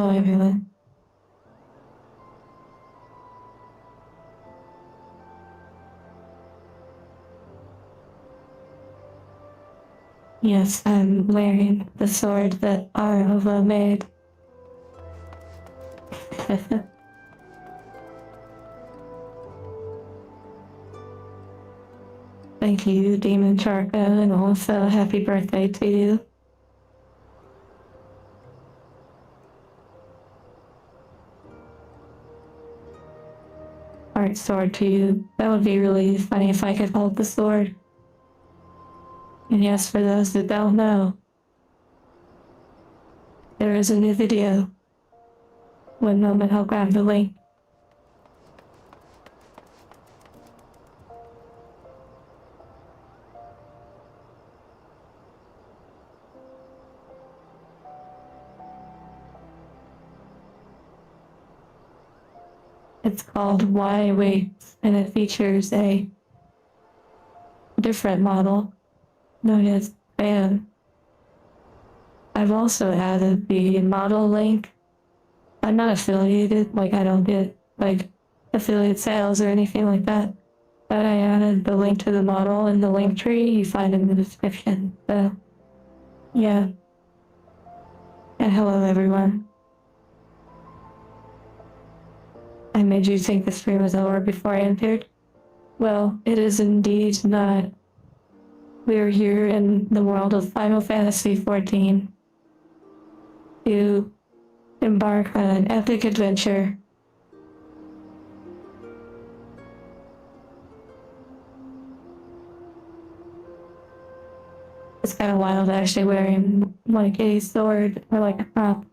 Hello, everyone. Yes, I'm wearing the sword that Arva made. Thank you, Demon Charco, and also happy birthday to you. Art sword to you. That would be really funny if I could hold the sword. And yes, for those that don't know, there is a new video. One moment, I'll grab the link. It's called Why Wait, and it features a different model known as Fan. I've also added the model link. I'm not affiliated, like I don't get like affiliate sales or anything like that. But I added the link to the model in the link tree you find in the description. So yeah. And hello everyone. I made you think the stream was over before I entered. Well, it is indeed not. We're here in the world of Final Fantasy XIV to embark on an epic adventure. It's kind of wild actually wearing like a sword or like a prop.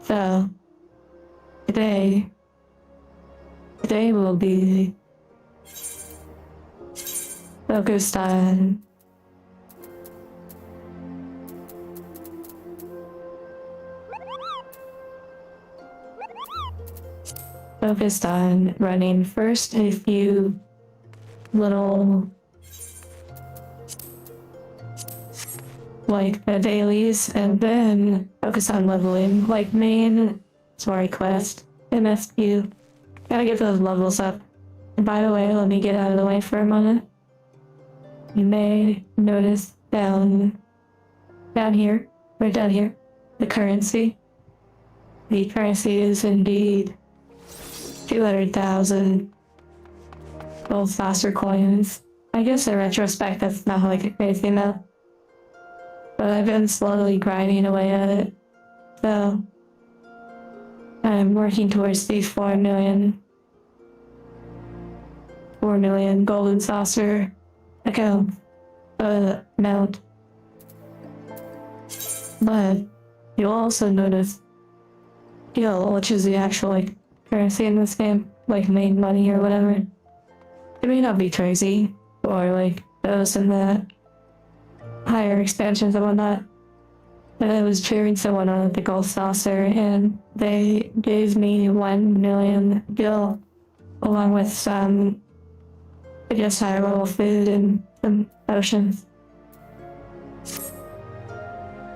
So, today will be focused on running first a few little like the dailies, and then focus on leveling, like main story quest, MSQ. Gotta get those levels up. And by the way, let me get out of the way for a moment. You may notice down here, right down here, the currency. The currency is indeed 200,000 gold saucer coins. I guess in retrospect, that's not like a crazy amount. But I've been slowly grinding away at it. So I'm working towards the 4 million golden saucer account amount. But you'll also notice gil, which is the actual like currency in this game, like main money or whatever. It may not be crazy, or like those in the higher expansions and whatnot. But I was cheering someone on the gold saucer, and they gave me 1 million gil, along with some, I guess, higher level food and some potions.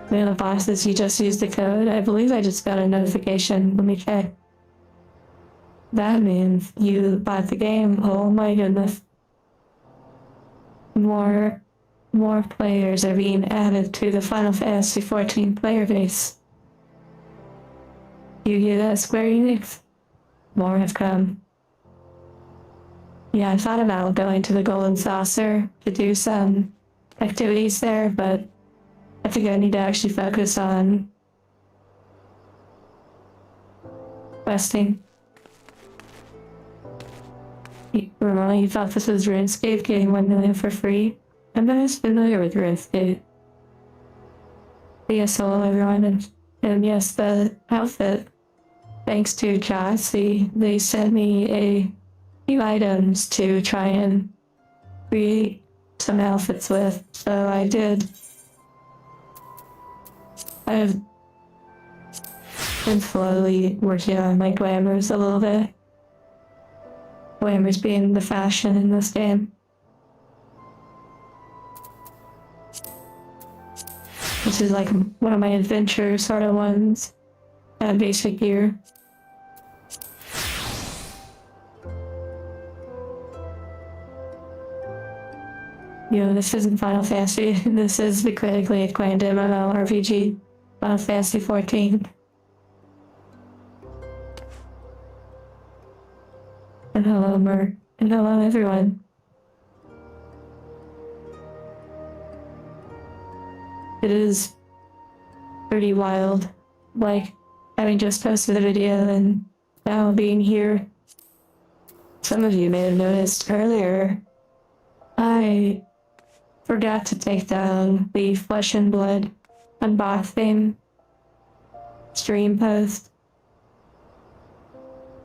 One of the bosses, you just used the code. I believe I just got a notification. Let me check. That means you bought the game. Oh my goodness. More players are being added to the Final Fantasy XIV player base. You hear that, Square Enix? More have come. Yeah, I thought about going to the Golden Saucer to do some activities there, but I think I need to actually focus on questing. Remember, you thought this was RuneScape getting 1 million for free? I'm not as familiar with RuneScape. But yes, hello everyone, and yes, the outfit, thanks to Jossie, they sent me a few items to try and create some outfits with, so I did. I've been slowly working on my glamours a little bit. Glamours being the fashion in this game. This is like one of my adventure sort of ones. Basic gear. This isn't Final Fantasy. This is the critically acclaimed MMORPG, Final Fantasy XIV. And hello, Mer. And hello, everyone. It is pretty wild, like having just posted a video and now being here. Some of you may have noticed earlier, I forgot to take down the Flesh and Blood unboxing stream post.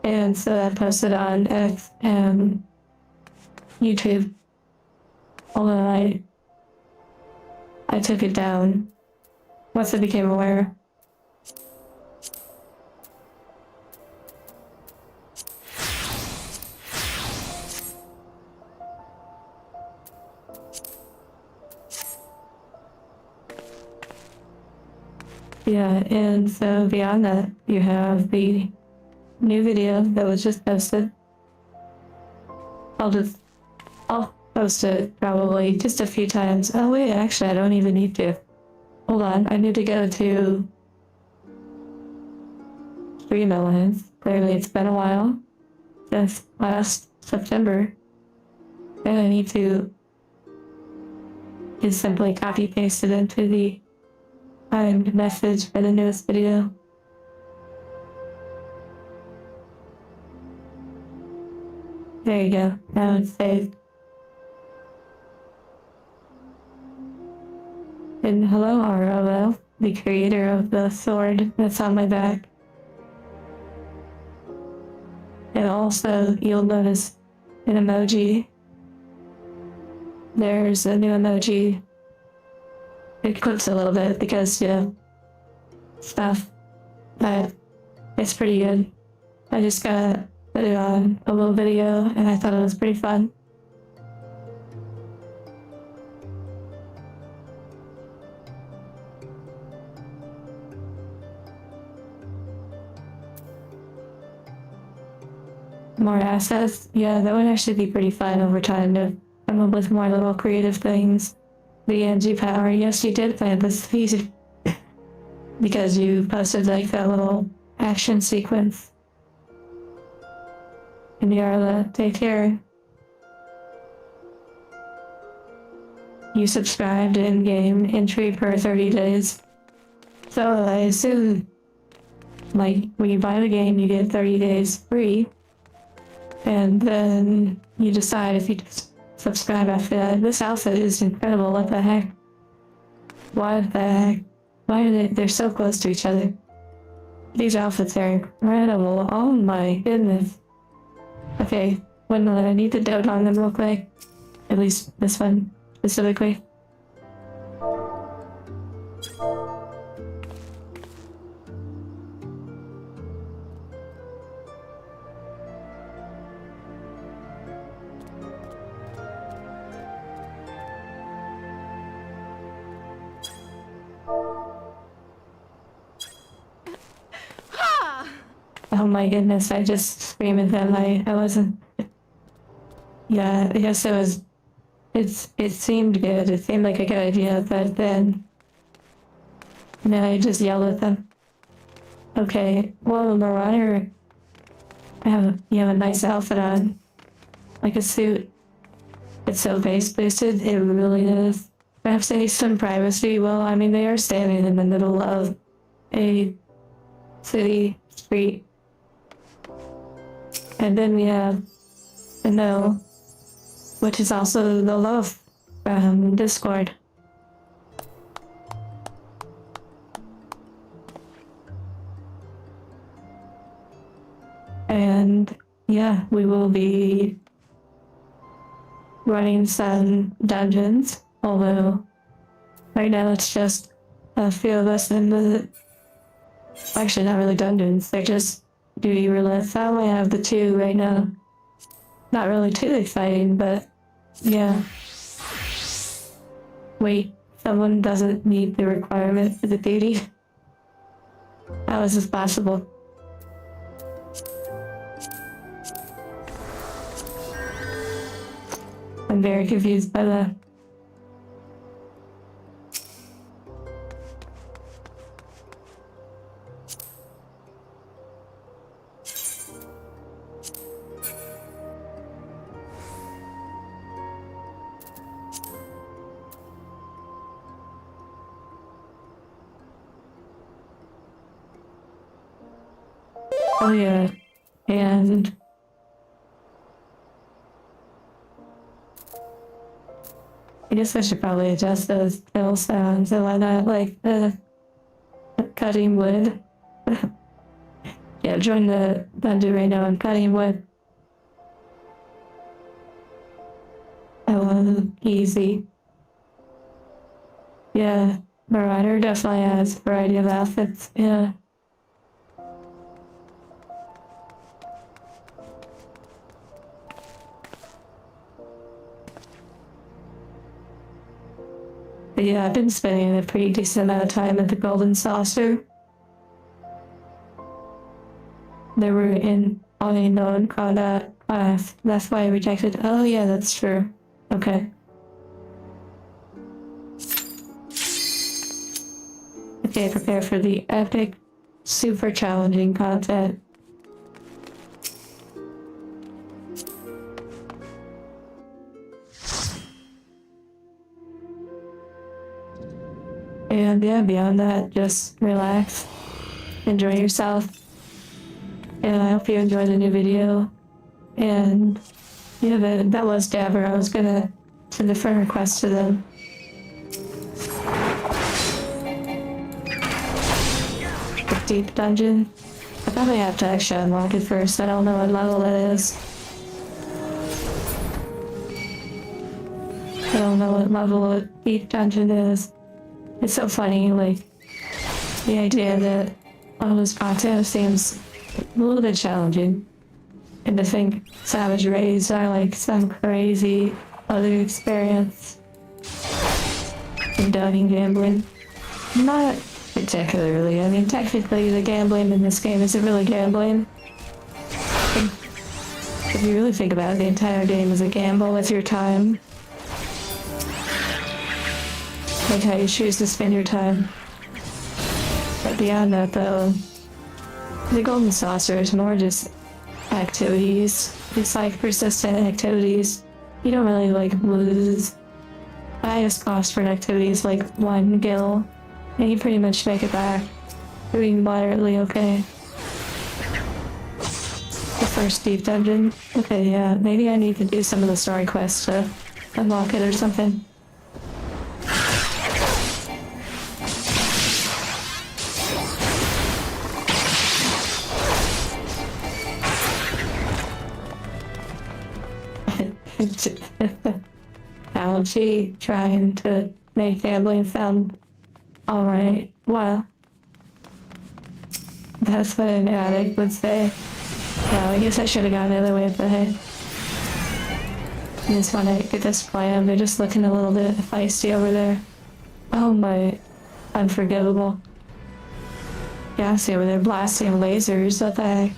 And so I posted on X and YouTube. Although I took it down once I became aware. Yeah, and so beyond that, you have the new video that was just posted. I'll post it probably just a few times. Oh wait, actually I don't even need to. Hold on, I need to go to Stream Elements. Clearly it's been a while since last September. And I need to just simply copy paste it into the timed message for the newest video. There you go, now it's saved. And hello ROL, the creator of the sword that's on my back. And also, you'll notice an emoji. There's a new emoji. It clips a little bit because, stuff. But it's pretty good. I just got put it on a little video and I thought it was pretty fun. More assets? Yeah, that would actually be pretty fun over time to come up with more little creative things. The energy power, yes, you did plant this season because you posted like that little action sequence. And Nyarla, take care. You subscribed in-game entry per 30 days. So I assume, like, when you buy the game, you get 30 days free. And then you decide if you just subscribe after that. This outfit is incredible, what the heck? What the heck? Why are they're so close to each other? These outfits are incredible, oh my goodness. Okay, when will I need to dote on them real quick? At least this one, specifically. Oh my goodness, I just screamed at them. I wasn't. Yeah, I guess it was. It seemed good. It seemed like a good idea, but then. I just yelled at them. Okay, well, Marauder. You have a nice outfit on. Like a suit. It's so base boosted, it really is. Perhaps they need some privacy. Well, I mean, they are standing in the middle of a city street. And then we have the No, which is also the Love from Discord. And yeah, we will be running some dungeons, although right now it's just a few of us in the... Actually, not really dungeons, they're just duty roulette. I only have the two right now. Not really too exciting, but yeah. Wait, someone doesn't meet the requirement for the duty. How is this possible? I'm very confused by that. Oh yeah, and I guess I should probably adjust those fill sounds and whatnot, like the cutting wood. Yeah, join the dungeon right now. I'm cutting wood. Oh, easy. Yeah, Marauder definitely has a variety of outfits. Yeah. But yeah, I've been spending a pretty decent amount of time at the Golden Saucer. They were in only known combat class. That's why I rejected. Oh yeah, that's true. Okay. Okay, prepare for the epic, super challenging content. And yeah, beyond that, just relax, enjoy yourself. And I hope you enjoyed the new video. And yeah, that was Dabber. I was gonna send a friend request to them. The deep dungeon. I probably have to actually unlock it first. I don't know what level it is. I don't know what level a deep dungeon is. It's so funny, like, the idea that all this content seems a little bit challenging. And to think Savage Raids are like some crazy other experience. Condoning gambling. Not particularly. I mean, technically the gambling in this game isn't really gambling. If you really think about it, the entire game is a gamble with your time. Like how you choose to spend your time. But beyond that though, the Golden Saucer is more just activities. It's like persistent activities. You don't really like lose. The highest cost for an activity is like 1 gil, and you pretty much make it back doing moderately okay. The first deep dungeon. Okay, yeah, maybe I need to do some of the story quests to unlock it or something. Algae trying to make gambling sound alright. Well, that's what an addict would say. Yeah, I guess I should have gone the other way, but hey. I just want to get this plan. They're just looking a little bit feisty over there. Oh my, unforgivable. Yeah, I see over there blasting lasers. What the heck?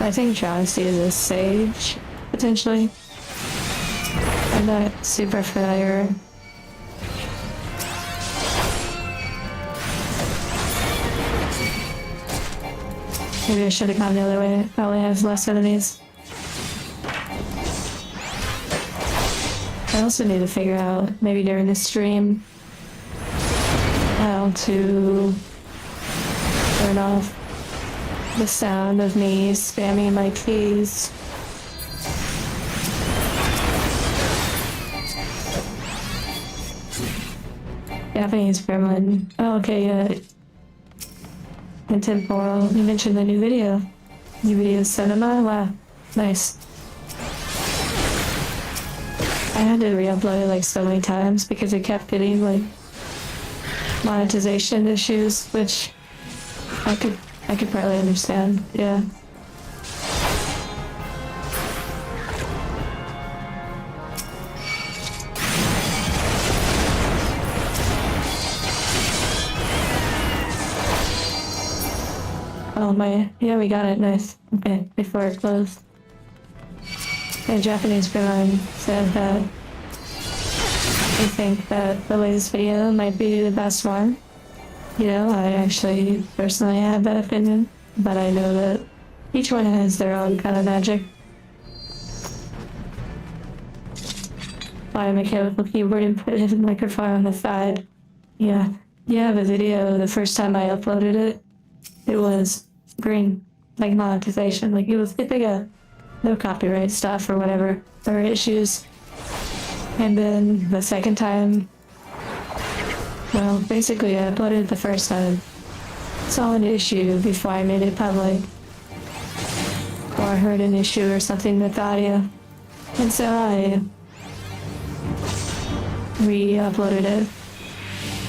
I think Chauncey is a sage, potentially. I'm not super familiar. Maybe I should have gone the other way. It probably has less enemies. I also need to figure out, maybe during the stream, how to turn off the sound of me spamming my keys. Japanese gremlin. Oh, okay, Intemporal. You mentioned the new video. New video cinema? Wow. Nice. I had to re-upload it like so many times because it kept getting like monetization issues, which I could probably understand, yeah. Yeah, we got it. Nice. Okay, before it closed. A Japanese person said that I think that the latest video might be the best one. You know, I actually personally have that opinion, but I know that each one has their own kind of magic. Buy a mechanical keyboard and put his microphone on the side. Yeah. Yeah, the video, the first time I uploaded it, it was green. Like monetization. Like it's like a no copyright stuff or whatever. Or issues. And then the second time, well, basically I uploaded it the first time. Saw an issue before I made it public. Or I heard an issue or something with the audio. And so I re-uploaded it.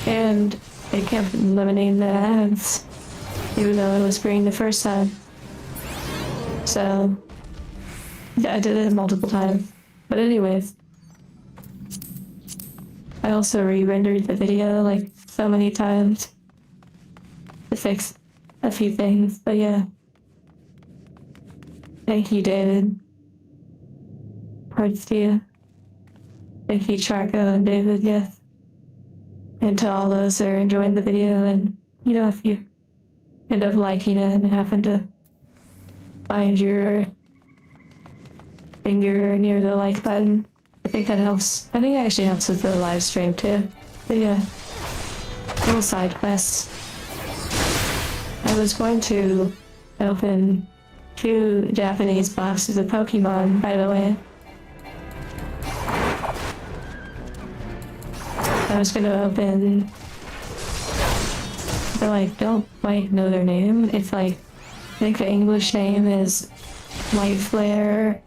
And it kept eliminating the ads. Even though it was green the first time. So yeah, I did it multiple times. But anyways. I also re-rendered the video like so many times to fix a few things, but yeah. Thank you, David. Parts to you. Thank you, Charco and David, yes. And to all those that are enjoying the video, and you know, if you end up liking it and happen to find your finger near the like button, I think that helps. I think it actually helps with the live stream too. But yeah, little side quests. I was going to open 2 Japanese boxes of Pokemon, by the way. I was gonna open, but like, don't quite know their name. It's like, I think the English name is Light Flare.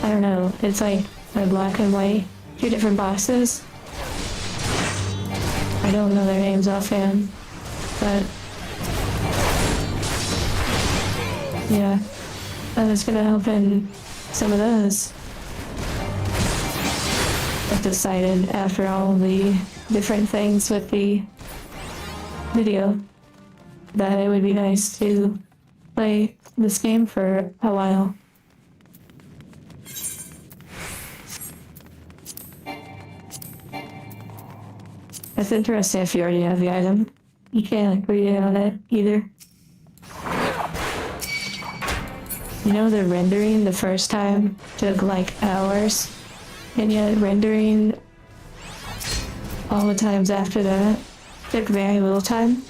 I don't know, it's like they're black and white, 2 different boxes. I don't know their names offhand, but yeah, I was gonna open some of those. I decided after all the different things with the video that it would be nice to play this game for a while. It's interesting if you already have the item. You can't like read it on it either. You know, the rendering the first time took like hours, and yet rendering all the times after that took very little time.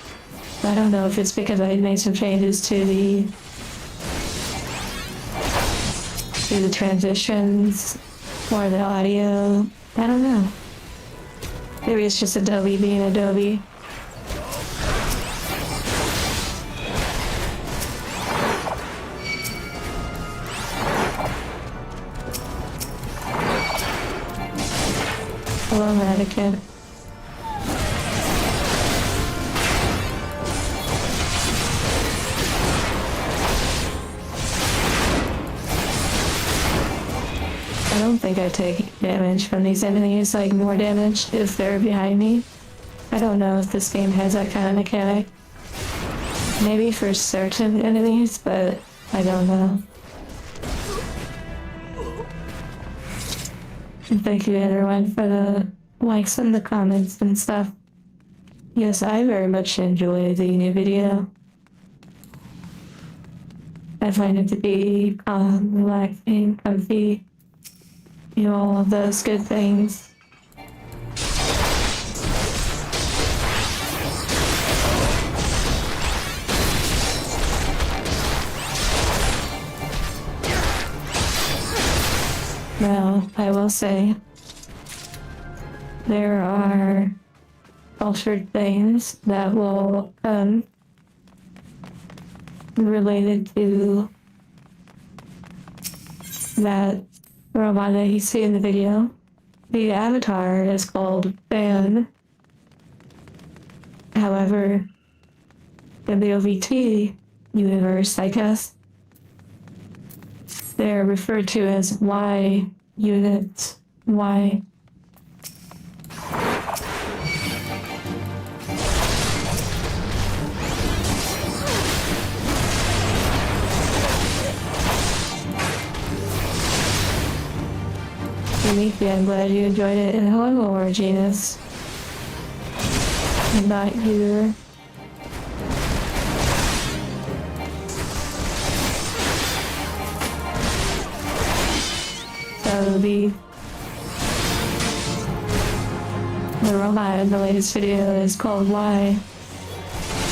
I don't know if it's because I made some changes to the transitions or the audio. I don't know. Maybe it's just Adobe being Adobe. Hello, Mannequin. I don't think I take damage from these enemies, like more damage if they're behind me. I don't know if this game has that kind of mechanic. Maybe for certain enemies, but I don't know. And thank you everyone for the likes and the comments and stuff. Yes, I very much enjoy the new video. I find it to be calm, relaxing, comfy. You know, all of those good things. Well, I will say, there are cultured things that will come related to that robot that you see in the video. The avatar is called Ban. However, in the OVT universe, I guess, they're referred to as Y units. Y. to meet you. I'm glad you enjoyed it. And hello, Laura Genus. I'm not here. So the robot in the latest video is called Y.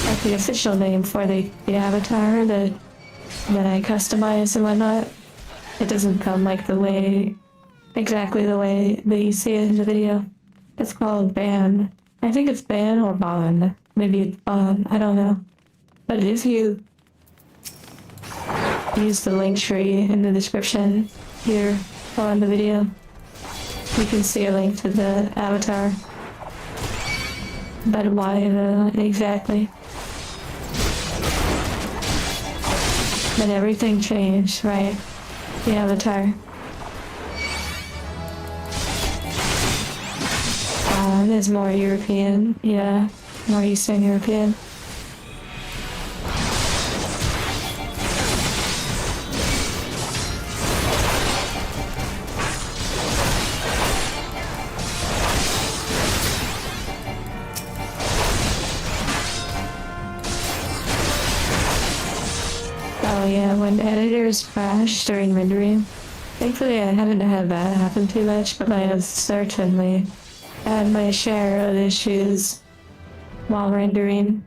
That's the official name for the avatar that I customize and whatnot. It doesn't come like exactly the way that you see it in the video. It's called Ban. I think it's Ban or Bond. Maybe it's Bond, I don't know. But if you use the link tree in the description here on the video, you can see a link to the avatar. But why exactly? But everything changed, right? The avatar. It is more European, yeah, more Eastern European. Oh yeah, when editors crash during rendering. Thankfully I haven't had that happen too much, but I have certainly had my share of issues while rendering.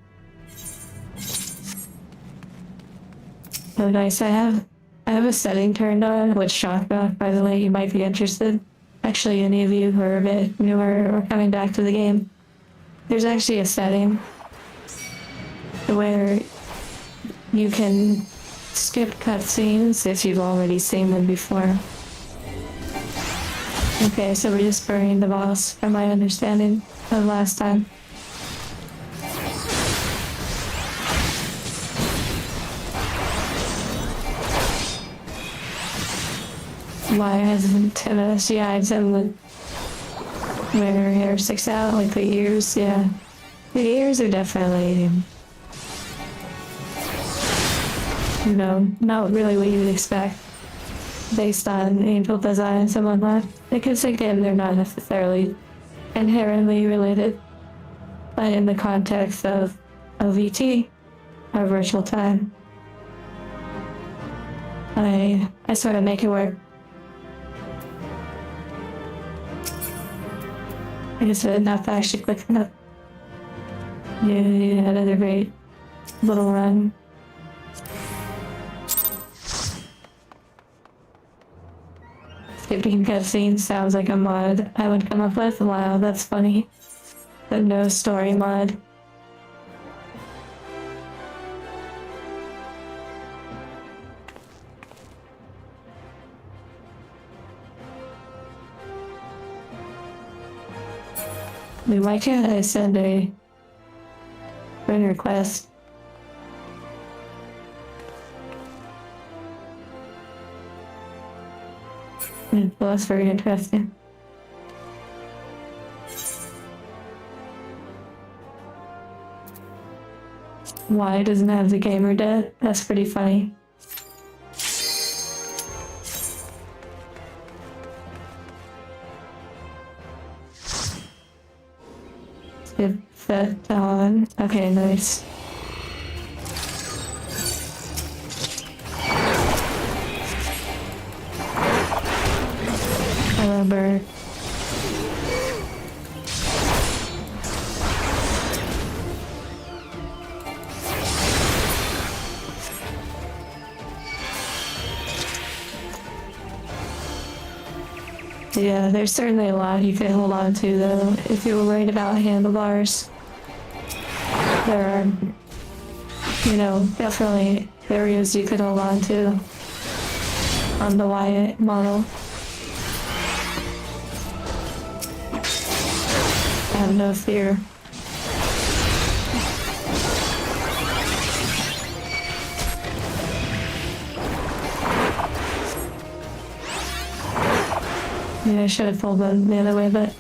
So nice, I have a setting turned on with shockback, by the way, you might be interested. Actually, any of you who are a bit newer or coming back to the game, there's actually a setting where you can skip cutscenes if you've already seen them before. Okay, so we're just burning the boss, from my understanding of last time. Why hasn't MS? Yeah, I've done the where her hair sticks out, like the ears, yeah. The ears are definitely, you know, not really what you'd expect based on angel designs and whatnot. Because again, they're not necessarily inherently related, but in the context of VT, or virtual time, I sort of make it work. I just enough to actually click it up. Yeah, another great little run. Skipping cutscenes sounds like a mod I would come up with. Wow, that's funny. The no story mod. Wait, why can't I send a friend request? Well, that's very interesting. Why doesn't have the gamer dead? That's pretty funny. Skip that on. Okay, nice. Hello, bird. Yeah, there's certainly a lot you can hold on to, though, if you were worried about handlebars. There are, you know, definitely areas you could hold on to on the Wyatt model. Have no fear. Yeah, I should have pulled them the other way, but,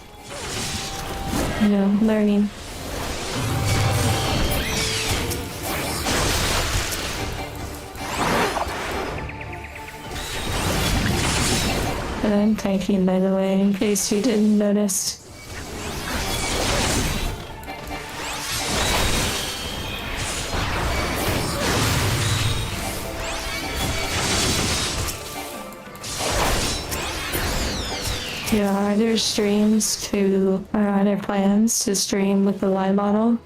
you know, learning. And I'm tanking, by the way, in case you didn't notice. Yeah, are there streams to, or are there plans to stream with the live model?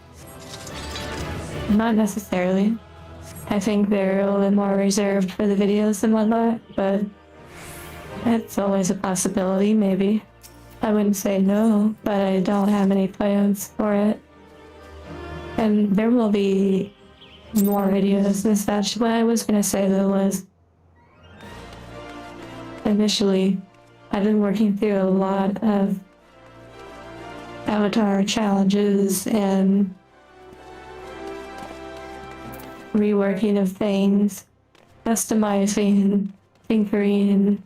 Not necessarily. I think they're a little bit more reserved for the videos and whatnot, but it's always a possibility, maybe. I wouldn't say no, but I don't have any plans for it. And there will be more videos and such. What I was gonna say though was, initially, I've been working through a lot of avatar challenges and reworking of things, customizing, tinkering,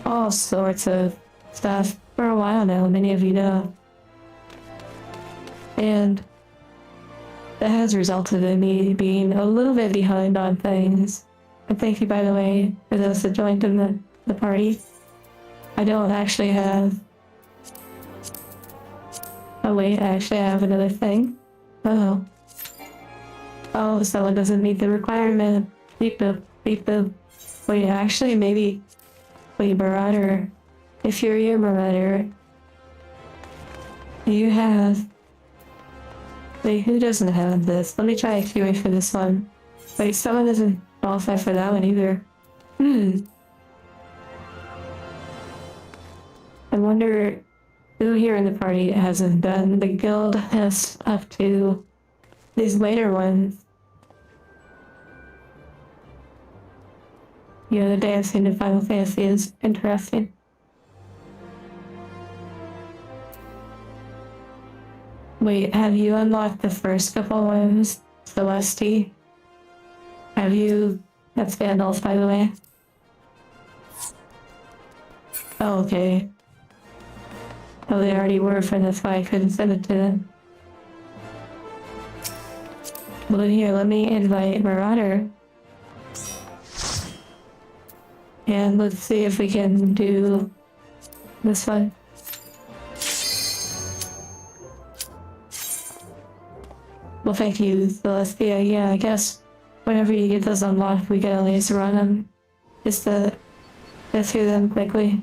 all sorts of stuff for a while now, many of you know. And that has resulted in me being a little bit behind on things. And thank you, by the way, for those that joined in the party. I don't actually have... Oh wait, I actually have another thing. Oh. Oh, someone doesn't meet the requirement. Beep boop, beep boop. Wait, actually, maybe... Wait, Marauder. If you're your Marauder... You have... Wait, who doesn't have this? Let me try a QA for this one. Wait, someone doesn't qualify for that one either. I wonder who here in the party hasn't done the guild test up to these later ones. Yeah, the dancing in Final Fantasy is interesting. Wait, have you unlocked the first couple ones, Celeste? Have you? That's Vandals, by the way. Oh, okay. Oh, they already were, and that's why I couldn't send it to them. Well, then here, let me invite Marauder. And let's see if we can do this one. Well, thank you, Celestia. Yeah, I guess whenever you get those unlocked, we can at least run them. Just to get through them quickly.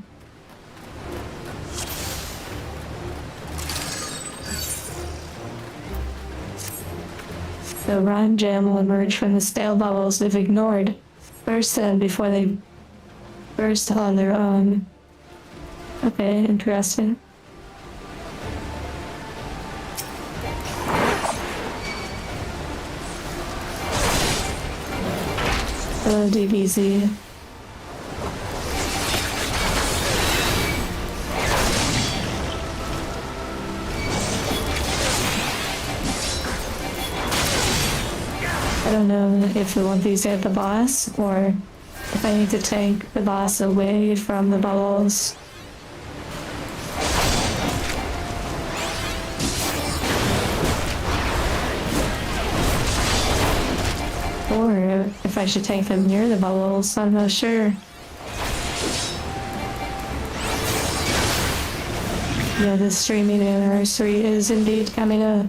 The rhyme gem will emerge from the stale bubbles if ignored. Burst them before they burst on their own. Okay, interesting. Hello, DBZ. I don't know if we want these at the boss, or if I need to take the boss away from the bubbles. Or if I should take them near the bubbles, I'm not sure. Yeah, the streaming anniversary is indeed coming up.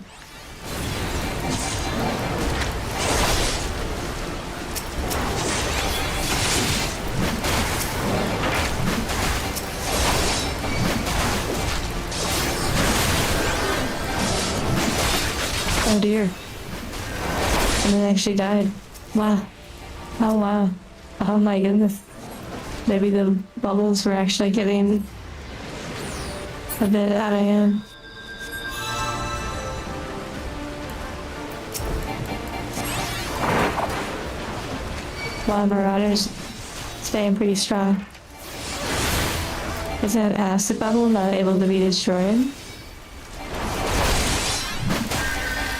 Oh dear. And it actually died. Wow. Oh wow. Oh my goodness. Maybe the bubbles were actually getting a bit out of hand. Wow, Marauder's staying pretty strong. Is that acid bubble not able to be destroyed?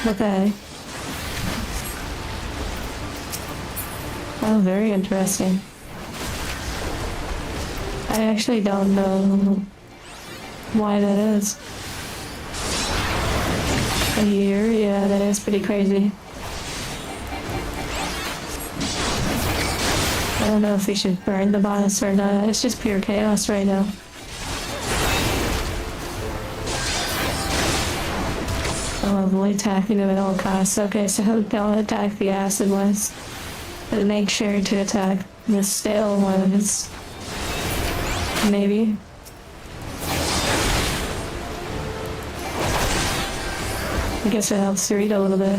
What the heck? Oh, very interesting. I actually don't know why that is. A year? Yeah, that is pretty crazy. I don't know if we should burn the boss or not. It's just pure chaos right now. I'll avoid attacking them at all costs. Okay, so don't attack the acid ones. But make sure to attack the stale ones. Maybe. I guess it helps to read a little bit.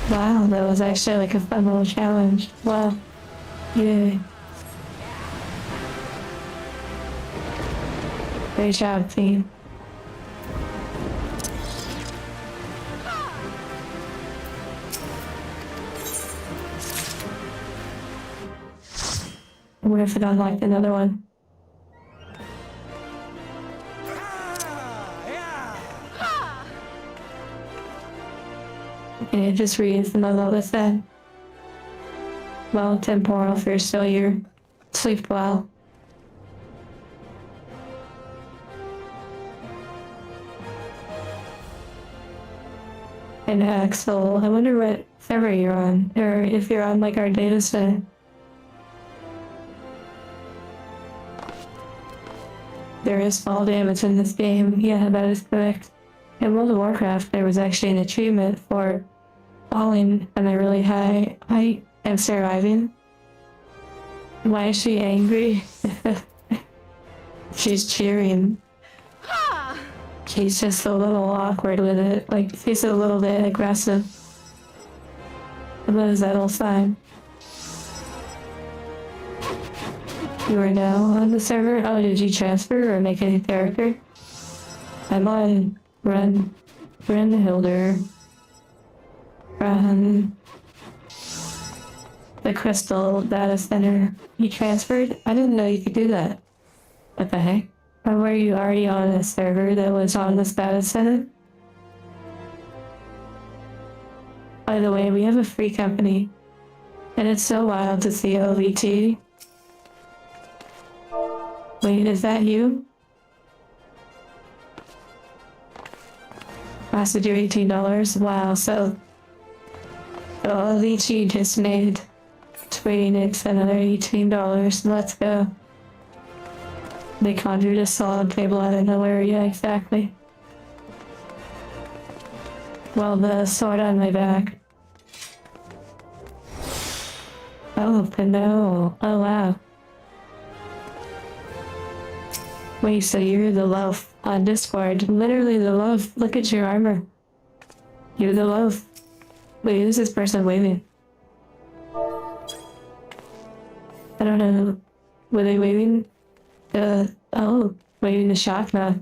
Wow, that was actually like a fun little challenge. Wow. Yay. Great job, team. What if it unlocked another one? Okay, just read some of this then. Well, temporal if you're still here. Sleep well. And Axel, I wonder what server you're on, or if you're on like our data set. There is fall damage in this game. Yeah, that is correct. In World of Warcraft, there was actually an achievement for falling on a really high height and surviving. Why is she angry? She's cheering. She's just a little awkward with it. Like, she's a little bit aggressive. What is that old sign? You are now on the server? Oh, did you transfer or make a new character? I'm on Brynhilder. From the Crystal Data Center. You transferred? I didn't know you could do that. What the heck? Or were you already on a server that was on this data center? By the way, we have a free company. And it's so wild to see OVT. Wait, is that you? Cost you $18? Wow, so OVT just made Tweenix another $18. Let's go. They conjured a solid table out of nowhere, yeah, exactly. Well, the sword on my back. Oh, no. Oh, wow. Wait, so you're the loaf on Discord. Literally the loaf. Look at your armor. You're the loaf. Wait, who's this person waving? I don't know. Were they waving? Oh, waving the shock now.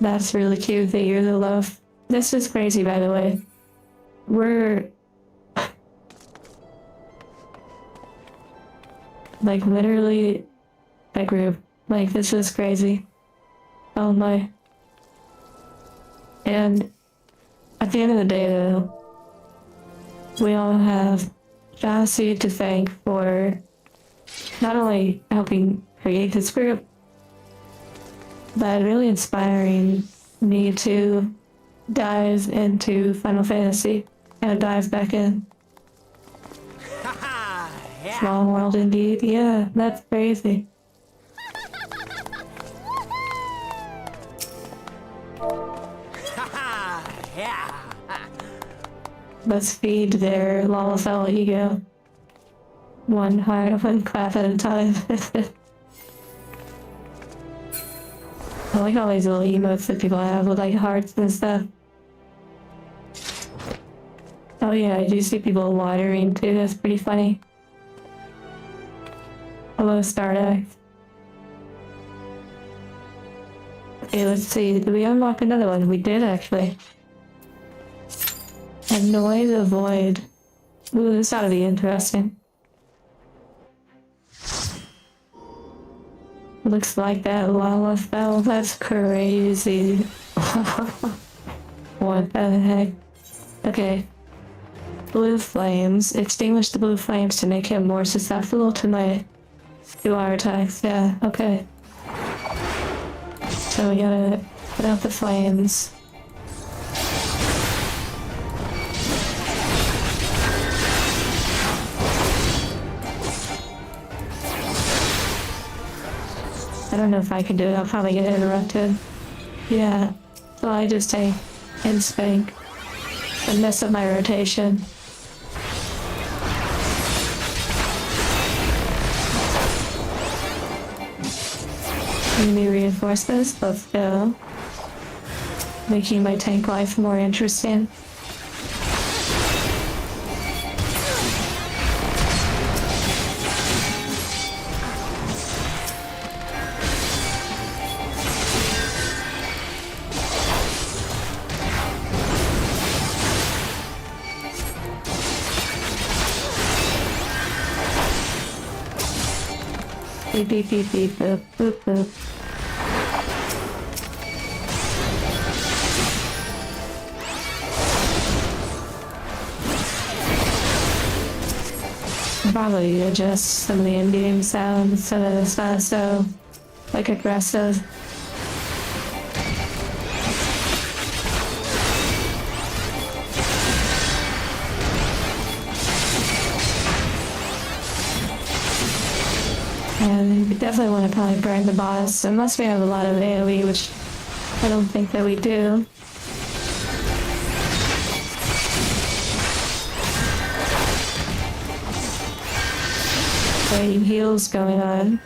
That's really cute that you're the loaf. This is crazy, by the way. We're like literally a group. Like, this is crazy. Oh my. And at the end of the day, though, we all have Jossie to thank for not only helping create this group, but really inspiring me to dive into Final Fantasy and dive back in. Yeah. Small world indeed. Yeah, that's crazy. Yeah. Let's feed their Lalafell ego. One heart, one clap at a time. I like all these little emotes that people have with like hearts and stuff. Oh yeah, I do see people watering too, that's pretty funny. Hello, Stardax. Okay, let's see, did we unlock another one? We did actually. Annoy the Void. Ooh, this ought to be interesting. Looks like that lava fell. That's crazy. What the heck? Okay. Blue flames. Extinguish the blue flames to make him more susceptible to our attacks. Yeah, okay. So we gotta put out the flames. I don't know if I can do it, I'll probably get interrupted. Yeah, so I just take and spank and mess up my rotation. Enemy reinforcements, let's go. Making my tank life more interesting. Beep beep beep beep boop boop boop. Probably adjust some of the in-game sounds so that it's not so like aggressive. And we definitely want to probably burn the boss, unless we have a lot of AoE, which I don't think that we do. Heals going on.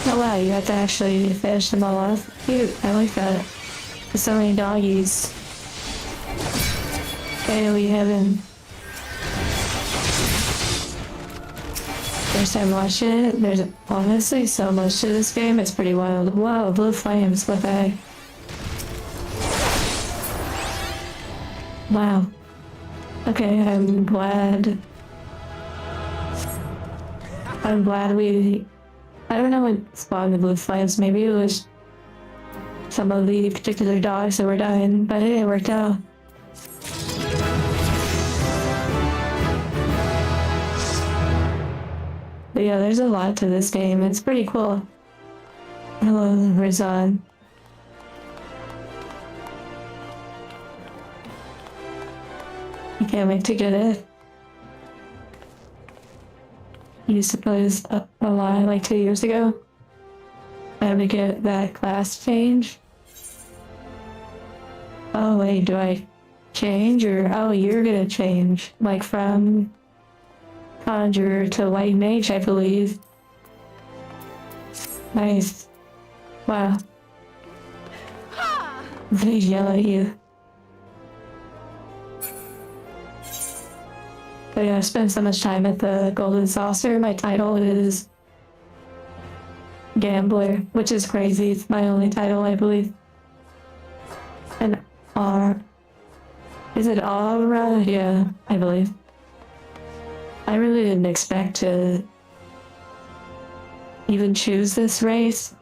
Oh wow, you have to actually finish them all off. Cute, I like that. There's so many doggies. AoE heaven. First time watching it, there's honestly so much to this game, it's pretty wild. Wow, blue flames, what the heck? Wow. Okay, I'm glad we... I don't know what spawned the blue flames, maybe it was some of the particular dogs that were dying, but it worked out. But yeah, there's a lot to this game, it's pretty cool. Hello, Rizan. I can't wait to get it. You suppose a lot like 2 years ago? I had to get that class change. Oh wait, do I change or oh you're gonna change? Like from Conjurer to White Mage, I believe. Nice. Wow. They yell at you. But yeah, I spent so much time at the Golden Saucer. My title is Gambler, which is crazy. It's my only title, I believe. And R. Is it Aura? Yeah, I believe. I really didn't expect to even choose this race.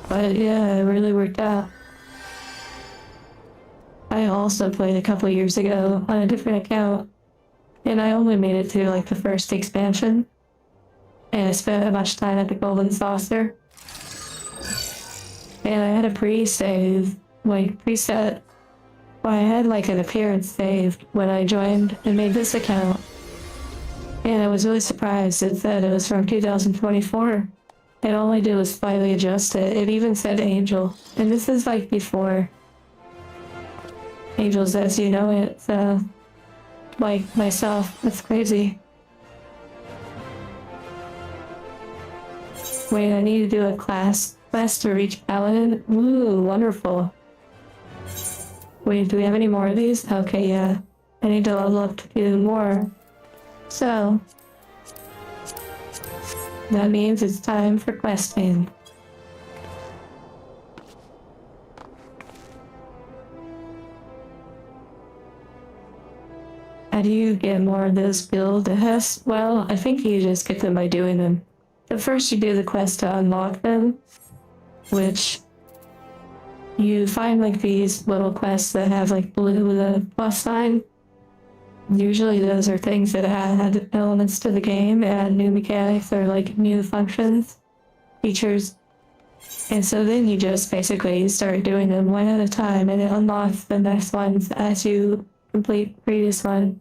But yeah, it really worked out. I also played a couple years ago on a different account. And I only made it to like the first expansion. And I spent a bunch of time at the Golden Saucer. And I had a pre-save, like preset. Well, I had like an appearance saved when I joined and made this account. And I was really surprised. It said it was from 2024. And all I did was slightly adjust it. It even said Angel. And this is like before Angels as you know it, so... like myself, that's crazy. Wait, I need to do a quest to reach Paladin. Ooh, wonderful. Wait, do we have any more of these? Okay, yeah. I need to level up to do more. So, that means it's time for questing. How do you get more of those build tests? Well, I think you just get them by doing them. But first you do the quest to unlock them, which you find like these little quests that have like blue with a plus sign. Usually those are things that add elements to the game, add new mechanics or like new functions, features. And so then you just basically start doing them one at a time, and it unlocks the next ones as you complete the previous one.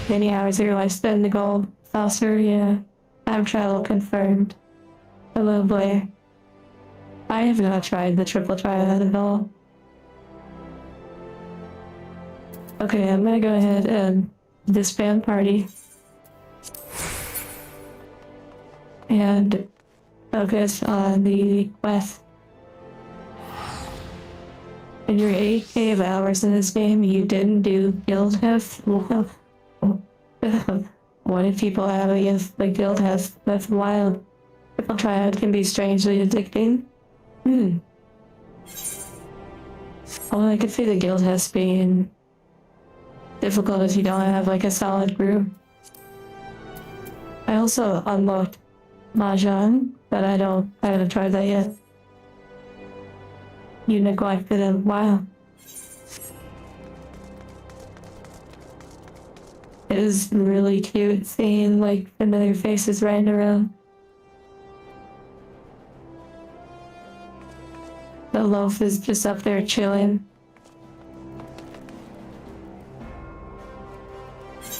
Many hours of your life spent in the gold. Saucer, yeah. Time travel confirmed. Hello, Blair. I have not tried the triple triad at all. Okay, I'm gonna go ahead and disband party. And focus on the quest. In your 8K of hours in this game, you didn't do guild tests? What if people have against the guild test? That's wild. Triple triad can be strangely addicting. Although I could see the guild test being difficult if you don't have like a solid group. I also unlocked Mahjong, but I haven't tried that yet. You neglected it. Wow. It is really cute seeing like familiar faces running around. The loaf is just up there chilling.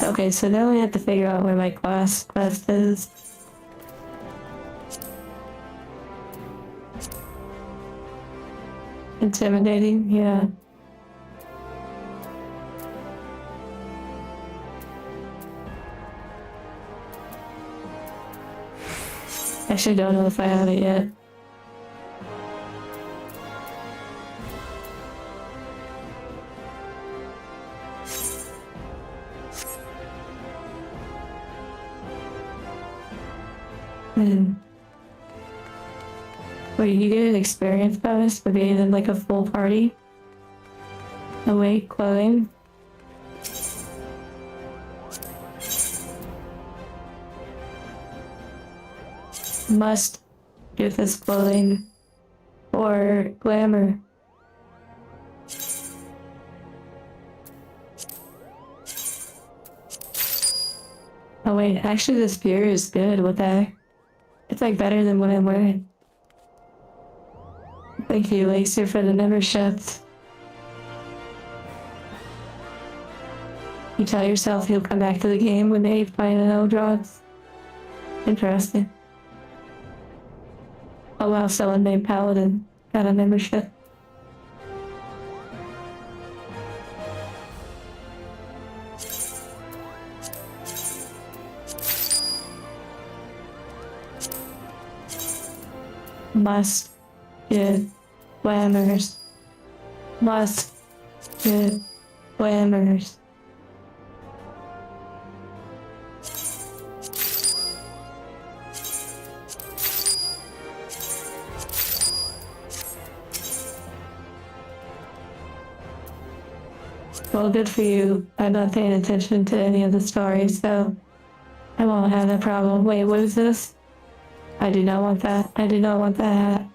Okay, so now we have to figure out where my quest is. Intimidating, yeah. Actually don't know if I have it yet. Wait, you get an experience bonus for being in like a full party? Awake clothing? Must get this clothing for glamour. Oh wait, actually this beer is good. What the heck? It's like better than what I'm wearing. Thank you, Lacer, for the memberships. You tell yourself you'll come back to the game when the 8.0 drops. Interesting. Oh wow, someone named Paladin got a membership. Must get glamours. Must get glamours. Well, good for you. I'm not paying attention to any of the stories, so I won't have that problem. Wait, what is this? I do not want that. I do not want that hat.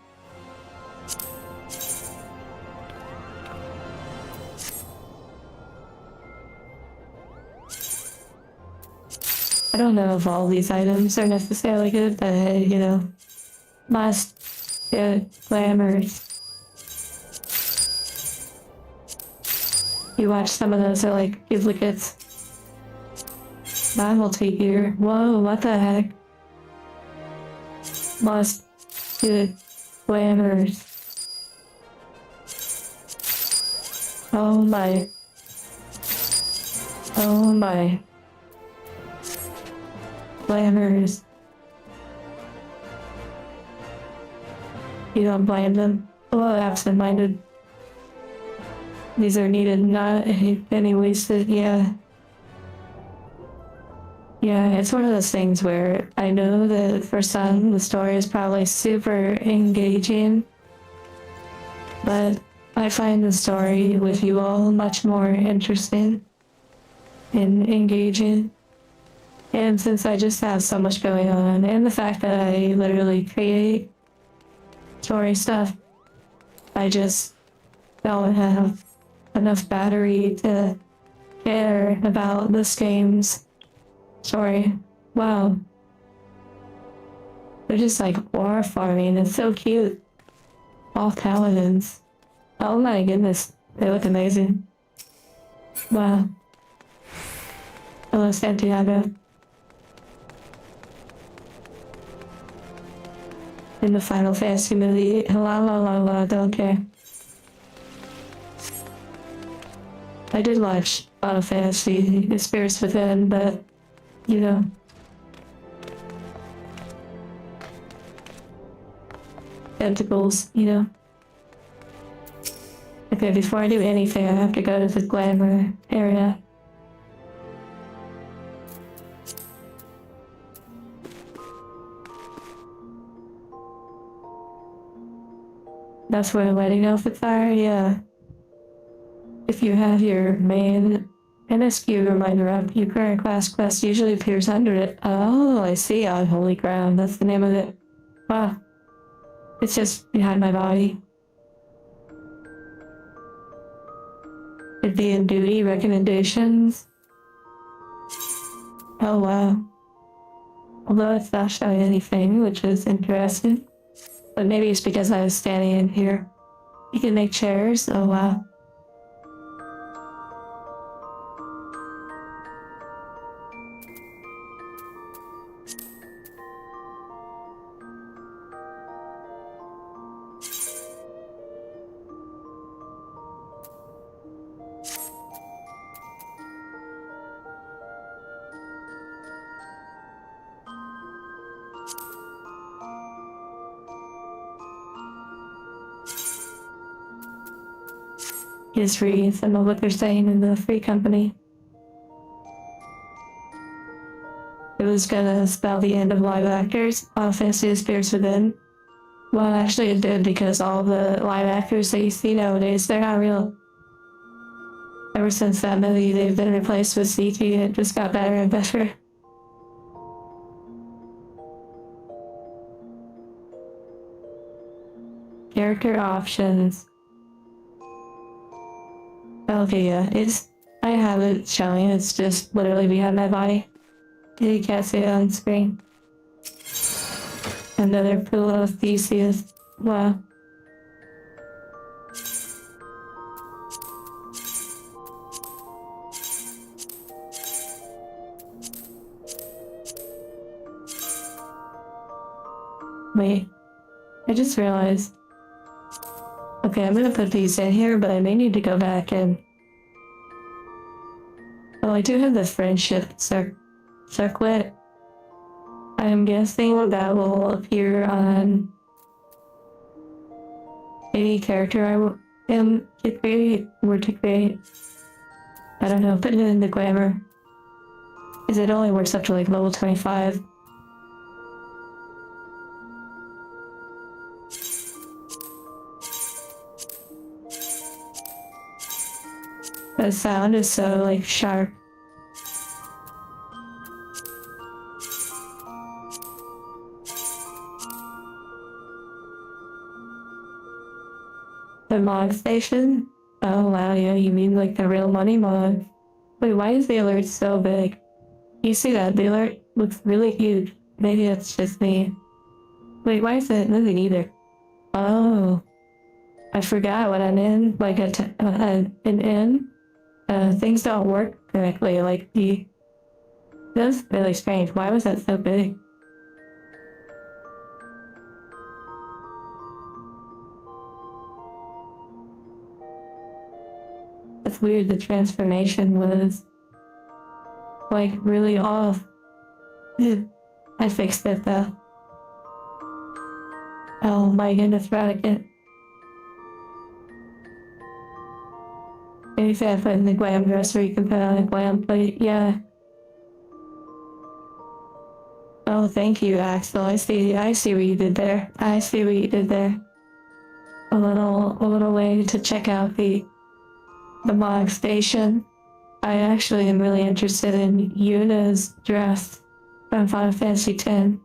I don't know if all these items are necessarily good, but you know, must get glamours. You watch some of those are like duplicates. Novelty gear. Whoa, what the heck? Must get glamours. Oh my. Oh my. Glamours. You don't blame them. Oh, absent-minded. These are needed, not any wasted, yeah. Yeah, it's one of those things where I know that for some, the story is probably super engaging, but I find the story with you all much more interesting and engaging. And since I just have so much going on, and the fact that I literally create story stuff, I just don't have enough battery to care about this game's story. Wow. They're just like war farming. It's so cute. All paladins. Oh my goodness. They look amazing. Wow. Hello, Santiago. In the Final Fantasy movie, don't care. I did watch Final Fantasy, The Spirits Within, but, you know. Tentacles, you know. Okay, before I do anything, I have to go to the glamour area. That's where letting outfits are, yeah. If you have your main NSQ reminder up, your current class quest usually appears under it. Oh, I see. Oh, holy ground. That's the name of it. Wow. It's just behind my body. It'd be in duty recommendations. Oh, wow. Although it's not showing anything, which is interesting. But maybe it's because I was standing in here. You can make chairs. Oh, wow. Just read some of what they're saying in the free company. It was gonna spell the end of live actors, Final Fantasy Spirits Within. Well, actually it did, because all the live actors that you see nowadays, they're not real. Ever since that movie, they've been replaced with CG, and it just got better and better. Character options. Okay, yeah, I have it showing, it's just literally behind my body. You can't see it on screen. Another pillow of Theseus. Wow. Wait, I just realized. Okay, I'm gonna put these in here, but I may need to go back and... Oh, I do have the friendship circlet. I'm guessing that will appear on any character I am to create, or to create. I don't know, put it in the glamour. Because it only works up to like level 25. The sound is so like sharp. The mod station? Oh wow, yeah, you mean like the real money mod. Wait, why is the alert so big? You see that? The alert looks really huge. Maybe it's just me. Wait, why is it moving either? Oh. I forgot what I'm in, like an inn. Things don't work correctly, like that's really strange. Why was that so big? It's weird, the transformation was like really off. I fixed it though. Oh my goodness, Radican. Maybe if I put in the glam dresser, you can put on a glam plate, yeah. Oh, thank you, Axel. I see what you did there. I see what you did there. A little way to check out the mod station. I actually am really interested in Yuna's dress from Final Fantasy X.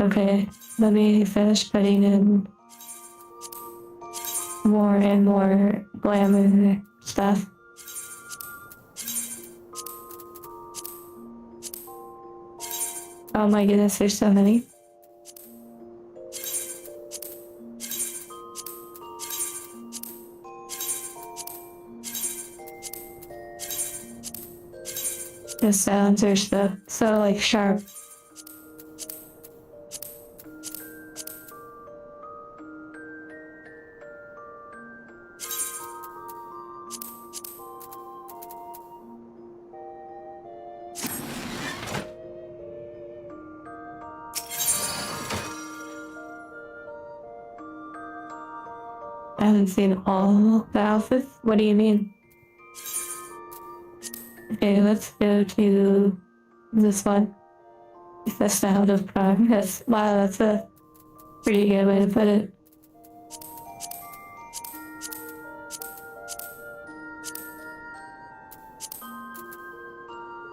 Okay, let me finish putting in more and more glamour stuff. Oh my goodness, there's so many. The sounds are so like sharp. I haven't seen all the outfits. What do you mean? Okay, let's go to this one. The sound of progress. Wow, that's a pretty good way to put it.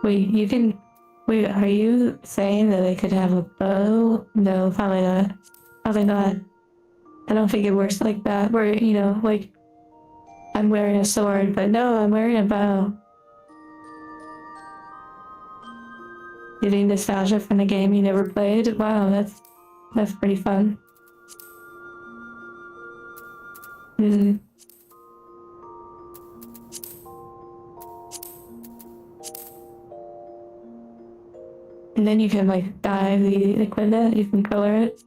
Wait, you can. Wait, are you saying that they could have a bow? No, probably not. Probably not. I don't think it works like that, where, like, I'm wearing a sword, but no, I'm wearing a bow. Getting nostalgia from a game you never played? Wow, that's pretty fun. Mm. And then you can, like, dye the equipment, you can color it.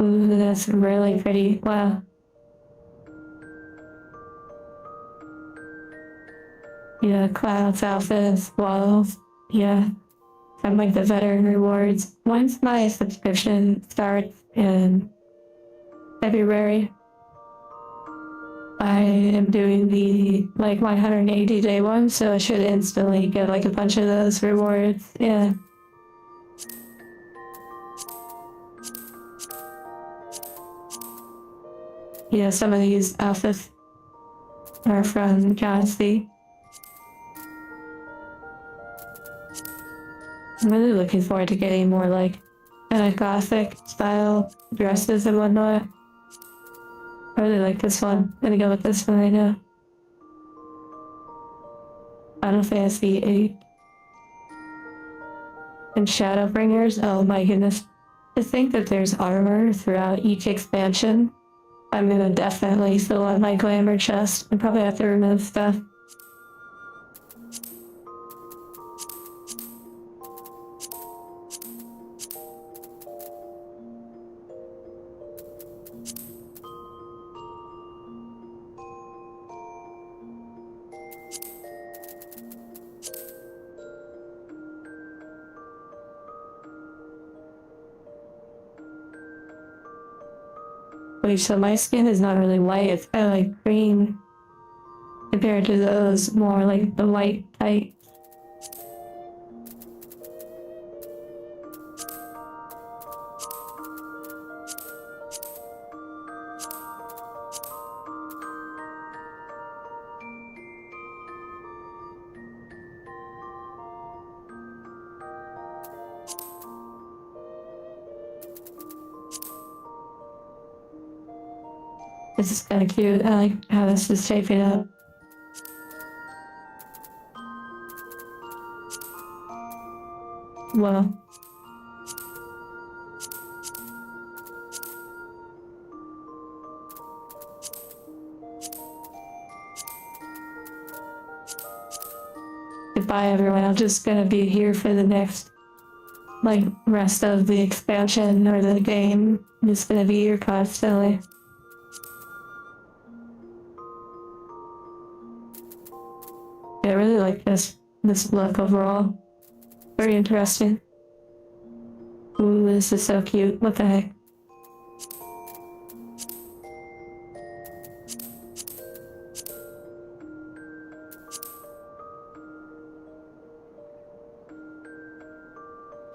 Ooh, that's really pretty. Wow. Yeah, clouds, outfits, walls. Yeah, I'm like the veteran rewards. Once my subscription starts in February, I am doing the like 180-day one, so I should instantly get like a bunch of those rewards. Yeah. Yeah, some of these outfits are from Galaxy. I'm really looking forward to getting more like gothic style dresses and whatnot. I really like this one. I'm gonna go with this one right now. Final Fantasy VIII and Shadowbringers. Oh my goodness. To think that there's armor throughout each expansion, I'm gonna definitely fill out my glamour chest and probably have to remove stuff. Wait, so my skin is not really white, it's kind of like green compared to those more like the white type. This is kind of cute. I like how this is shaping up. Well, goodbye everyone. I'm just gonna be here for the next, like, rest of the expansion or the game. I'm just gonna be here constantly. Yeah, I really like this look overall. Very interesting. Ooh, this is so cute. What the heck?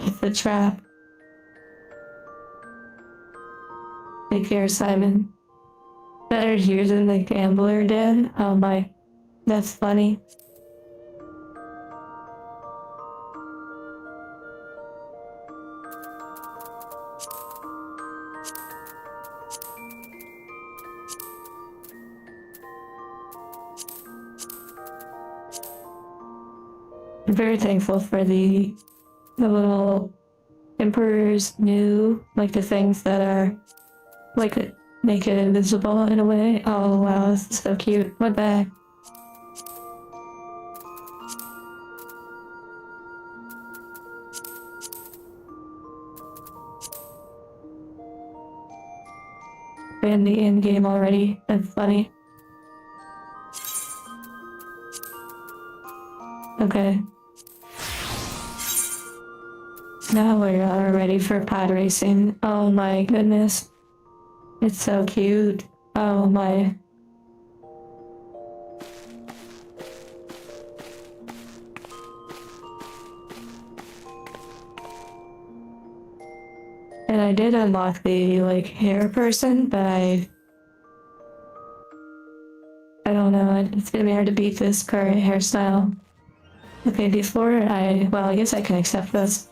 It's a trap. Take care, Simon. Better here than the gambler did. Oh my, that's funny. I'm very thankful for the little Emperor's new, like the things that are like make it invisible in a way. Oh wow, this is so cute. What the heck? In the end game already. That's funny. Okay. Now we're ready for pod racing. Oh my goodness. It's so cute. Oh my. And I did unlock the, like, hair person, but I don't know, it's gonna be hard to beat this current hairstyle. Okay, well, I guess I can accept this.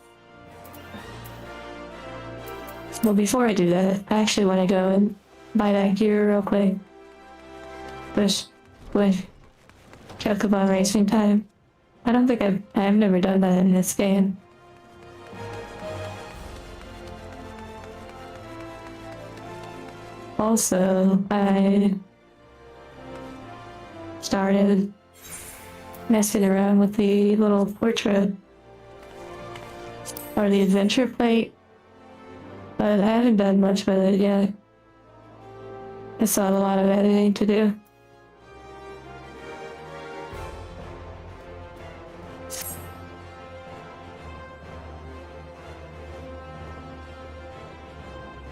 Well, before I do that, I actually want to go and buy that gear real quick. With Chocobo racing time. I don't think I've never done that in this game. Also, I started messing around with the little portrait or the adventure plate, but I haven't done much with it yet. I still have a lot of editing to do.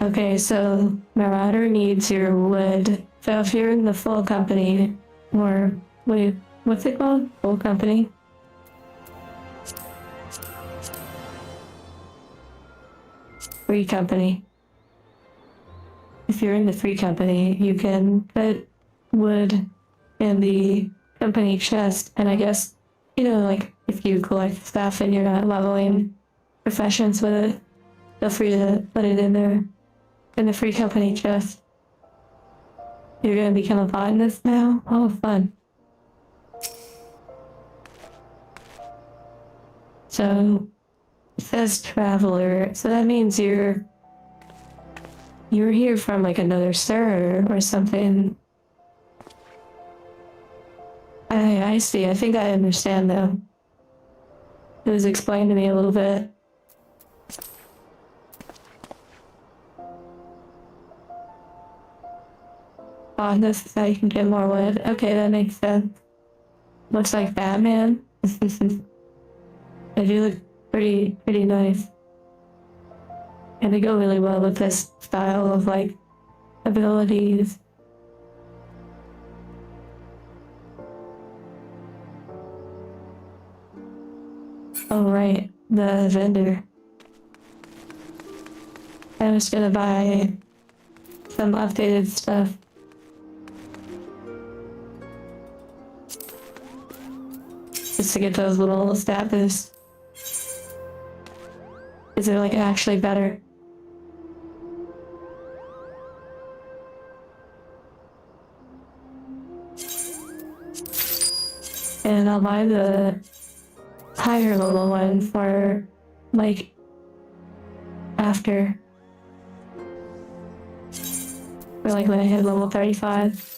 Okay, so Marauder needs your wood. So if you're in the full company, or wait, what's it called? Full company? Free company. If you're in the free company, you can put wood in the company chest, and I guess, you know, like if you collect stuff and you're not leveling professions with it, feel free to put it in there. In the free company chest. You're gonna become a botanist now? Oh, fun. So, it says traveler, so that means you're here from like another server or something. I see, I think I understand though. It was explained to me a little bit. On this is how you can get more wood. Okay, that makes sense. Looks like Batman. They do look pretty nice. And they go really well with this style of like abilities. Oh right, the vendor. I was gonna buy some updated stuff. Just to get those little stat boosts. Is it like actually better? And I'll buy the higher level one for like after. For like when I hit level 35.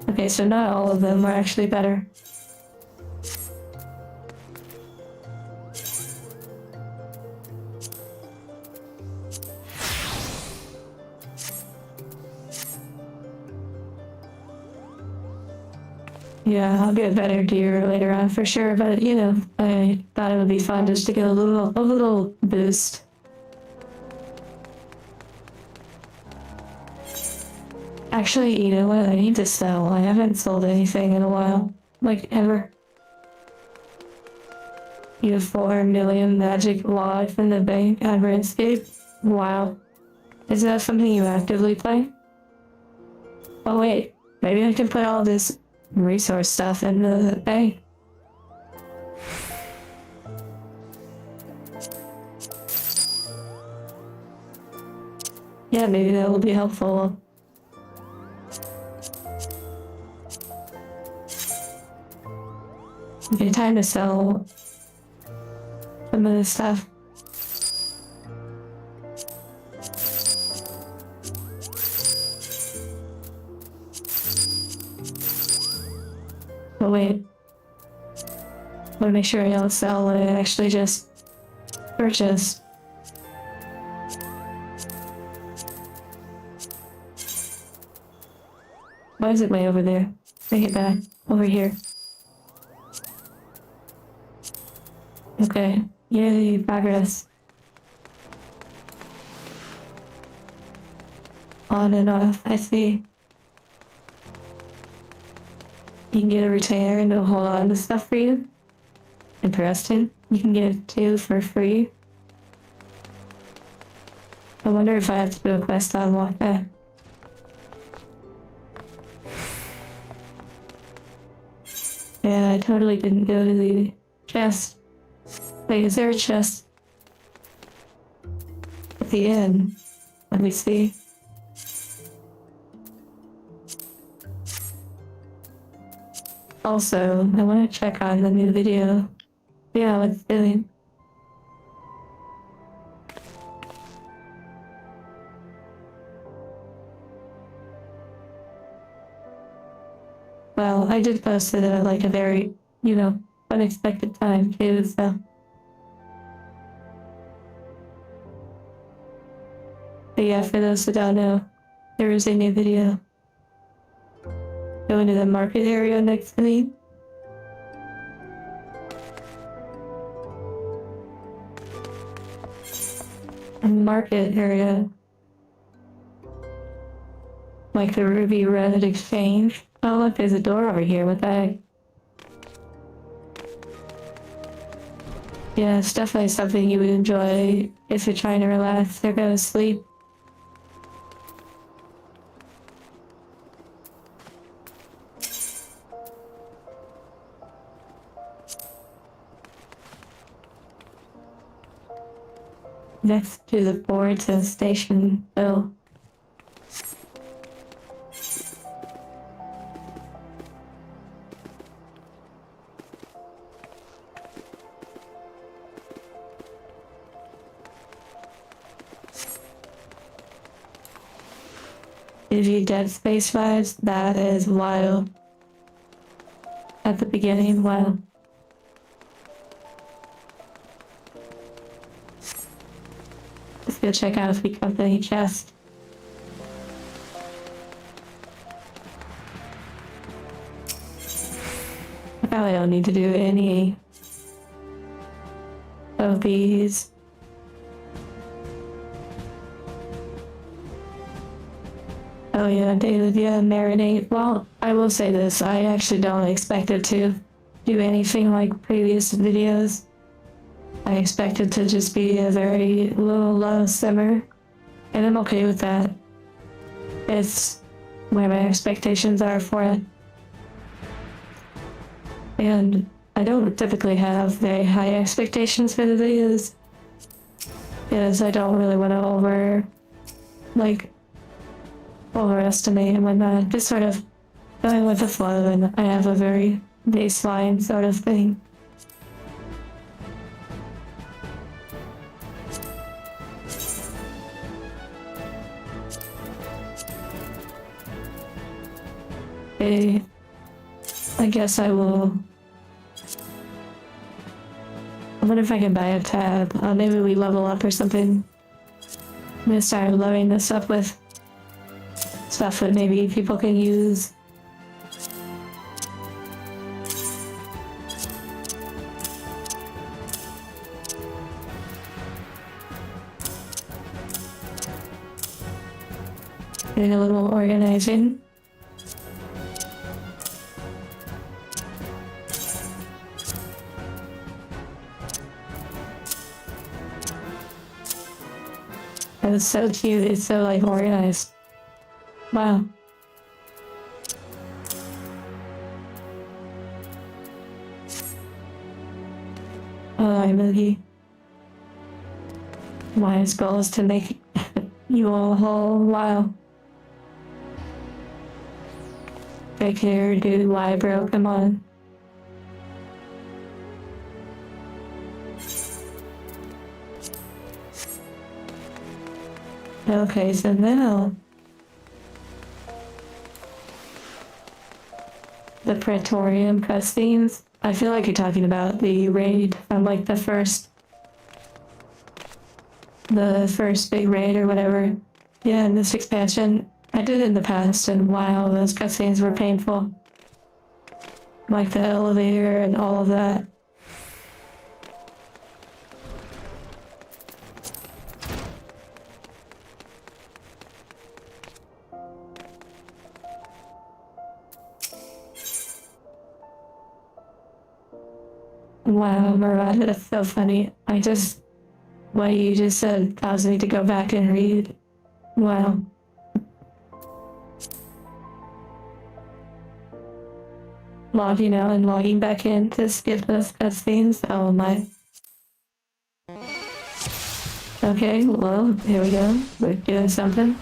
Okay, so not all of them are actually better. Yeah, I'll get better gear later on for sure, but you know, I thought it would be fun just to get a little boost. Actually, you know what? I need to sell. I haven't sold anything in a while. Like, ever. You have 4 million magic logs in the bank at RuneScape? Wow. Is that something you actively play? Oh wait, maybe I can put all this resource stuff in the bank. Yeah, maybe that will be helpful. Okay, time to sell some of this stuff. But wait. I want to make sure I don't sell what I actually just purchased. Why is it way over there? Take it back. Over here. Okay. Yay, progress. On and off, I see. You can get a retainer and it'll hold on to stuff for you. Interesting. You can get it too for free. I wonder if I have to do a quest to unlock that. Yeah, I totally didn't go to the chest. Wait, is there a chest at the end? Let me see. Also, I want to check on the new video. Yeah, what's doing? Well, I did post it at like a very, unexpected time too, so. But yeah, for those that don't know, there is a new video. Go into the market area next to me. Market area. Like the Ruby Red Exchange. Oh look, there's a door over here, what the heck? Yeah, it's definitely something you would enjoy if you're trying to relax or go to sleep. Next to the board says Station O. Give you Dead Space vibes? That is wild. At the beginning, wow. Let's go check out if we come to any chest. I probably don't need to do any of these. Oh yeah, David, yeah, marinate. Well, I will say this, I actually don't expect it to do anything like previous videos. I expect it to just be a very low simmer, and I'm okay with that. It's where my expectations are for it. And I don't typically have very high expectations for the videos, because I don't really want to overestimate and whatnot. Just sort of going with the flow, and I have a very baseline sort of thing. Okay, I guess I will. I wonder if I can buy a tab. Maybe we level up or something. I'm gonna start loading this up with stuff that maybe people can use. Doing a little organizing. It's so cute, it's so like organized. Wow. Oh, I'm really. My goal is to make you all whole. Wow. Right here, dude, why, bro? Come on. Okay, so now the Praetorium cutscenes. I feel like you're talking about the raid from like the first big raid or whatever. Yeah, in this expansion. I did it in the past, and wow, those cutscenes were painful. Like the elevator and all of that. Wow, Miranda, that's so funny. What you just said caused me to go back and read. Wow. Logging out and logging back in to skip those cutscenes. Oh my. Okay, well, here we go. We're doing something.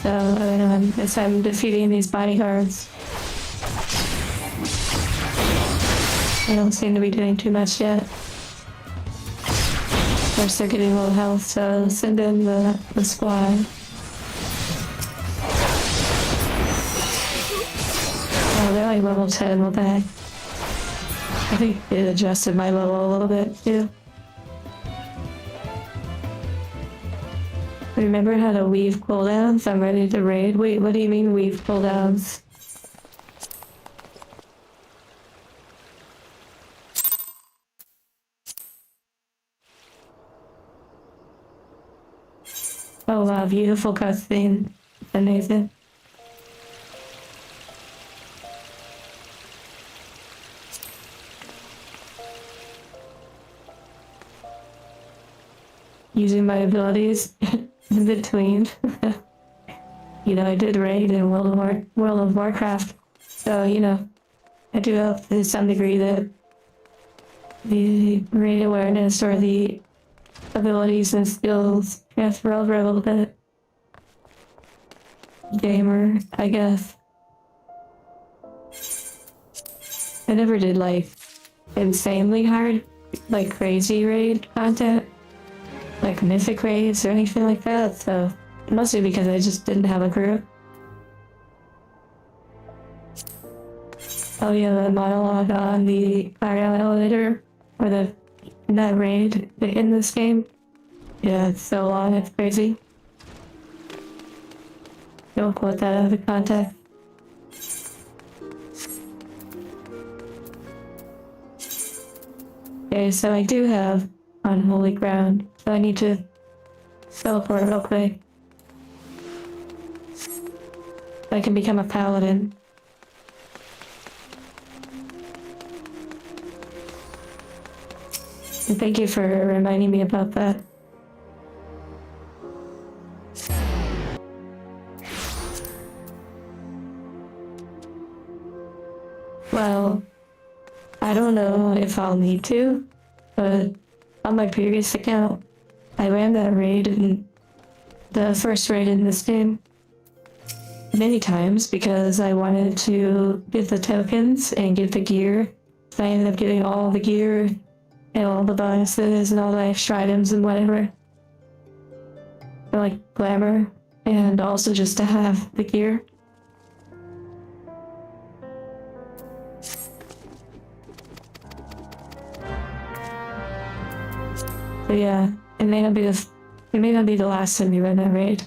So, as I'm defeating these bodyguards, I don't seem to be doing too much yet. Of course, they're getting low health, so send in the squad. Oh, they're like level 10, what the heck? I think it adjusted my level a little bit, too. Remember how to weave cooldowns? I'm ready to raid. Wait, what do you mean weave cooldowns? Oh wow, beautiful cutscene. Amazing. Using my abilities in between. You know, I did raid in World of Warcraft, so you know, I do hope to some degree that the raid awareness or the abilities and skills transfer over a little bit. Gamer, I guess. I never did like insanely hard, like crazy raid content, like mythic raids or anything like that, so mostly because I just didn't have a group. Oh yeah, the monologue on the cargo elevator, or that raid in this game. Yeah, it's so long, it's crazy. Don't quote that out of context. Okay, so I do have unholy ground, so I need to teleport real quick. I can become a paladin. And thank you for reminding me about that. Well, I don't know if I'll need to, but on my previous account, I ran that raid in the first raid in this game many times because I wanted to get the tokens and get the gear. So I ended up getting all the gear and all the bonuses and all the extra items and whatever. For like glamour, and also just to have the gear. So yeah, it may not be the last time you run that raid.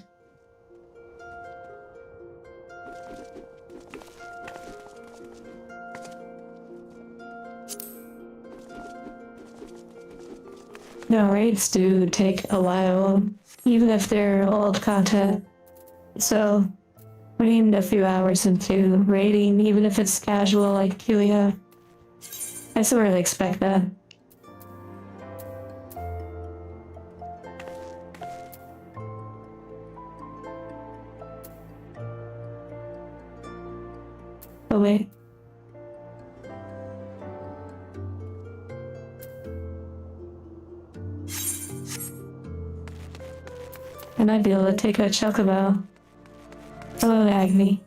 No, raids do take a while, even if they're old content. So, putting a few hours into raiding, even if it's casual like Julia, I sort of expect that. Oh wait. I might be able to take a chocobo. Hello, Agni.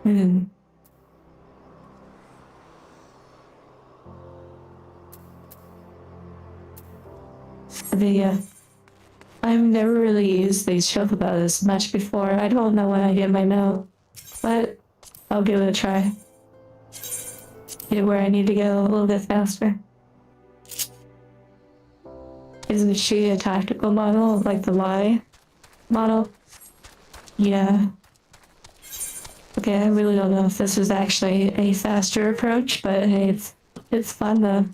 Hmm. The I've never really used these chocobos much before. I don't know when I get my note, but I'll give it a try. Get where I need to go a little bit faster. Isn't she a tactical model like the Y model? Yeah. Okay, I really don't know if this is actually a faster approach, but hey, it's fun though.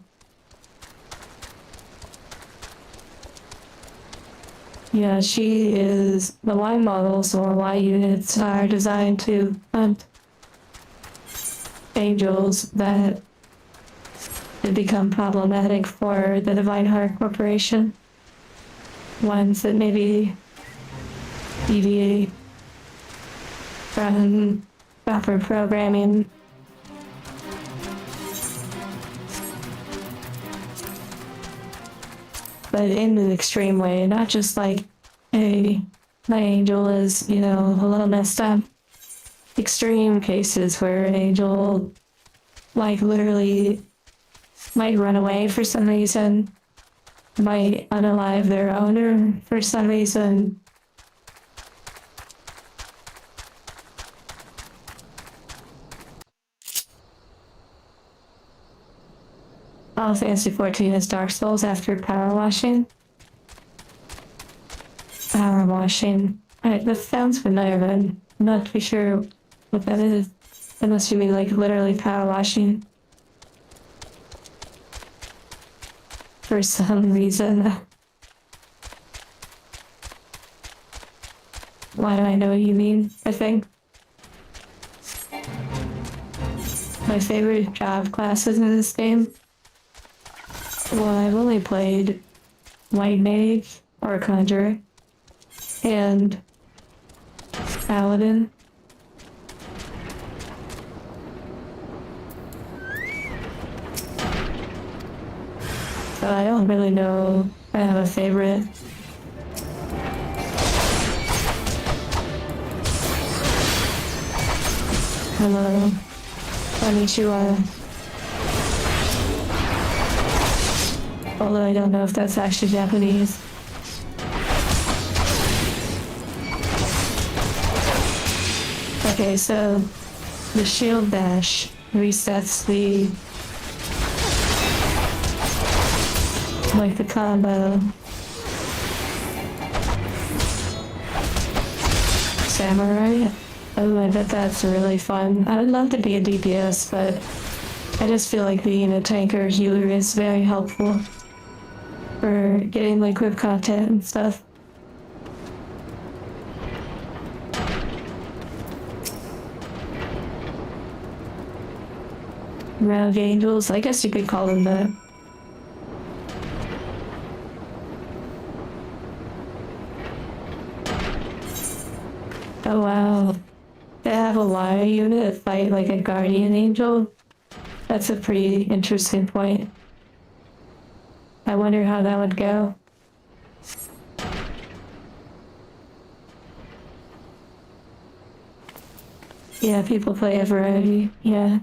Yeah, she is the Y models or Y units are designed to hunt angels that have become problematic for the Divine Heart Corporation. Ones that maybe deviate from proper programming. But in an extreme way, not just like, hey, my angel is, a little messed up. Extreme cases where an angel, like, literally might run away for some reason, might unalive their owner for some reason. Final Fantasy 14 is Dark Souls after power washing. Power washing. Alright, that sounds familiar, but I'm not too sure what that is. Unless you mean like literally power washing. For some reason. Why do I know what you mean, I think? My favorite job classes in this game? Well, I've only played White Mage or Conjurer and Paladin. So I don't really know if I have a favorite. Hello. Konnichiwa. Although I don't know if that's actually Japanese. Okay, so the shield dash resets the combo. Samurai. Oh, I bet that's really fun. I would love to be a DPS, but I just feel like being a tanker healer is very helpful for getting like quick content and stuff. Rogue angels, I guess you could call them that. Oh wow. They have a liar unit fight like a guardian angel. That's a pretty interesting point. I wonder how that would go. Yeah, people play a variety, yeah.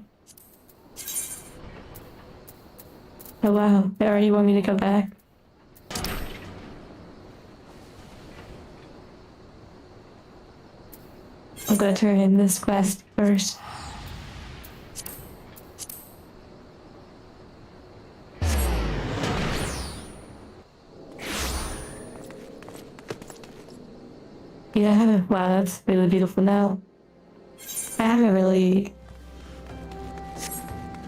Oh wow, they already want me to go back. I'll go turn in this quest first. Yeah, wow, that's really beautiful now. I haven't really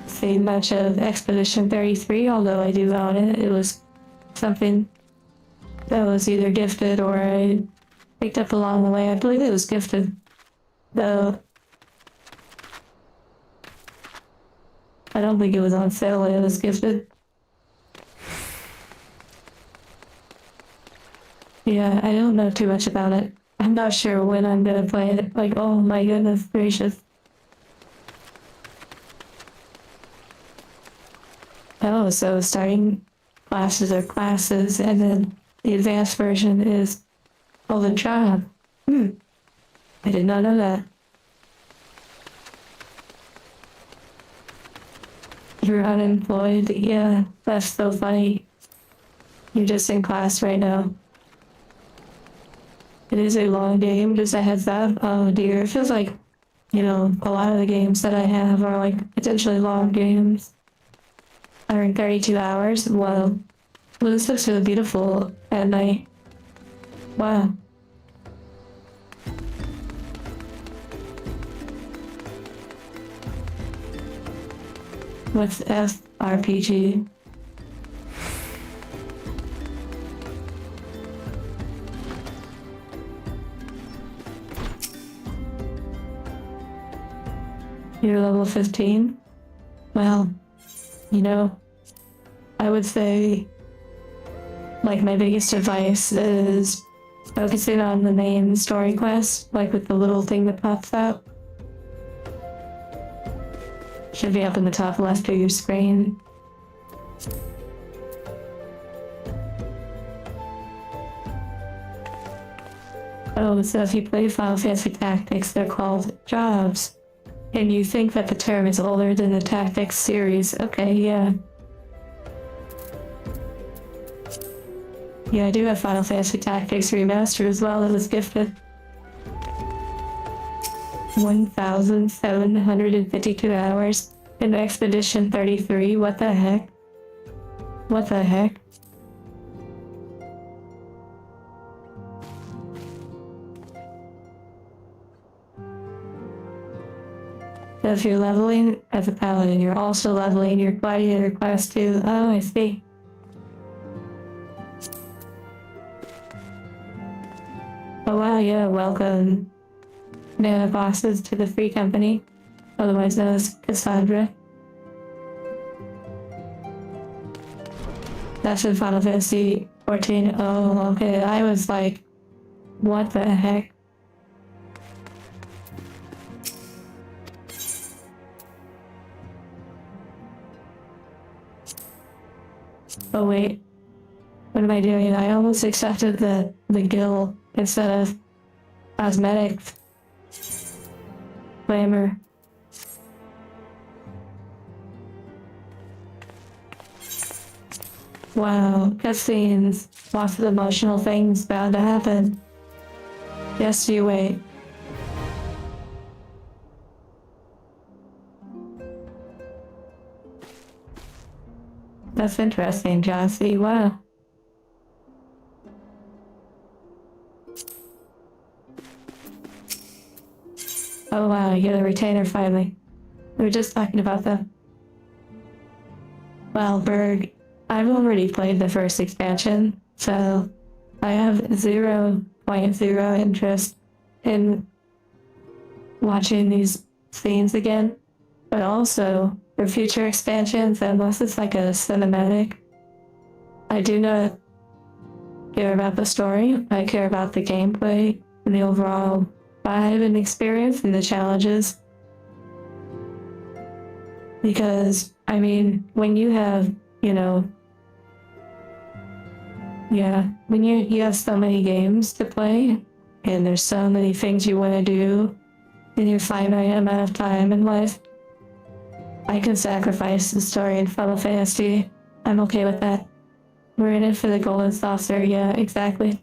seen much of Expedition 33, although I do own it. It was something that was either gifted or I picked up along the way. I believe it was gifted, though. I don't think it was on sale when it was gifted. Yeah, I don't know too much about it. I'm not sure when I'm gonna play it. Like, oh my goodness gracious. Oh, so starting classes are classes, and then the advanced version is oh the job. Hmm, I did not know that. You're unemployed? Yeah, that's so funny. You're just in class right now. It is a long game, just a heads up. Oh dear, it feels like, you know, a lot of the games that I have are like potentially long games. Are in 32 hours. Wow. Well, this looks really beautiful at night. Wow. What's FRPG? You're level 15? Well, you know, I would say, like, my biggest advice is focusing on the main story quest, like with the little thing that pops up. Should be up in the top left of your screen. Oh, so if you play Final Fantasy Tactics, they're called jobs. And you think that the term is older than the Tactics series. Okay, yeah. Yeah, I do have Final Fantasy Tactics Remastered as well. It was gifted. 1,752 hours in Expedition 33. What the heck? What the heck? So if you're leveling as a paladin, you're also leveling your gladiator class too. Oh, I see. Oh wow, yeah, welcome, Nana bosses, to the Free Company, otherwise known as Cassandra. That's in Final Fantasy 14. Oh, okay, I was like, what the heck? Oh wait, what am I doing? I almost accepted the guild instead of cosmetics. Glamour. Wow, cutscenes. Lots of emotional things bound to happen. Yes, you wait. That's interesting, Jossie. Wow. Oh wow, you get a retainer finally. We were just talking about that. Well, Berg, I've already played the first expansion, so I have 0.0 interest in watching these scenes again. But also, for future expansions, unless it's like a cinematic, I do not care about the story. I care about the gameplay and the overall vibe and experience and the challenges. Because, I mean, when you have, you know, yeah, when you have so many games to play, and there's so many things you want to do in your finite amount of time in life, I can sacrifice the story in Final Fantasy. I'm okay with that. We're in it for the golden saucer, yeah, exactly.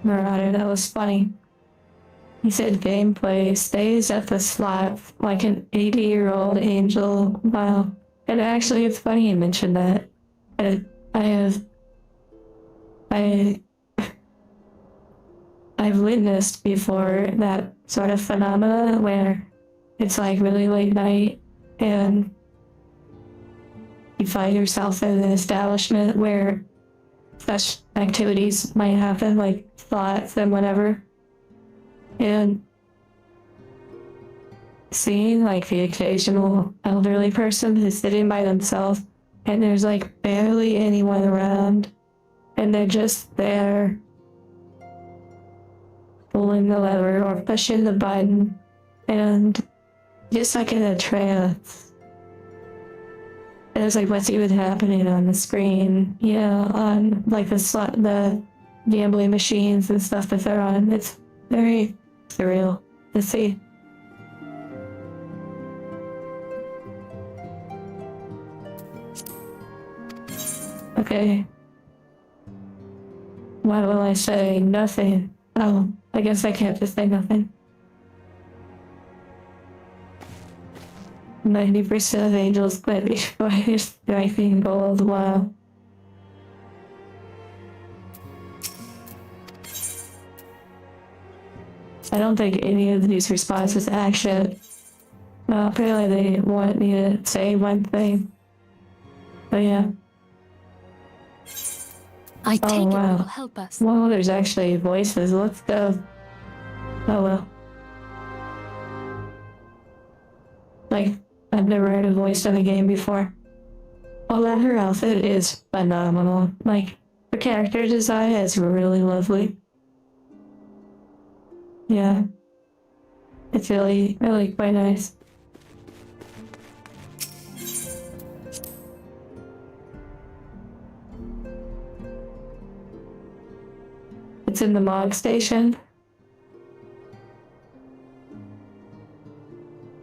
Marauder, that was funny. He said gameplay stays at the slot like an 80-year-old angel. Wow. And actually, it's funny you mentioned that. I have, I, I've witnessed before that sort of phenomena where it's like really late night and you find yourself in an establishment where such activities might happen, like thoughts and whatever. And seeing like the occasional elderly person who's sitting by themselves and there's like barely anyone around and they're just there pulling the lever or pushing the button and just like in a trance. And it's like what's even happening on the screen, on like the gambling machines and stuff that they're on. It's very surreal to see. Okay. Why will I say nothing? Oh, I guess I can't just say nothing. 90% of angels claim before striking gold. Wow. I don't think any of these responses actually. Well, apparently they want me to say one thing. But yeah. I take it will help us. Well, there's actually voices. Let's go. Oh well. Like, I've never heard a voice in a game before. Although her outfit is phenomenal. Like, her character design is really lovely. Yeah. It's really, really quite nice. It's in the Mog Station.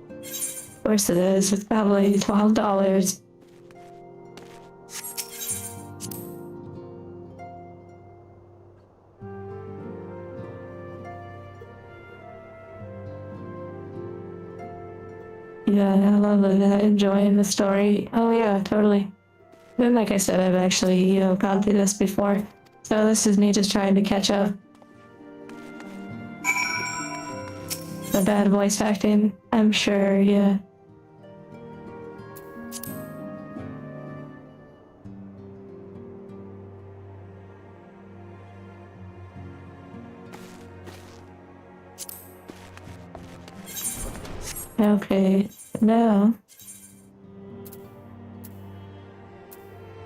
Of course it is. It's probably $12. Yeah, I love it. Enjoying the story. Oh yeah, totally. And like I said, I've actually, gone through this before. So this is me just trying to catch up. The bad voice acting, I'm sure, yeah. Okay, now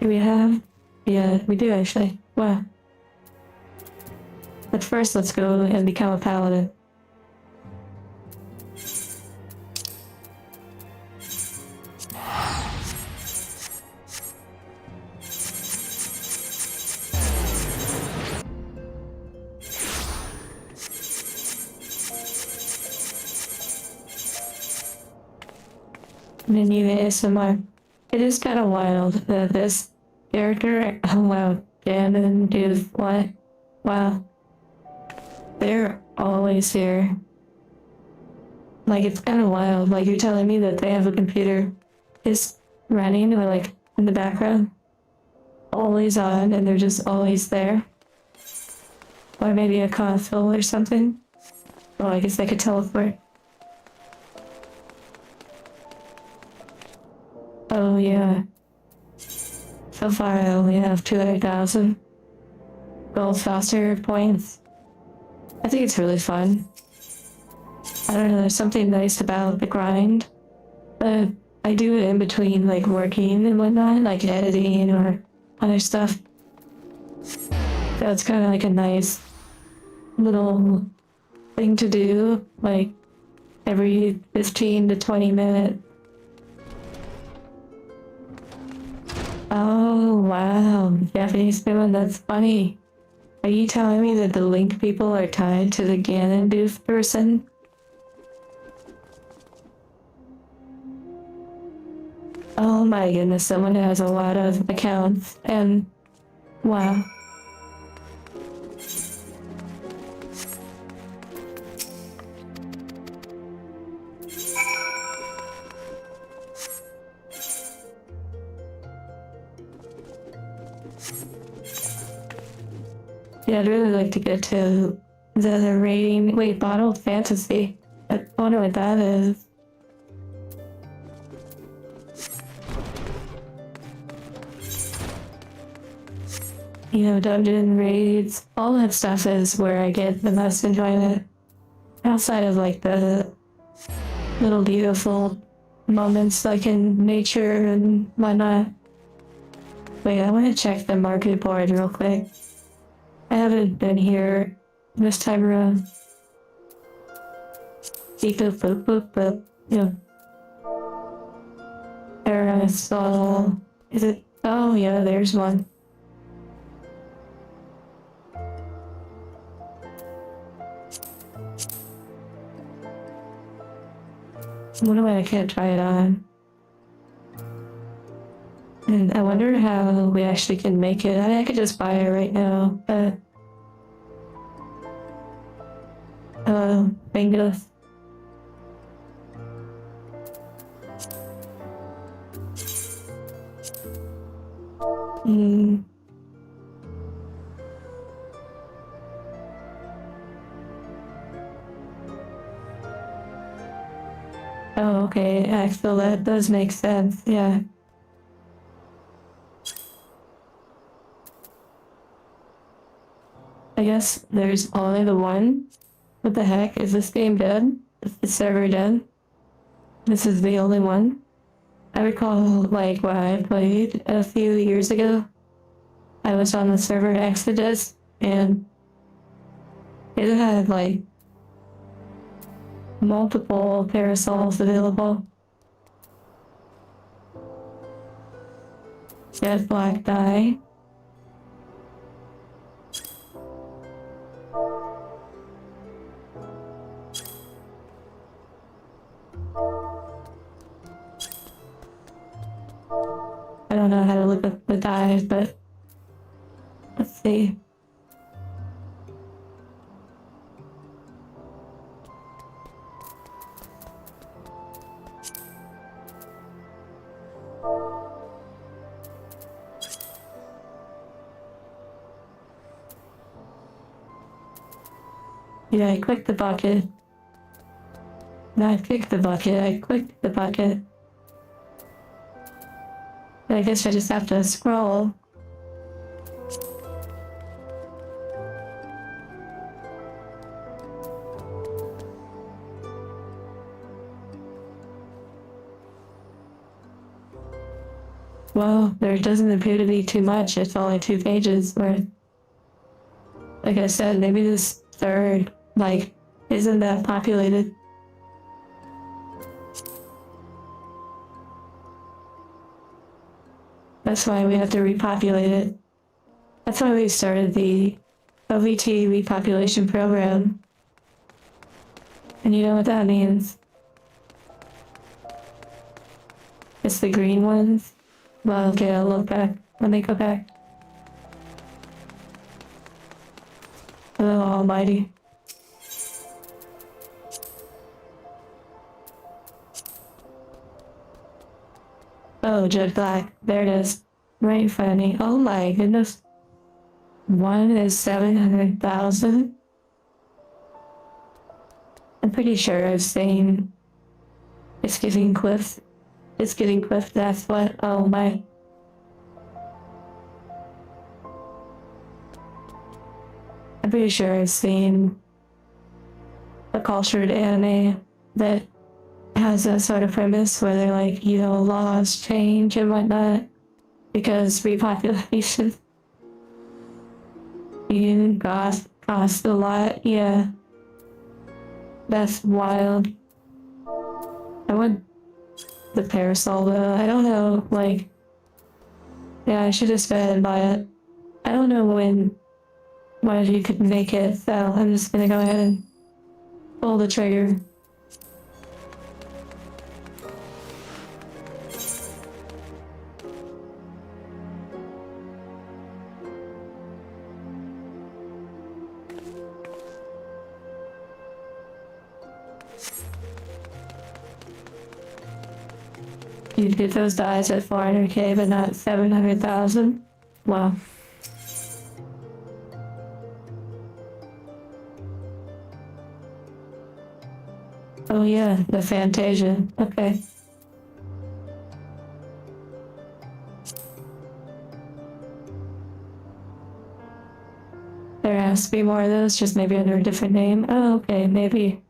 do we have? Yeah, we do actually. Wow. But first, let's go and become a paladin. And then you ASMR. It is kind of wild that this character, oh wow, Ganon is what? Wow. They're always here. Like, it's kind of wild. Like, you're telling me that they have a computer is running or like in the background, always on, and they're just always there. Or maybe a console or something. Well, I guess they could teleport. Oh yeah. So far I only have 200,000 gold saucer points. I think it's really fun. I don't know, there's something nice about the grind. But I do it in between like working and whatnot, like editing or other stuff. So it's kind of like a nice little thing to do, like every 15 to 20 minutes. Oh wow, Japanese women, that's funny. Are you telling me that the Link people are tied to the Ganondorf person? Oh my goodness, someone has a lot of accounts, and wow. Yeah, I'd really like to get to Is that a rating? Wait, bottled fantasy. I wonder what that is. You know, dungeon raids, all that stuff is where I get the most enjoyment. Outside of like the little beautiful moments like in nature and whatnot. Wait, I want to check the market board real quick. I haven't been here this time around. Beep boop boop boop boop. Yeah. Parasol. Is it? Oh yeah, there's one. What do I can't try it on? And I wonder how we actually can make it. I could just buy it right now, but bingo. Hmm. Oh, okay. Actually, that does make sense. Yeah. I guess there's only the one. What the heck? Is this game dead? Is the server dead? This is the only one? I recall, like, when I played a few years ago, I was on the server Exodus, and it had, like, multiple parasols available. Jet black dye. I don't know how to look at the dyes, but let's see. Yeah, I clicked the bucket. No, I clicked the bucket. I clicked the bucket. I guess I just have to scroll. Well, there doesn't appear to be too much. It's only 2 pages worth. Like I said, maybe this third, like, isn't that populated. That's why we have to repopulate it. That's why we started the OVT repopulation program. And you know what that means? It's the green ones. Well, okay, I'll look back. Let me go back. Oh, almighty. Oh, jet black. There it is. Right in front of me. Oh my goodness. One is 700,000. I'm pretty sure I've seen It's Giving Cliff. It's Giving Cliff, that's what. Oh my. I'm pretty sure I've seen a cultured anime that has that sort of premise where they're like, you know, laws change and whatnot because repopulation cost a lot. Yeah, that's wild. I want the parasol though. I don't know, like, yeah, I should have spent and buy it. I don't know when you could make it, so I'm just gonna go ahead and pull the trigger. You get those dies at 400k, but not 700,000. Wow. Oh yeah, the Fantasia. Okay. There has to be more of those, just maybe under a different name. Oh, okay, maybe.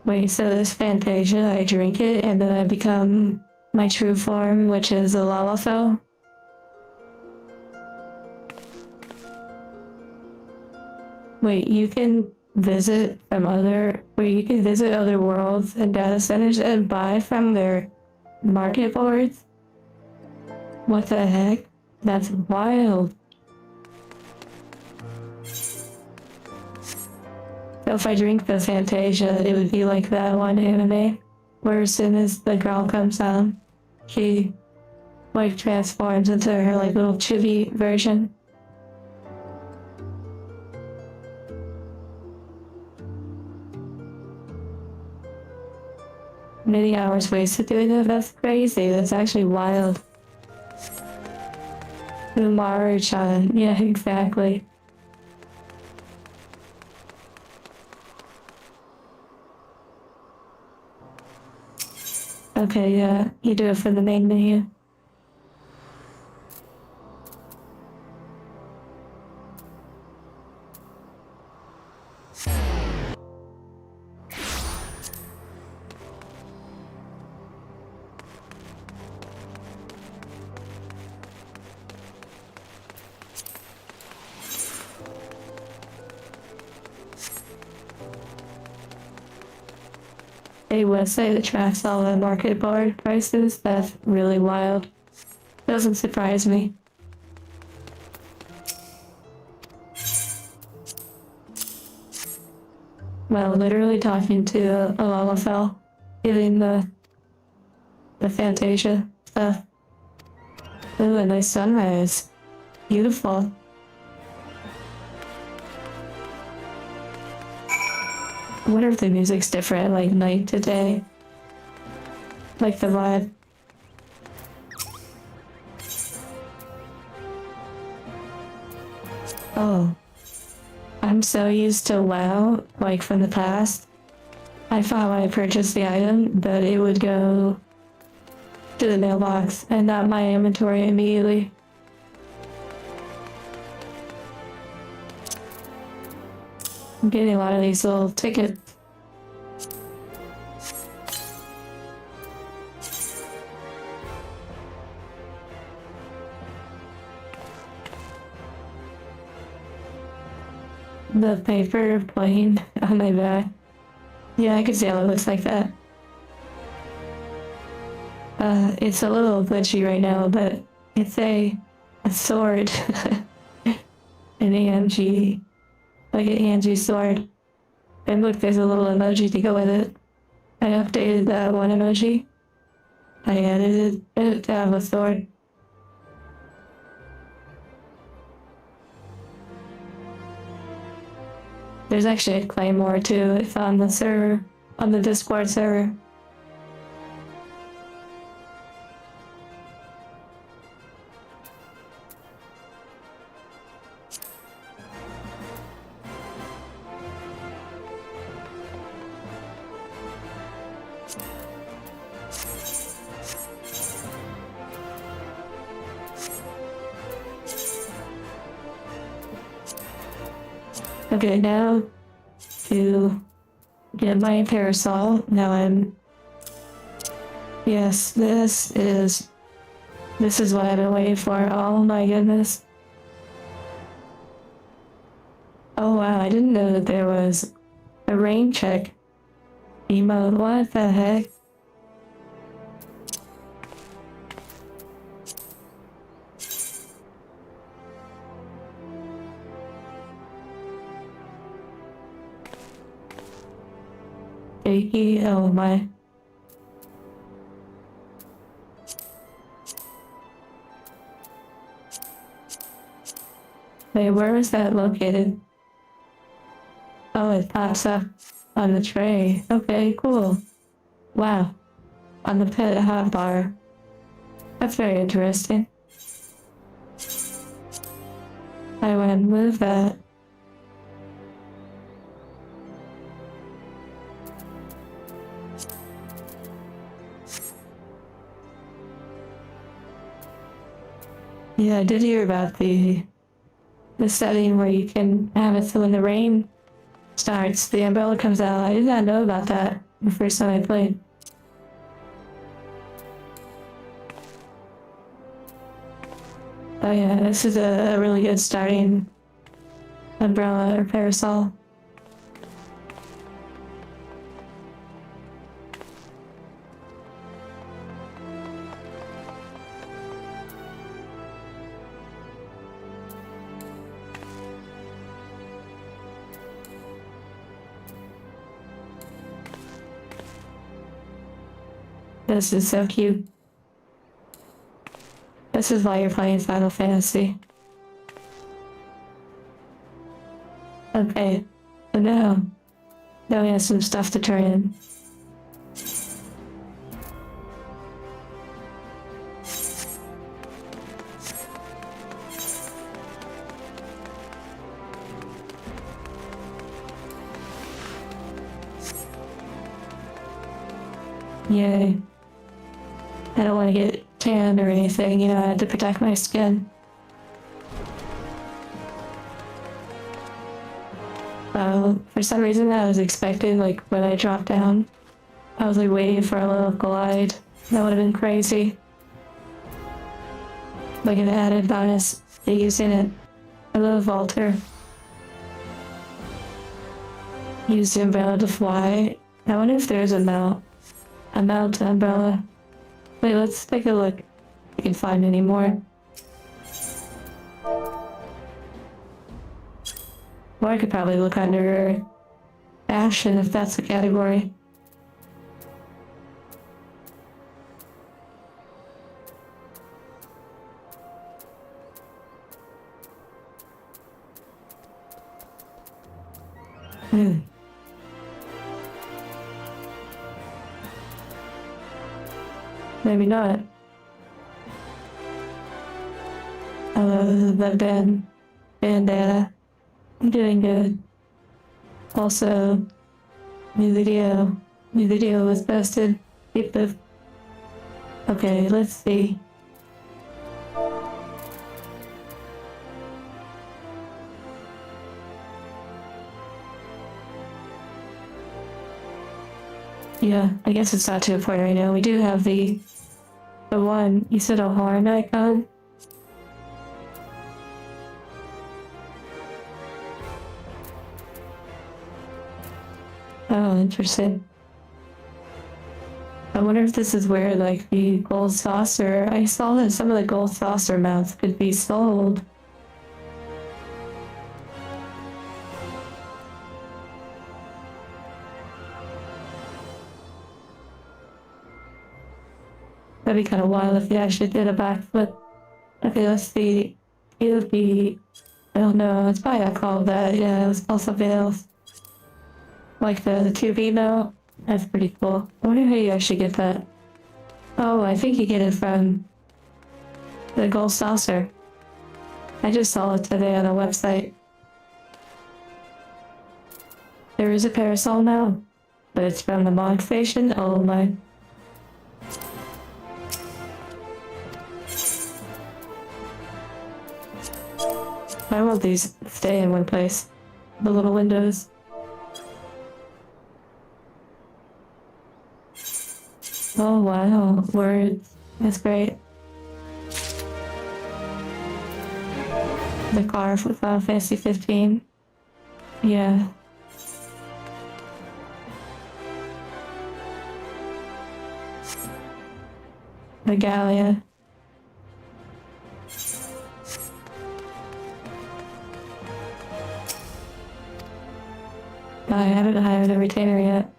Wait, so this Fantasia, I drink it and then I become my true form, which is a Lalafell? Wait, you can you can visit other worlds and data centers and buy from their market boards? What the heck? That's wild. So if I drink the Fantasia, it would be like that one anime, where as soon as the girl comes out, she like transforms into her like little chibi version. Many hours wasted doing that? That's crazy. That's actually wild. Umaru-chan. Yeah, exactly. Okay, yeah. You do it for the main menu. A website that tracks all the market board prices. That's really wild. Doesn't surprise me. Well, literally talking to a Lalafell, giving the Fantasia stuff. Ooh, a nice sunrise. Beautiful. I wonder if the music's different, like night to day. Like the vibe. Oh. I'm so used to WoW, like from the past. I thought when I purchased the item that it would go to the mailbox and not my inventory immediately. I'm getting a lot of these little tickets. The paper plane on my back. Yeah, I can see how it looks like that. It's a little glitchy right now, but it's a sword. An AMG. Like an AMG sword. And look, there's a little emoji to go with it. I updated that one emoji. I edited it to have a sword. There's actually a claymore too. It's on the server, on the Discord server. Okay, now to get my parasol. Now yes, this is what I've been waiting for. Oh my goodness. Oh wow, I didn't know that there was a rain check emote. What the heck? Oh my. Wait, where is that located? Oh, it pops up on the tray. Okay, cool. Wow. On the pet hotbar. That's very interesting. I want to move that. I did hear about the setting where you can have it so when the rain starts, the umbrella comes out. I did not know about that the first time I played. Oh yeah, this is a really good starting umbrella or parasol. This is so cute. This is why you're playing Final Fantasy. Okay, so now we have some stuff to turn in. Yay. I don't want to get tan or anything, you know, I had to protect my skin. For some reason I was expecting, like, when I dropped down, I was like waiting for a little glide. That would have been crazy. Like an added bonus to using it. Hello, Walter. Use the umbrella to fly. I wonder if there's a mount umbrella. Wait, let's take a look. If we can find any more. Or I could probably look under fashion if that's the category. Maybe not. The bandana. I'm doing good. Also, new video. New video was posted. Keep the. Okay, let's see. Yeah, I guess it's not too important right now. We do have the one. You said a horn icon? Oh, interesting. I wonder if this is where, like, the gold saucer... I saw that some of the gold saucer mounts could be sold. That'd be kind of wild if you actually did a backflip. Okay, let's see. It would be... I don't know, it's probably not called that. Yeah, it was called something else. Like the 2B mount. That's pretty cool. I wonder how you actually get that. Oh, I think you get it from the gold saucer. I just saw it today on a website. There is a parasol now, but it's from the mod station. Oh my. Why won't these stay in one place? The little windows. Oh wow, words. That's great. The car for Final Fantasy 15. Yeah. The Gallia. I haven't hired a retainer yet.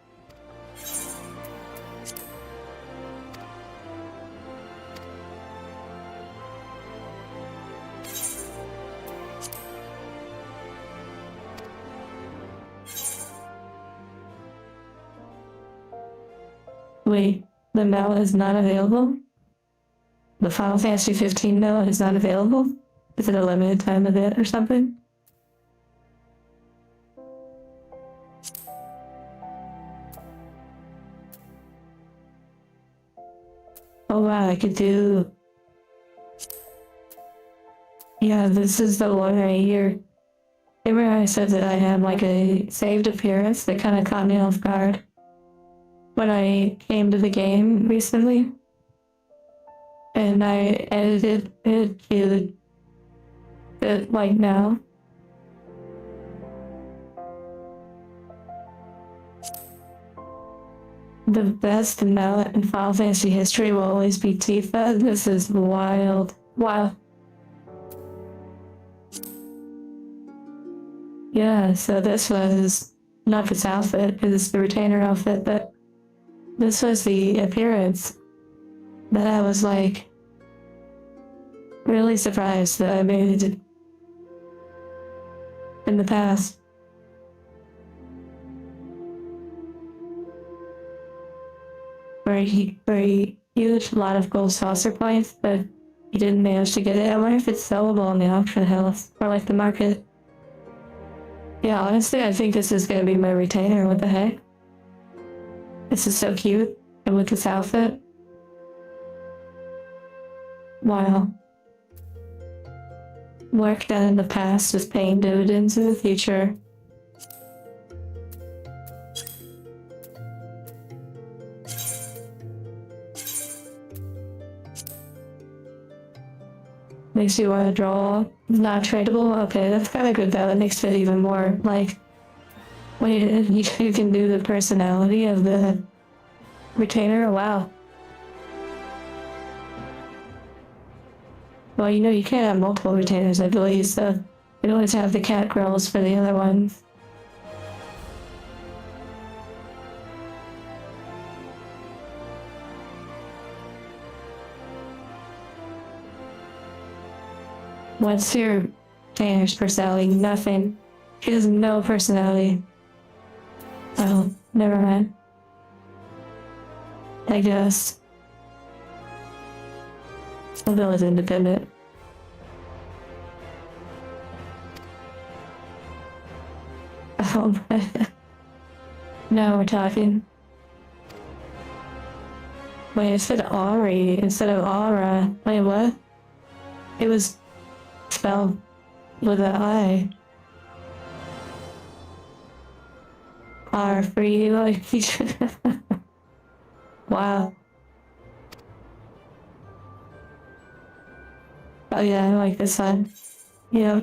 Wait, the mail is not available? The Final Fantasy 15 mail is not available? Is it a limited time event or something? Oh wow, I could do... Yeah, this is the one right here. Remember I said that I had like a saved appearance that kind of caught me off guard when I came to the game recently, and I edited it to it like now. The best mount in Final Fantasy history will always be Tifa. This is wild. Wow. Yeah, so this was not this outfit, because it's the retainer outfit, but this was the appearance that I was like really surprised that I made it in the past. Very huge, lot of gold saucer points, but he didn't manage to get it. I wonder if it's sellable on the auction house or like the market. Yeah, honestly, I think this is gonna be my retainer. What the heck? This is so cute. And with this outfit. Wow. Work done in the past is paying dividends in the future. Makes you want to draw. Not tradable? Okay, that's kind of good though. That makes it even more like. Wait, you can do the personality of the retainer? Wow. Well, you know, you can't have multiple retainers, I believe, so you always have the cat grills for the other ones. What's your retainer's personality? Nothing. She has no personality. Oh, never mind. I guess. Although it's independent. Oh, now we're talking. Wait, it said Ari instead of Aura. Wait, what? It was spelled with an I. R for you, like. Wow. Oh yeah, I like this one. Yeah.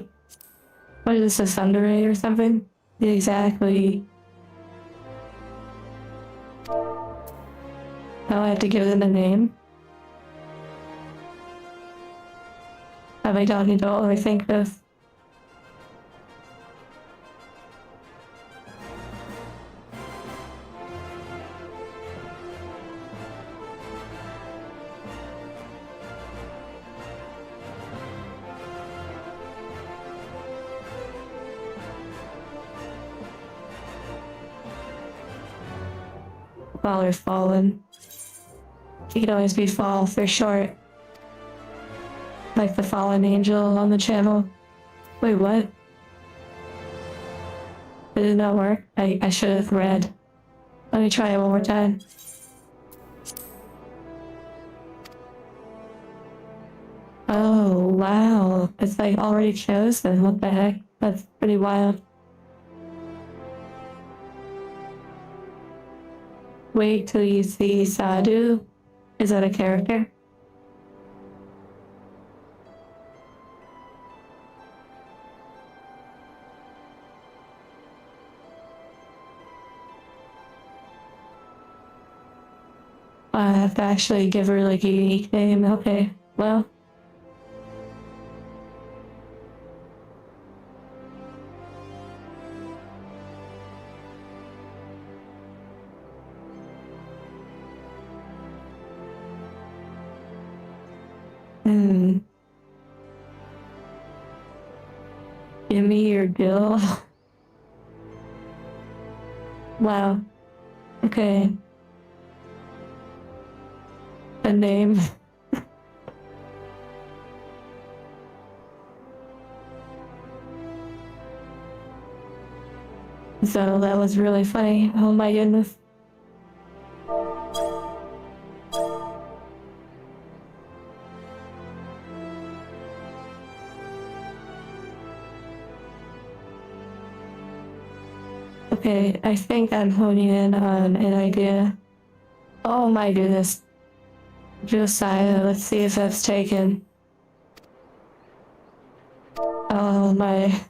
What is this, a Thunder Ray or something? Exactly. Oh, I have to give them a name? Have I don't need to overthink this? Fall or fallen. He could always be fall for short. Like the fallen angel on the channel. Wait, what? Did it not work? I should have read. Let me try it one more time. Oh, wow. It's like already chosen. What the heck? That's pretty wild. Wait till you see Sadhu. Is that a character? I have to actually give her like a unique name. Okay, well. Give me your bill. Wow. Okay. A name. So that was really funny. Oh my goodness. Okay, I think I'm honing in on an idea. Oh my goodness. Josiah, let's see if that's taken. Oh my.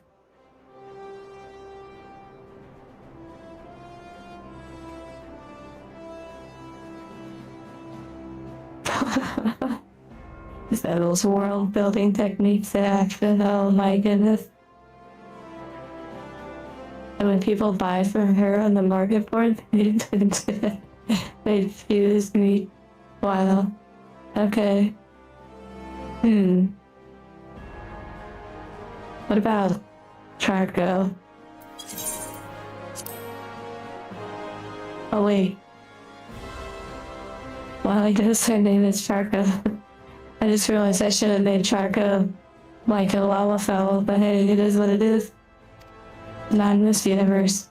Is that those world building techniques in action? Oh my goodness. And when people buy from her on the market board, they choose me. Wow. Okay. What about charcoal? Oh wait. Well, I guess her name is Charco. I just realized I should have made Charco like a Lalafell, but hey, it is what it is. Not in this universe.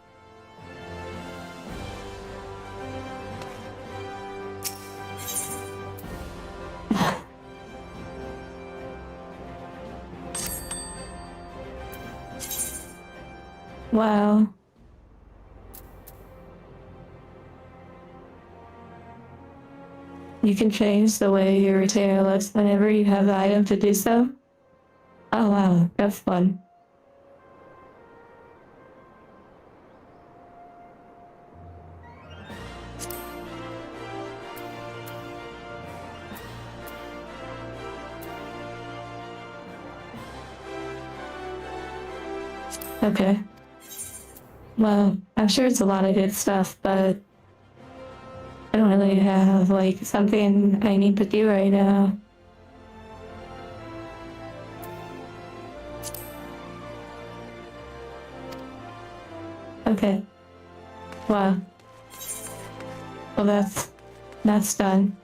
Wow. You can change the way your retainer looks whenever you have the item to do so. Oh wow, that's fun. Okay. Well, I'm sure it's a lot of good stuff, but I don't really have, like, something I need to do right now. Okay. Wow. Well, that's done.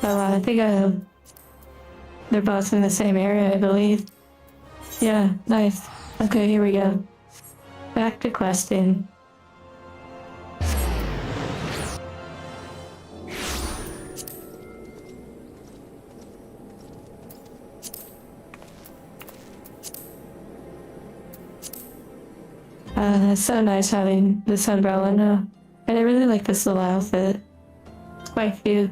Oh, I think they're both in the same area, I believe. Yeah, nice. Okay, here we go. Back to questing. It's so nice having this umbrella now. And I really like this little outfit. It's quite cute.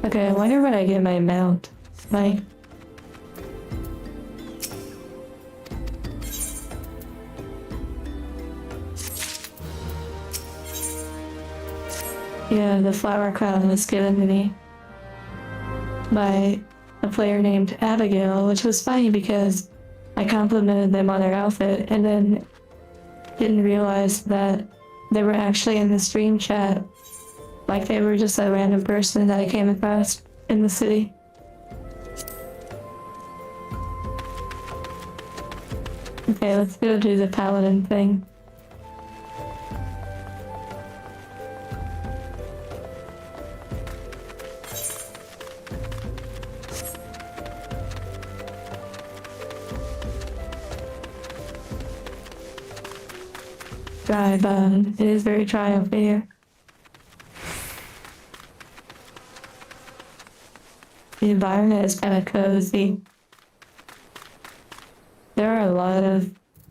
Okay, I wonder when I get my mount. Like... Yeah, the flower crown was given to me by a player named Abigail, which was funny because I complimented them on their outfit and then didn't realize that they were actually in the stream chat. Like they were just a random person that I came across in the city. Okay, let's go do the paladin thing. Dry bone. It is very dry over here. The environment is kind of cozy. There are a lot of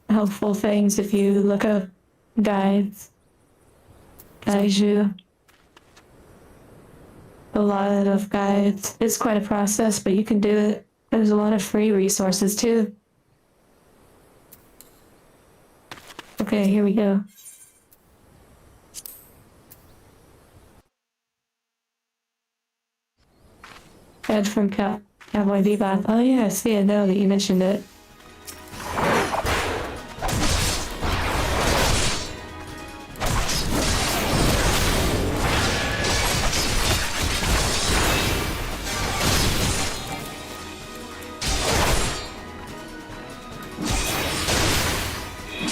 helpful things if you look up guides. Kaiju. A lot of guides. It's quite a process, but you can do it. There's a lot of free resources too. Okay, here we go. Ed from Cowboy Bebop. Oh yeah, I see it now that you mentioned it.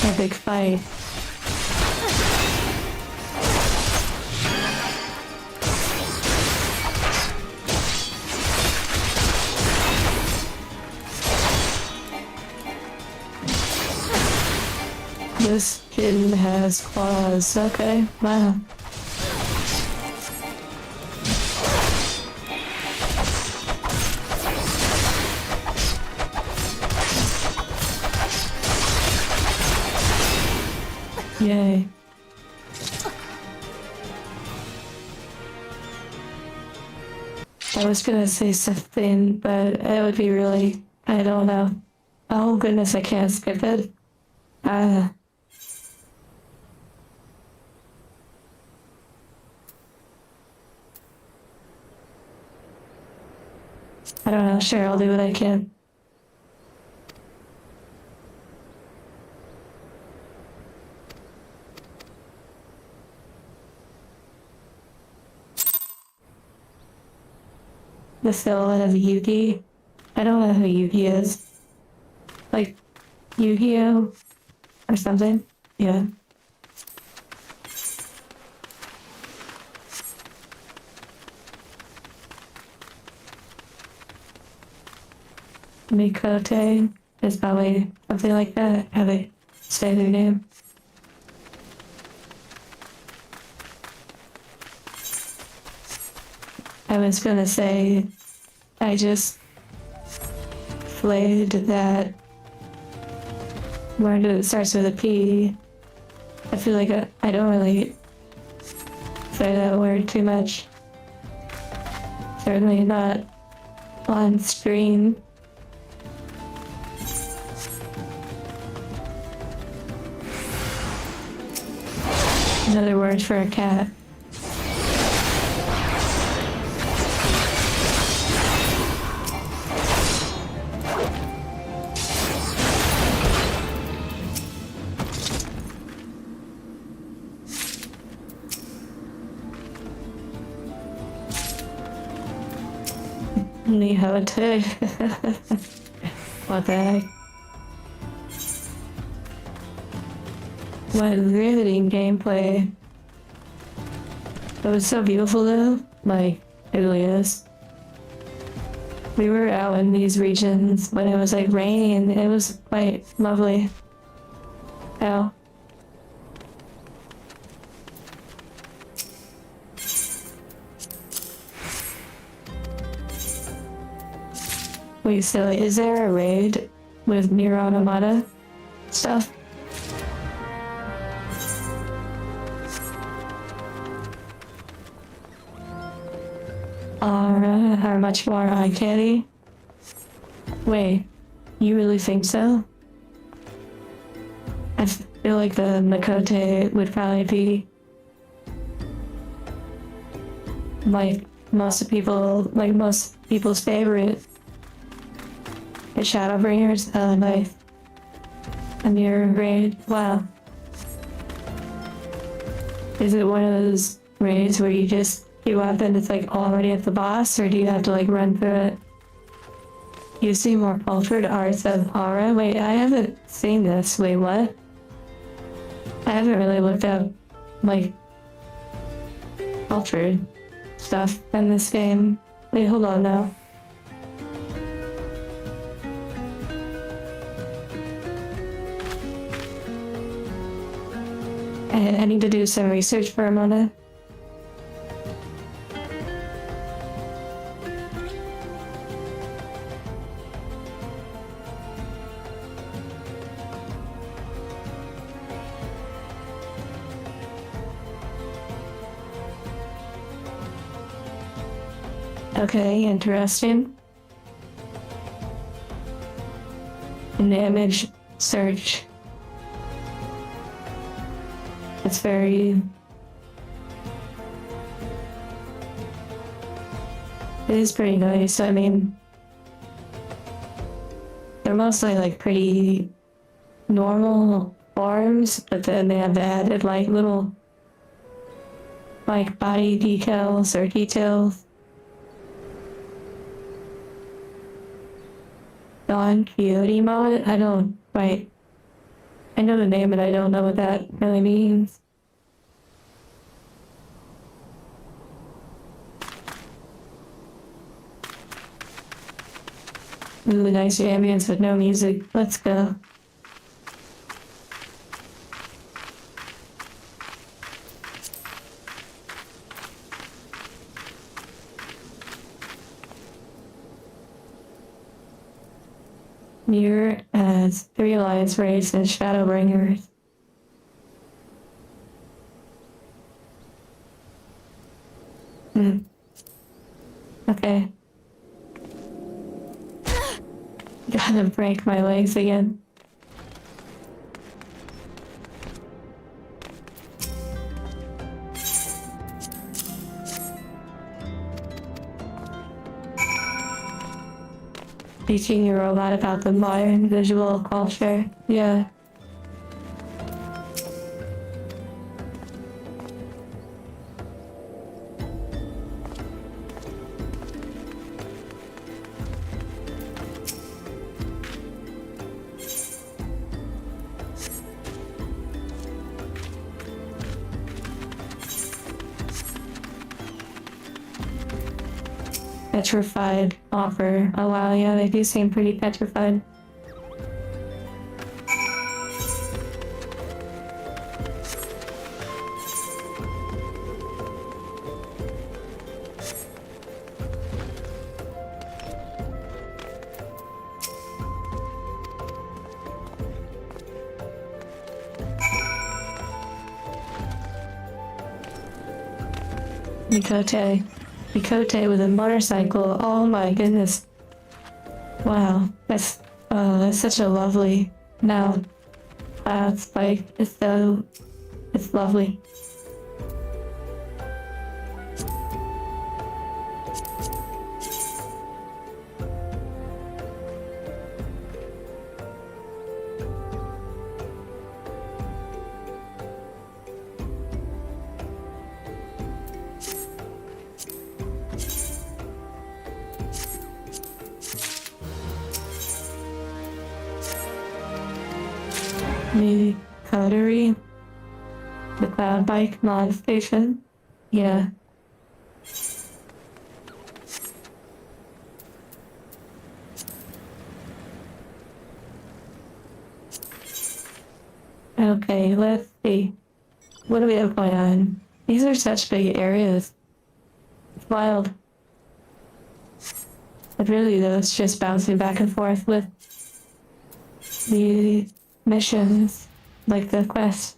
Epic fight. This kitten has claws. Okay, wow. Yay. I was gonna say something, but it would be really, I don't know. Oh goodness, I can't skip it. Ah. I don't know, sure, I'll do what I can. The silhouette of Yugi. I don't know who Yugi is. Like, Yu-Gi-Oh! Or something? Yeah. Mikote is probably something like that. How they say their name. I was gonna say, I just played that word that starts with a P. I feel like I don't really say that word too much. Certainly not on screen. Another word for a cat. Nihote. What the heck? What riveting gameplay. It was so beautiful though. Like, it really is. We were out in these regions when it was like raining and it was quite lovely. Ow. Wait, so is there a raid with Nier Automata stuff? How much more uncanny? Wait, you really think so? I feel like the Makote would probably be like most people's favorite. The Shadowbringers, oh nice. A Mirror raid, wow. Is it one of those raids where you just queue up and it's like already at the boss, or do you have to like run through it? You see more cultured arts of horror? Wait, I haven't seen this. Wait, what? I haven't really looked up like cultured stuff in this game. Wait, hold on now. I need to do some research for a moment. Okay, interesting. In the image search, it's very... It is pretty nice. I mean, they're mostly like pretty normal forms, but then they have added like little like body decals or details. Don Quixote mod? I don't quite... I know the name, but I don't know what that really means. Really nice ambience with no music. Let's go. Your as 3 alliance raids and Shadowbringers. Okay. Gotta break my legs again. Teaching your robot about the modern visual culture. Yeah. Petrified offer. Oh wow, yeah, they do seem pretty petrified. Mikote. Mikote with a motorcycle. Oh my goodness. Wow. That's such a lovely noun. It's like, it's lovely. New coterie. The cloud bike mod station. Yeah. Okay, let's see. What do we have going on? These are such big areas. It's wild. But really though, it's just bouncing back and forth with the missions, like the quest.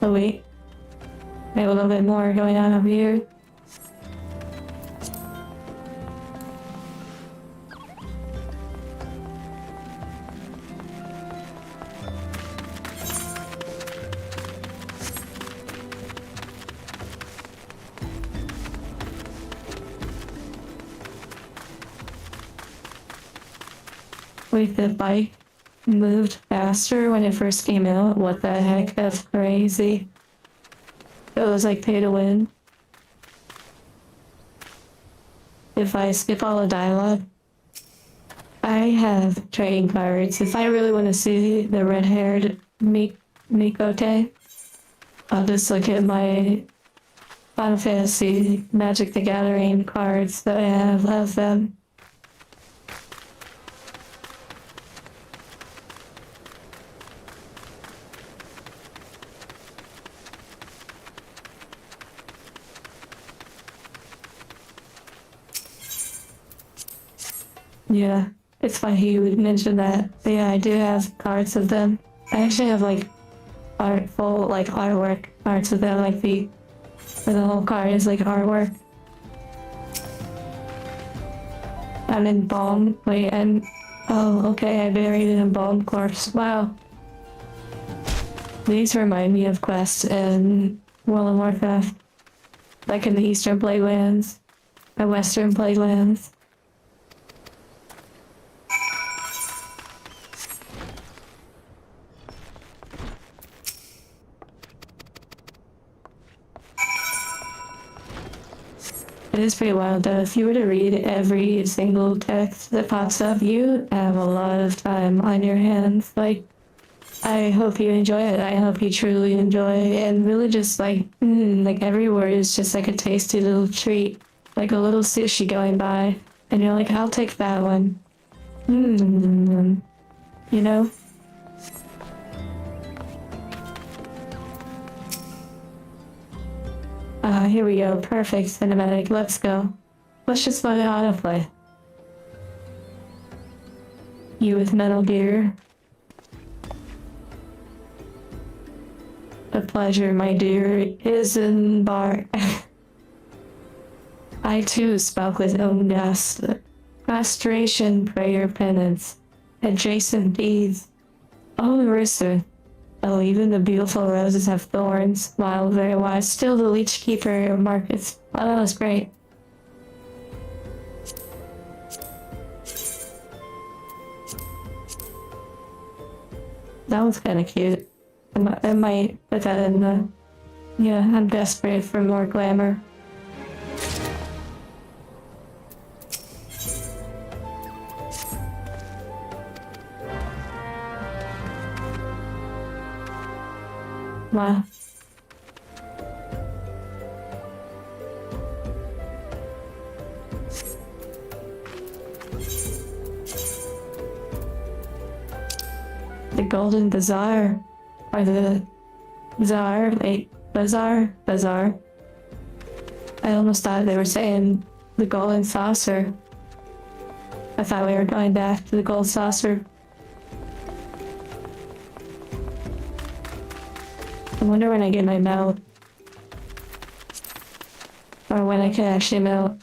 Oh wait, we have a little bit more going on over here. Wait, the bike moved faster when it first came out? What the heck? That's crazy. It was like pay to win. If I skip all the dialogue, I have trading cards. If I really want to see the red-haired Mikote, I'll just look at my Final Fantasy Magic the Gathering cards that I have of them. Yeah, it's funny you would mention that. But yeah, I do have cards of them. I actually have like artwork cards of them, like for the whole card is like artwork. I'm in Balm. Wait, oh, okay, I buried it in Balm Corpse. Wow. These remind me of quests in World of Warcraft. Like in the Eastern Plaguelands, or Western Plaguelands. It is pretty wild though. If you were to read every single text that pops up, you have a lot of time on your hands. Like, I hope you enjoy it. I hope you truly enjoy it. And really just like every word is just like a tasty little treat. Like a little sushi going by. And you're like, I'll take that one. You know? Here we go. Perfect cinematic. Let's go. Let's just let it autoplay. You with Metal Gear. The pleasure, my dear, is in bar. I too spoke with Omgas. Prostration, prayer, penance, adjacent deeds. Oh, Marissa. Oh, even the beautiful roses have thorns, while very wise, still the leech keeper of markets. Oh, that was great. That was kind of cute. I might put that in the... Yeah, I'm desperate for more glamour. Wow. The Golden Bazaar. Or the Bazaar. Bazaar. I almost thought they were saying the Golden Saucer. I thought we were going back to the Gold Saucer. I wonder when I get my mount. Or when I can actually mount.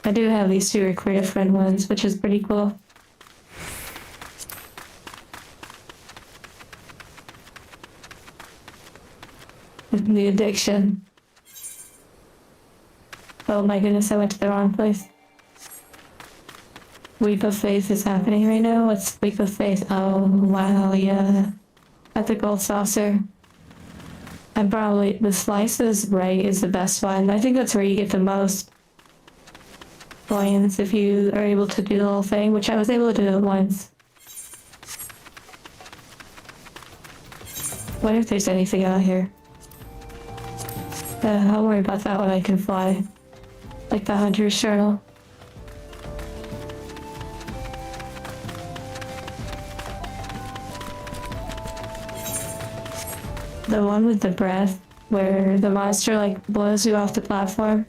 I do have these two recruiter friend ones, which is pretty cool. The addiction. Oh my goodness, I went to the wrong place. Week of Faith is happening right now? What's Week of Faith? Oh, wow, yeah. At the Gold Saucer. And probably the slices right is the best one. I think that's where you get the most points if you are able to do the whole thing, which I was able to do it once. What if there's anything out here? I'll worry about that when I can fly. Like the Hunter's Shuttle. The one with the breath, where the monster like blows you off the platform.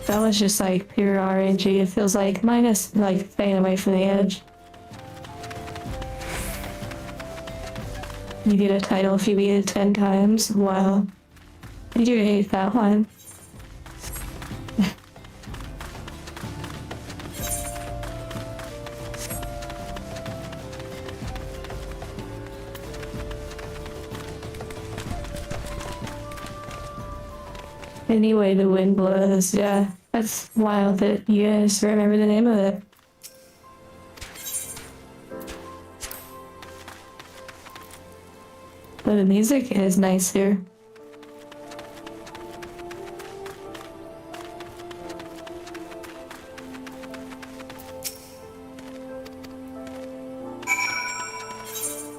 That was just like pure RNG. It feels like minus like staying away from the edge. You get a title if you beat it 10 times. Wow. I do hate that one. Anyway, the wind blows. Yeah, that's wild that you guys remember the name of it. But the music is nice here.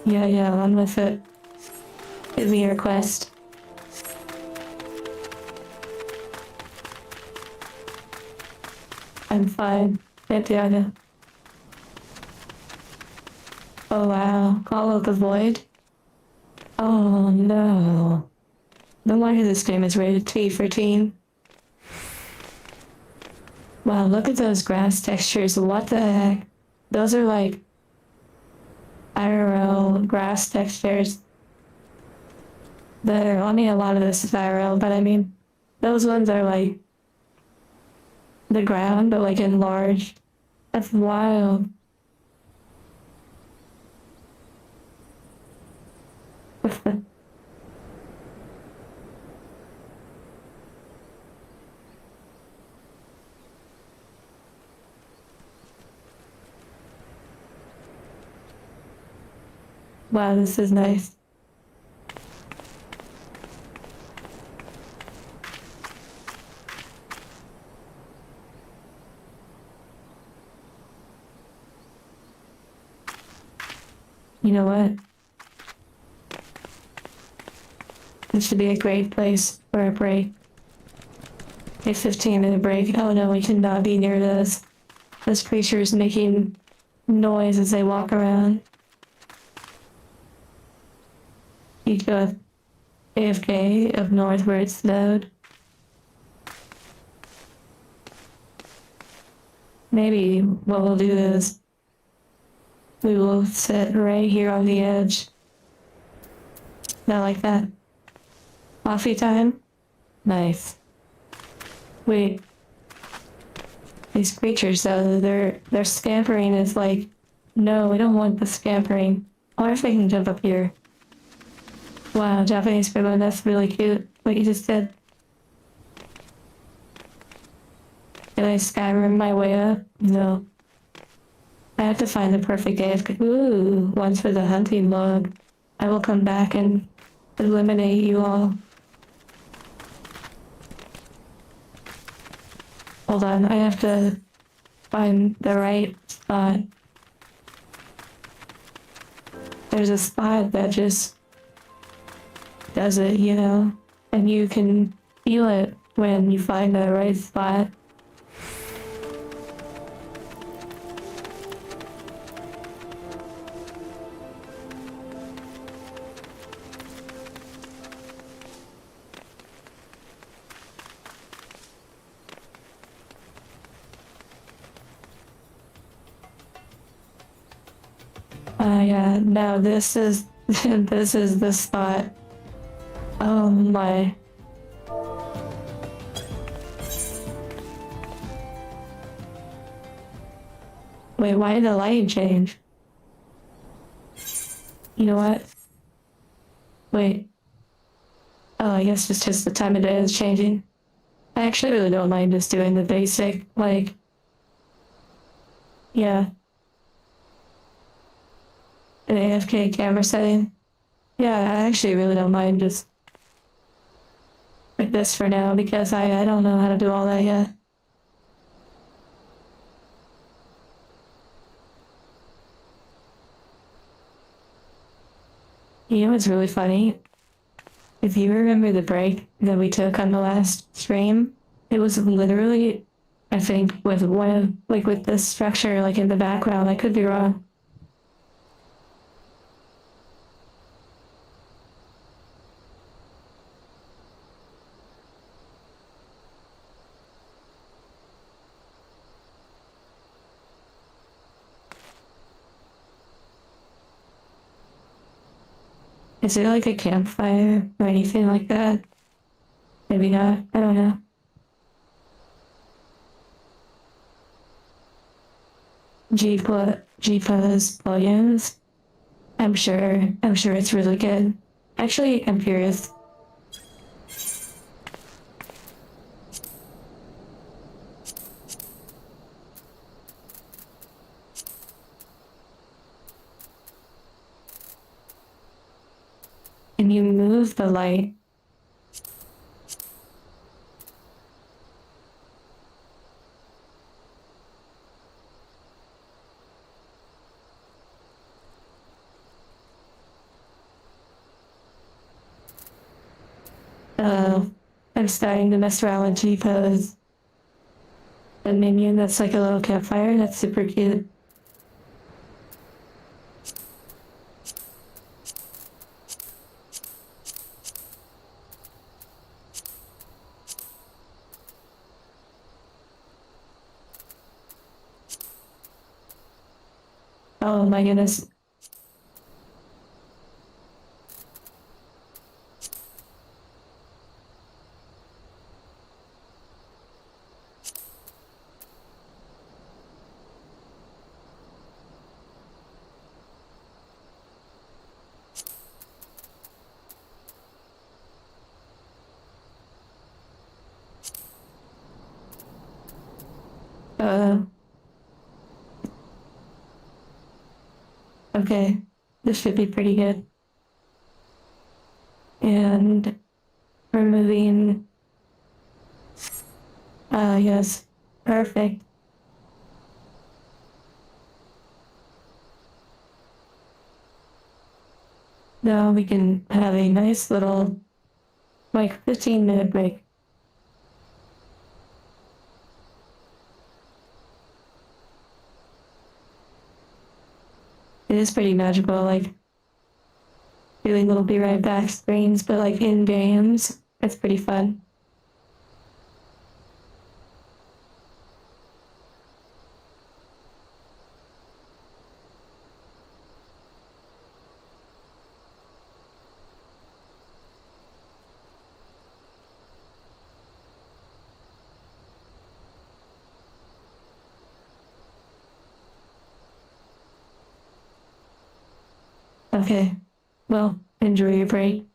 Yeah, I'm with it. Give me your quest. I'm fine. Santiago. Oh wow. Call of the Void? Oh no. No wonder this game is rated T for teen. Wow, look at those grass textures. What the heck? Those are like IRL grass textures. I mean, a lot of this is IRL, but I mean, those ones are like the ground, but like enlarged. That's wild. Wow, this is nice. You know what? This should be a great place for a break. A 15-minute break. Oh no, we cannot be near those creatures making noise as they walk around. You go AFK of north where it snowed. Maybe what we'll do is We will sit right here on the edge. Not like that. Coffee time? Nice. Wait. These creatures though, their scampering is like, no, we don't want the scampering. Or if they can jump up here. Wow, Japanese grandma, that's really cute. What you just did. Can I Skyrim my way up? No. I have to find the perfect AFK. Ooh, one for the hunting log. I will come back and eliminate you all. Hold on, I have to find the right spot. There's a spot that just does it, you know? And you can feel it when you find the right spot. Yeah, now this is this is the spot. Oh my. Wait, why did the light change? You know what? Wait. Oh, I guess it's just the time of day is changing. I actually really don't mind just doing the basic, like, yeah. An AFK camera setting. Yeah, I actually really don't mind just like this for now because I don't know how to do all that yet. You know what's really funny? If you remember the break that we took on the last stream, it was literally, I think, with one, like with this structure like in the background. I could be wrong. Is it like a campfire or anything like that? Maybe not. I don't know. Jeepa's plugins. I'm sure it's really good. Actually, I'm curious. Can you move the light? I'm starting to mess around with Jeepa's. A minion that's like a little campfire. That's super cute. Oh my goodness. Uh, okay. This should be pretty good. And removing, yes. Perfect. Now we can have a nice little, like 15-minute break. It is pretty magical, like doing little be right back screens, but like in games, it's pretty fun. Okay. Well, enjoy your break.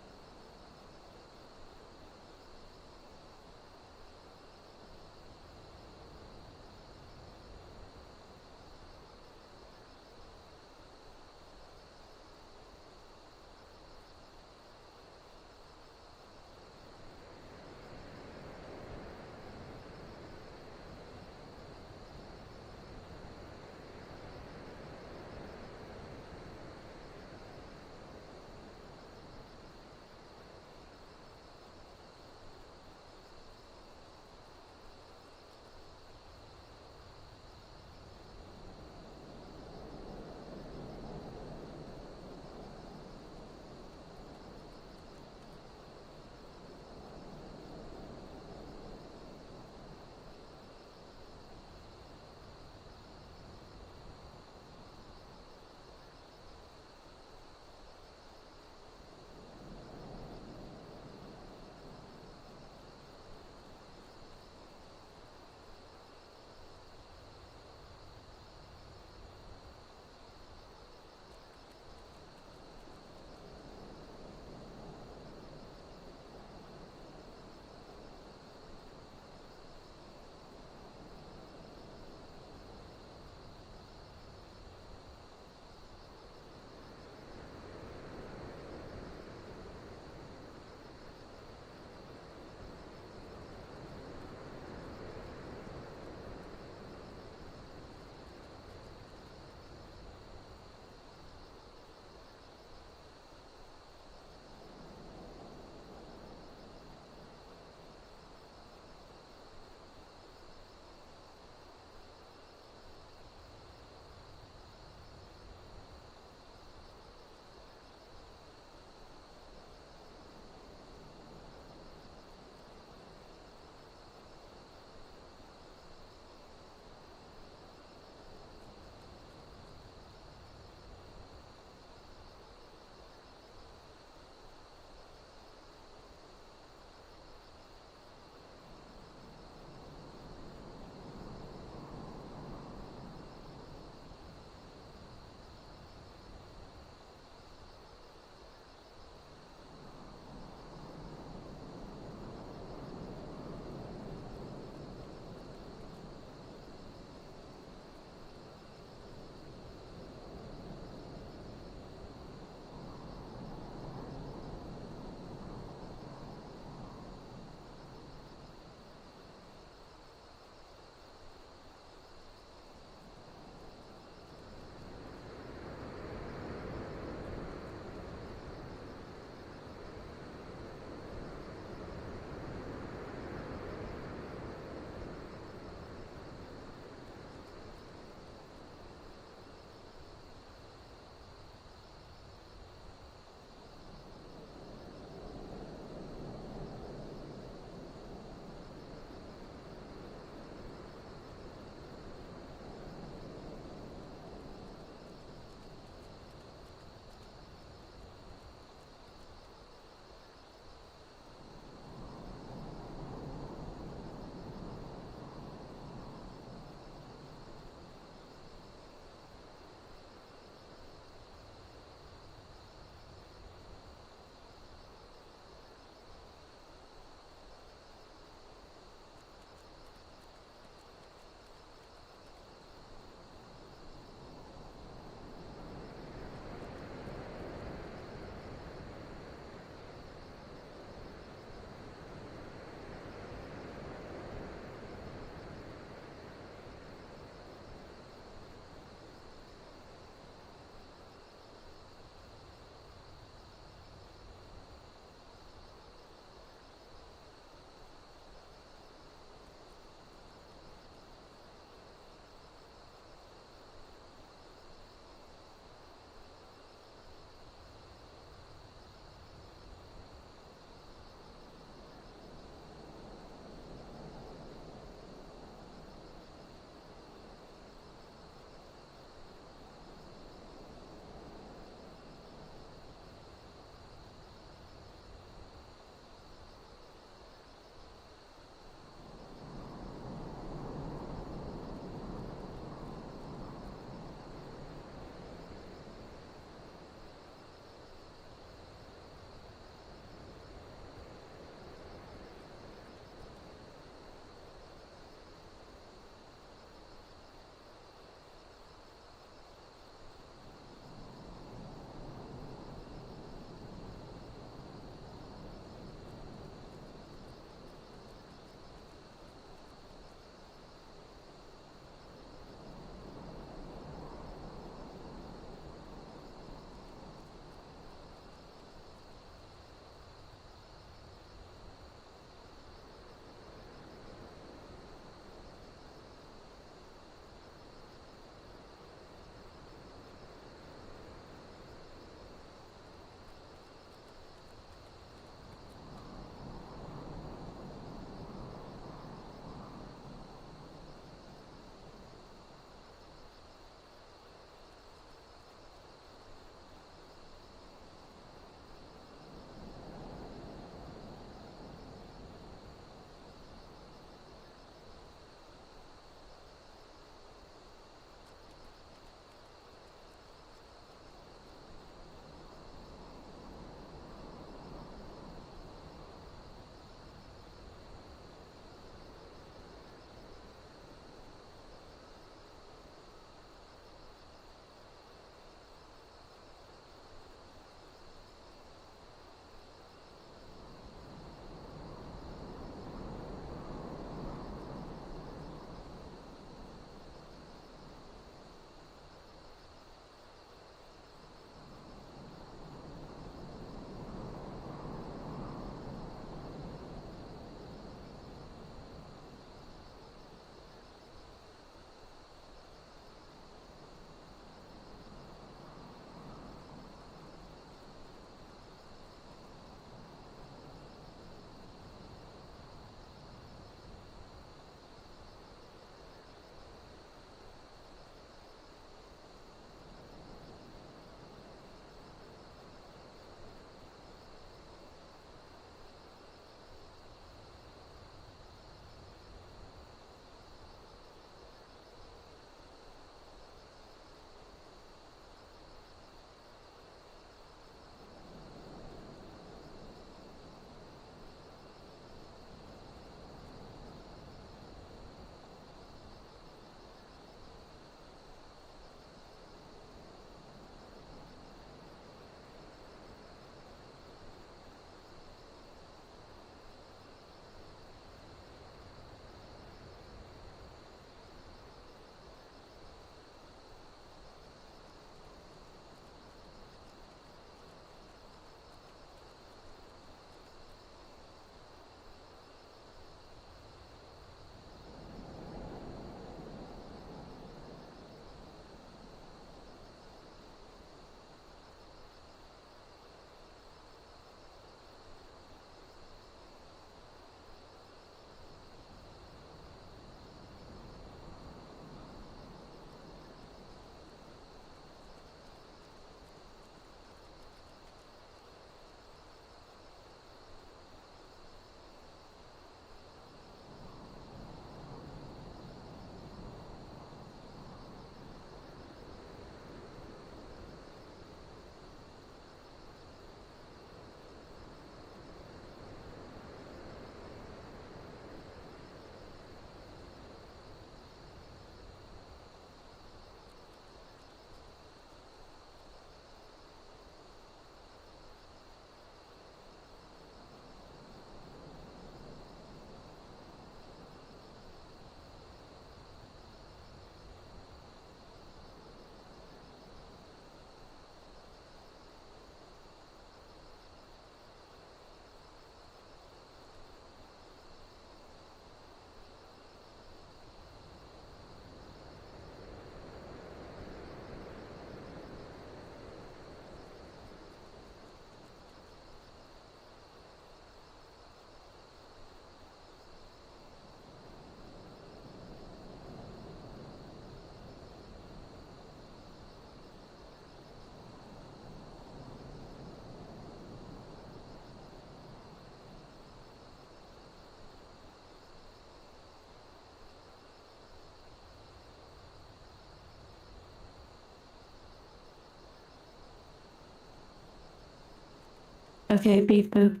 Okay, beep boop.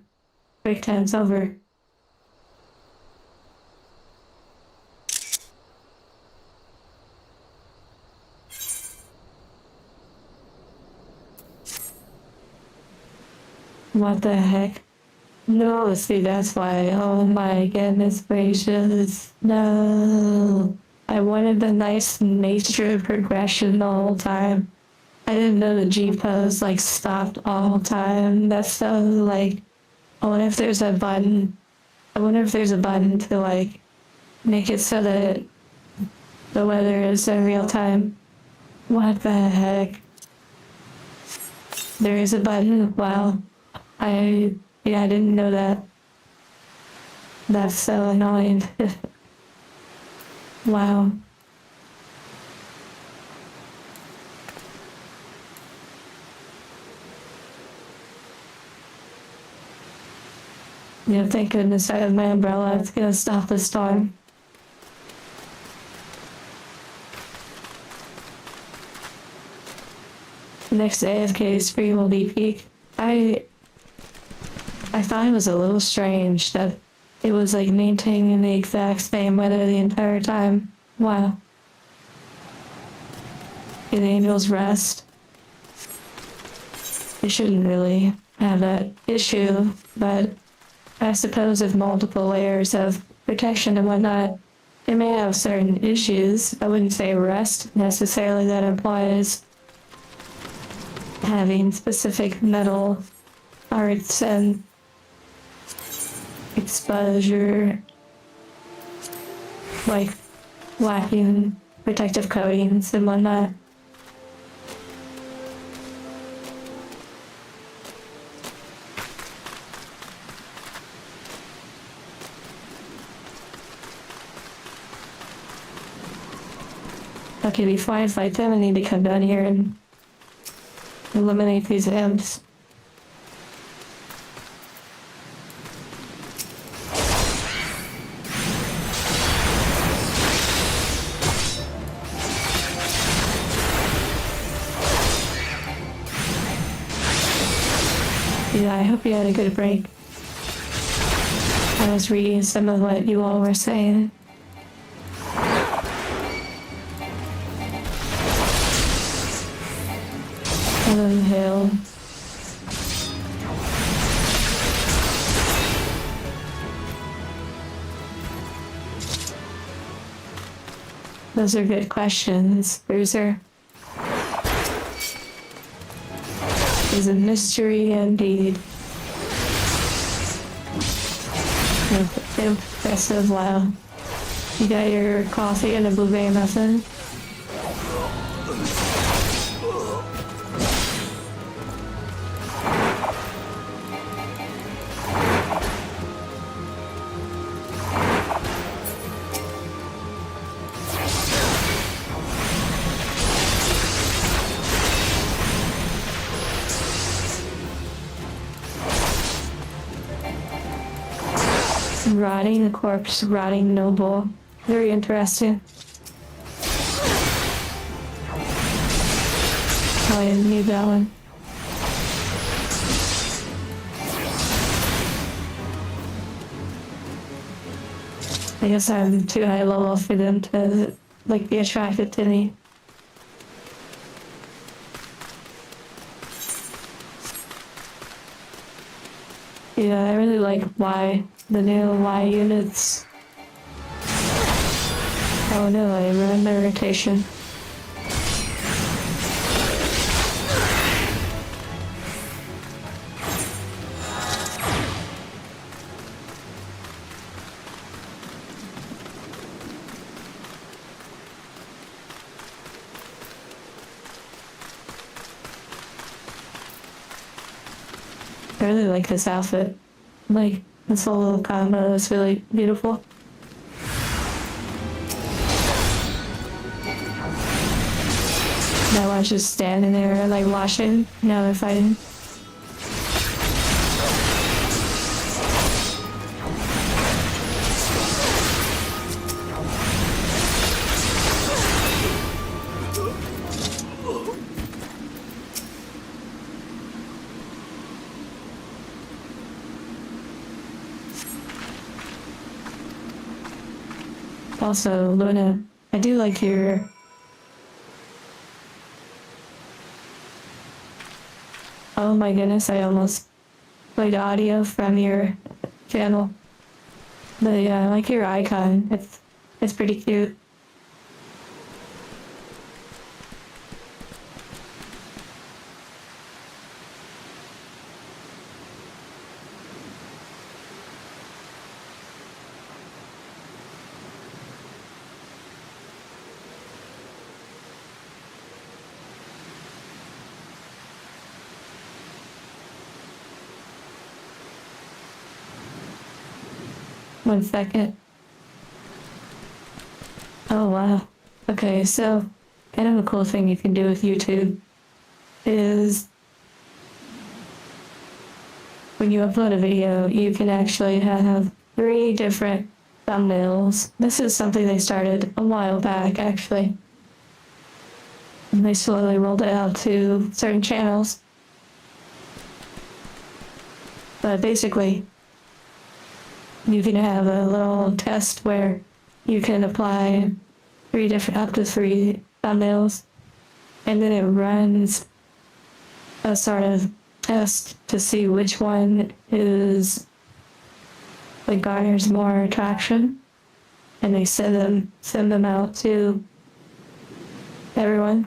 Break time's over. What the heck? No, see, that's why. Oh my goodness gracious. No. I wanted the nice nature progression the whole time. I didn't know the G pose like stopped all the time. That's so like, I wonder if there's a button. I wonder if there's a button to like make it so that the weather is in real time. What the heck? There is a button. Wow. Yeah, I didn't know that. That's so annoying. Wow. Yeah, thank goodness I have my umbrella. It's gonna stop the storm. Next AFK stream will be peak. I thought it was a little strange that it was like maintaining the exact same weather the entire time. Wow. Get Angel's Rest. It shouldn't really have that issue, but I suppose with multiple layers of protection and whatnot, it may have certain issues. I wouldn't say rest necessarily that implies having specific metal parts and exposure, like lacking protective coatings and whatnot. Okay, before I fight them, I need to come down here and eliminate these imps. Yeah, I hope you had a good break. I was reading some of what you all were saying. Hill. Those are good questions, Bruiser. Is a mystery indeed. Impressive, wow. You got your coffee and a blueberry muffin? Rotting the corpse, rotting noble. Very interesting. Oh, I didn't need that one. I guess I'm too high level for them to like be attracted to me. Yeah, I really like the new Y units. Oh no, I ruined my rotation. I really like this outfit. Like, this whole little combo is really beautiful. Now I was just standing there, like, watching. Now they're fighting. Also, Luna, I do like your... Oh my goodness, I almost played audio from your channel. But yeah, I like your icon. It's pretty cute. One second. Oh wow. Okay, so kind of a cool thing you can do with YouTube is when you upload a video, you can actually have 3 different thumbnails. This is something they started a while back, actually. And they slowly rolled it out to certain channels. But basically, you can have a little test where you can apply up to 3 thumbnails, and then it runs a sort of test to see which one is like garners more traction, and they send them out to everyone,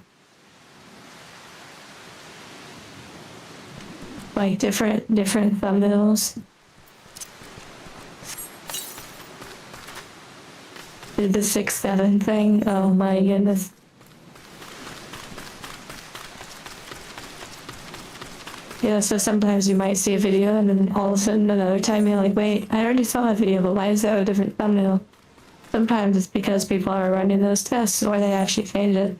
like different thumbnails. Did the 6-7 thing? Oh my goodness. Yeah, so sometimes you might see a video and then all of a sudden another time you're like, wait, I already saw that video, but why is that a different thumbnail? Sometimes it's because people are running those tests or they actually change it.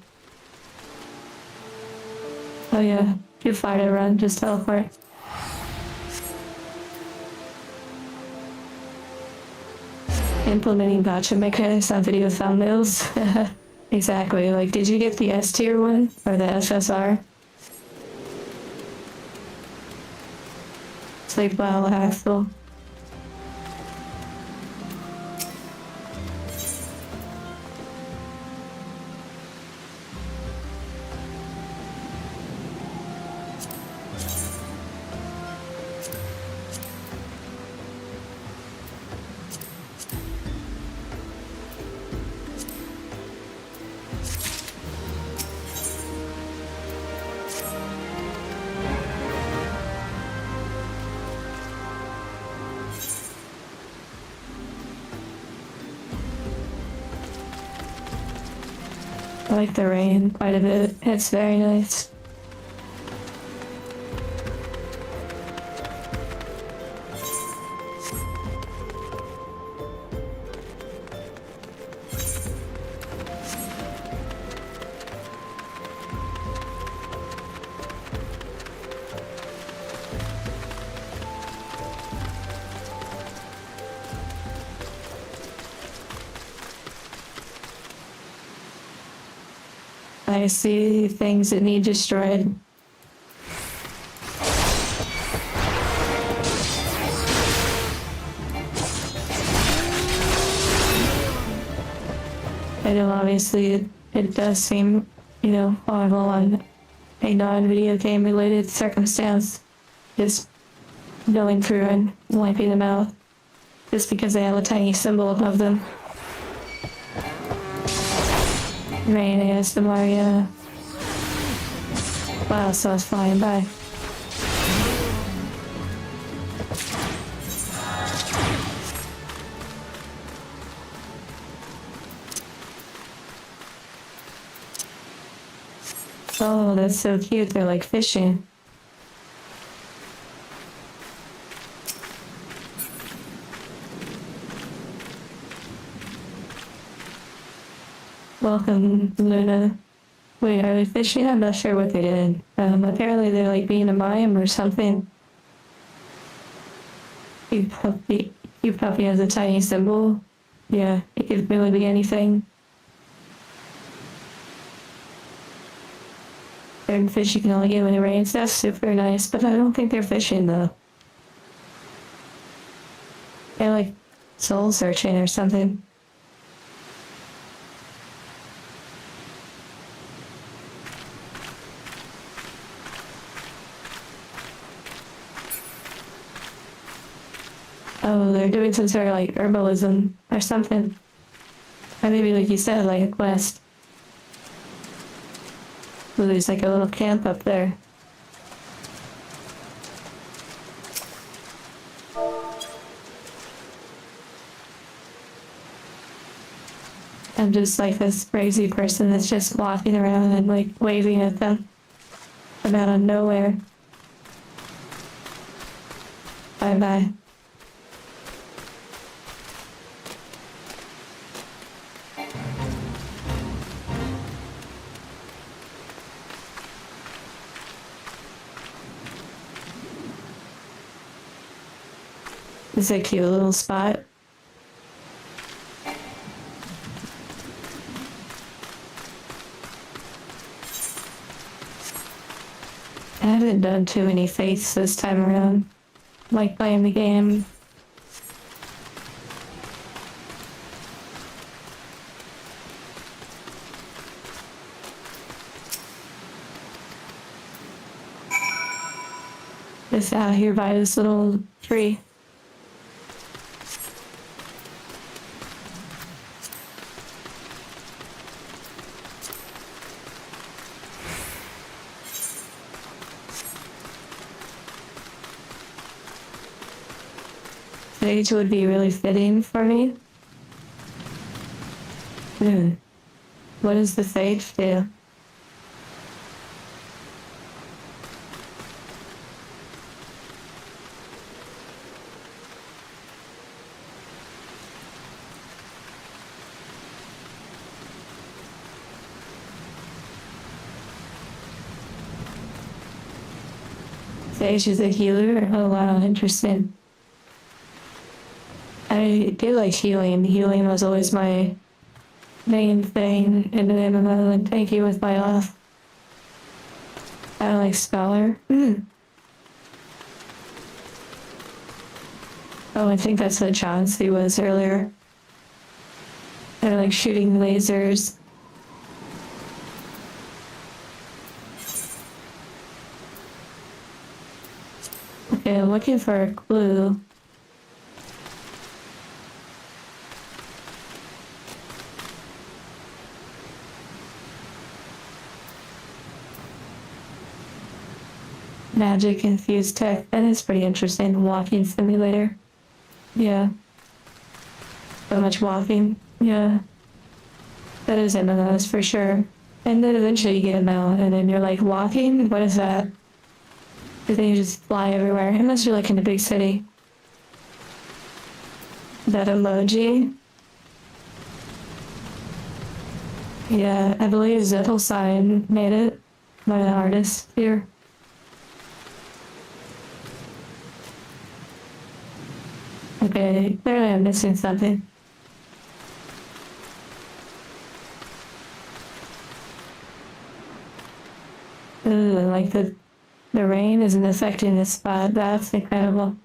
Oh yeah, if you fire to run, just teleport. Implementing gotcha mechanics on video thumbnails. Exactly, like did you get the S tier one or the SSR? Sleep well, Axel. I like the rain quite a bit. It's very nice. I see things that need destroyed. I know obviously it does seem, horrible on a non-video game related circumstance. Just going through and wiping them out just because they have a tiny symbol above them. Rain is the Maria. Wow, so it's flying by. Oh, that's so cute. They're like fishing. Welcome, Luna. Wait, are they fishing? I'm not sure what they did. Apparently they're like being a mime or something. You puppy has a tiny symbol. Yeah, it could really be anything. Certain fish you can only get when it rains. That's super nice, but I don't think they're fishing though. They're like soul searching or something. Oh, they're doing some sort of like herbalism or something. Or maybe like you said, like a quest. So there's like a little camp up there. I'm just like this crazy person that's just walking around and like waving at them from out of nowhere. Bye bye. It's a cute little spot. I haven't done too many faiths this time around. Like playing the game. Just out here by this little tree. Sage would be really fitting for me. What does the sage do? Sage is a healer? Oh wow, interesting. I do like healing. Healing was always my main thing in the MMO, and tanky was my off. I don't like Scholar. Oh, I think that's what Chauncey was earlier. They're like shooting lasers. Okay, I'm looking for a clue. Magic infused tech. That is pretty interesting. Walking simulator. Yeah. So much walking. Yeah. That is MMOs for sure. And then eventually you get them out and then you're like, walking? What is that? And then you just fly everywhere. Unless you're like in a big city. That emoji. Yeah, I believe Zettelstein made it. By the artist here. Okay, clearly I'm missing something. Ooh, like the rain isn't affecting this spot. That's incredible.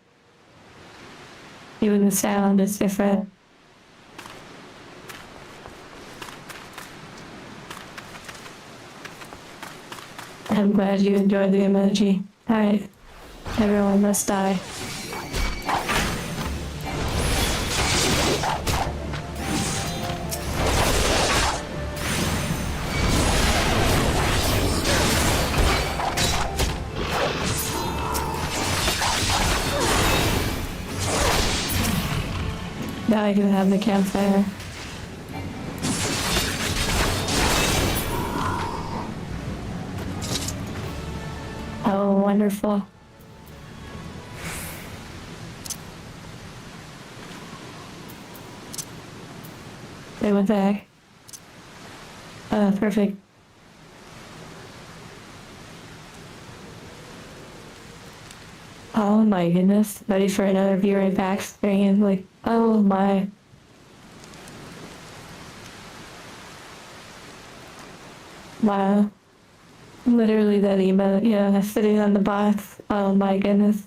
Even the sound is different. I'm glad you enjoyed the emoji. Alright, everyone must die. Now I can have the campfire. Oh, wonderful. They went back. Perfect. Oh my goodness. Ready for another viewer back screen. Like, oh my. Wow. Literally that emote, yeah, sitting on the box. Oh my goodness.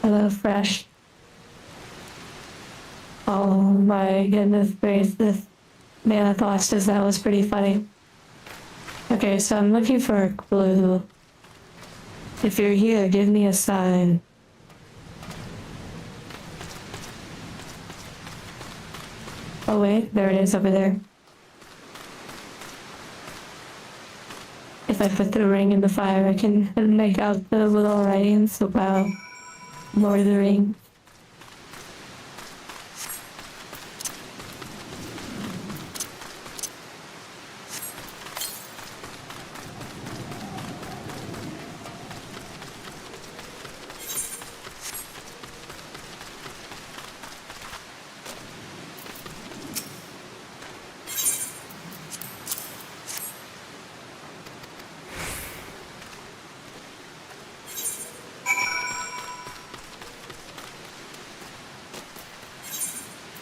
Hello, Fresh. Oh my goodness gracious. Man, I thought that was pretty funny. Okay, so I'm looking for a clue. If you're here, give me a sign. Oh wait, there it is over there. If I put the ring in the fire, I can make out the little writings about Lord of the Rings.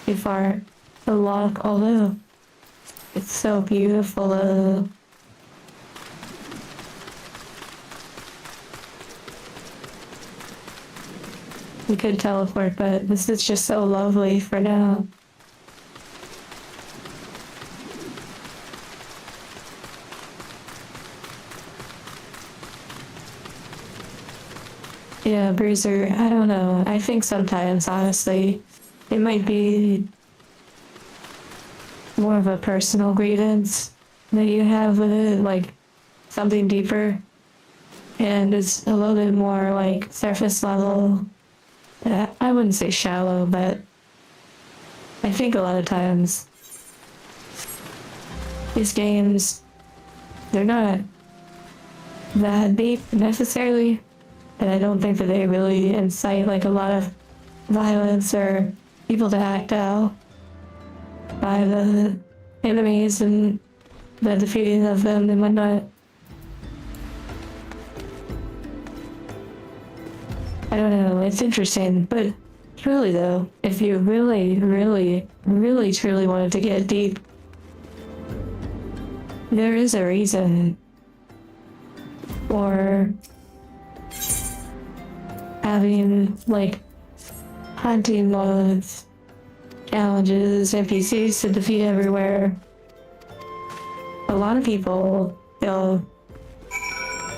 Before the lock, although it's so beautiful. We could teleport, but this is just so lovely for now. Yeah, Bruiser, I don't know. I think sometimes, honestly, it might be more of a personal grievance that you have with it, like something deeper. And it's a little bit more like surface level. I wouldn't say shallow, but I think a lot of times these games, they're not that deep necessarily, and I don't think that they really incite like a lot of violence or people to act out by the enemies and the defeating of them and whatnot. I don't know, it's interesting, but truly though, if you really, really, really truly wanted to get deep, there is a reason for having like hunting modes, challenges, NPCs to defeat everywhere. A lot of people, they'll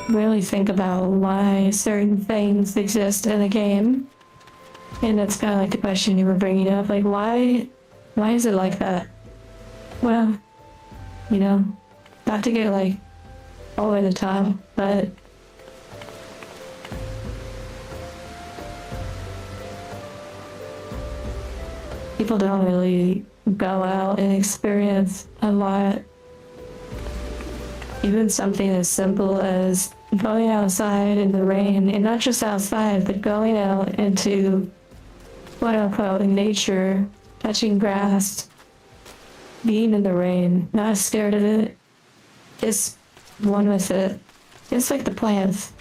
really think about why certain things exist in a game. And that's kind of like the question you were bringing up, like why is it like that? Well, you know, not to get like all the way to the top, but people don't really go out and experience a lot. Even something as simple as going outside in the rain, and not just outside, but going out into quote unquote nature, touching grass, being in the rain, not scared of it, just one with it. Just like the plants.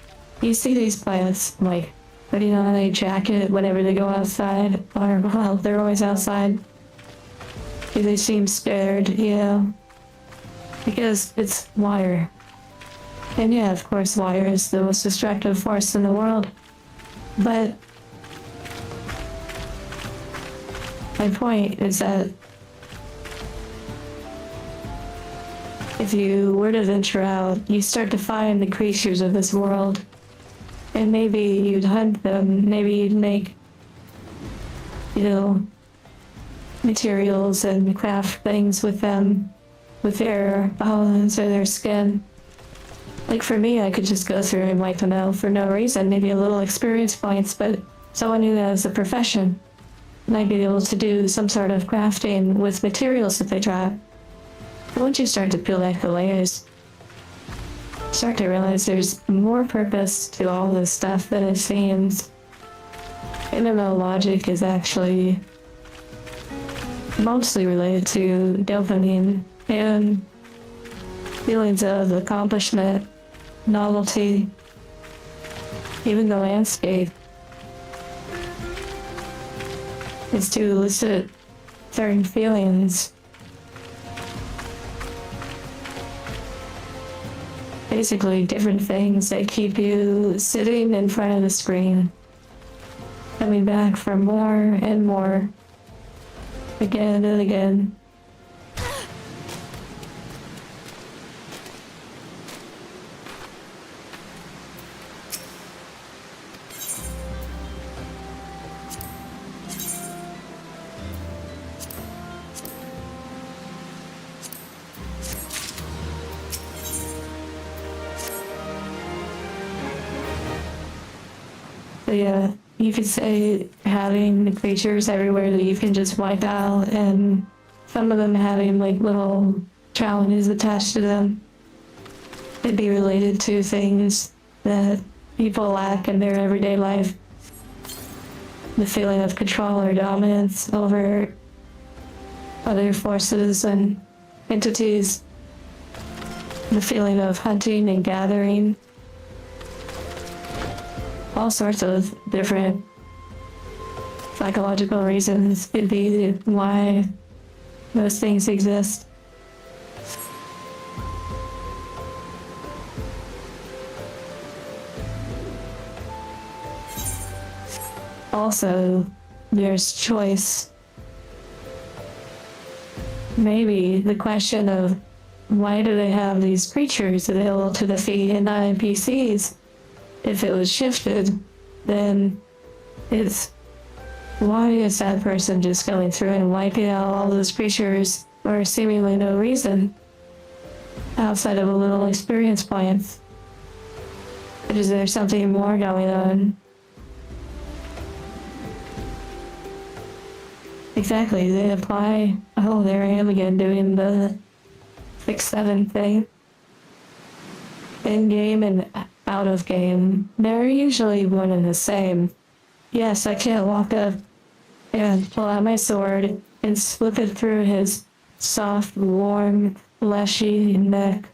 You see these plants like putting on a jacket whenever they go outside, or well, they're always outside. They seem scared, you know, because it's water. And yeah, of course, water is the most destructive force in the world. But my point is that if you were to venture out, you start to find the creatures of this world. And maybe you'd hunt them, maybe you'd make, you know, materials and craft things with them, with their bones or their skin. Like for me, I could just go through and wipe them out for no reason, maybe a little experience points, but someone who has a profession might be able to do some sort of crafting with materials that they drop. Once you start to peel back the layers, start to realize there's more purpose to all this stuff than it seems. MMO logic is actually mostly related to dopamine and feelings of accomplishment, novelty, even the landscape is to elicit certain feelings. Basically, different things that keep you sitting in front of the screen, coming back for more and more. again and again. So yeah, you could say having the creatures everywhere that you can just wipe out, and some of them having like little challenges attached to them. It'd be related to things that people lack in their everyday life. The feeling of control or dominance over other forces and entities. The feeling of hunting and gathering. All sorts of different psychological reasons could be why those things exist. Also, there's choice. Maybe the question of why do they have these creatures available to defeat in NPCs? If it was shifted, then it's why is that person just going through and wiping out all those creatures for seemingly no reason outside of a little experience point? Is there something more going on? Exactly, they apply. Oh, there I am again doing the 6-7 thing. In game and out of game, they're usually one and the same. Yes, I can't walk up and pull out my sword and slip it through his soft, warm, fleshy neck.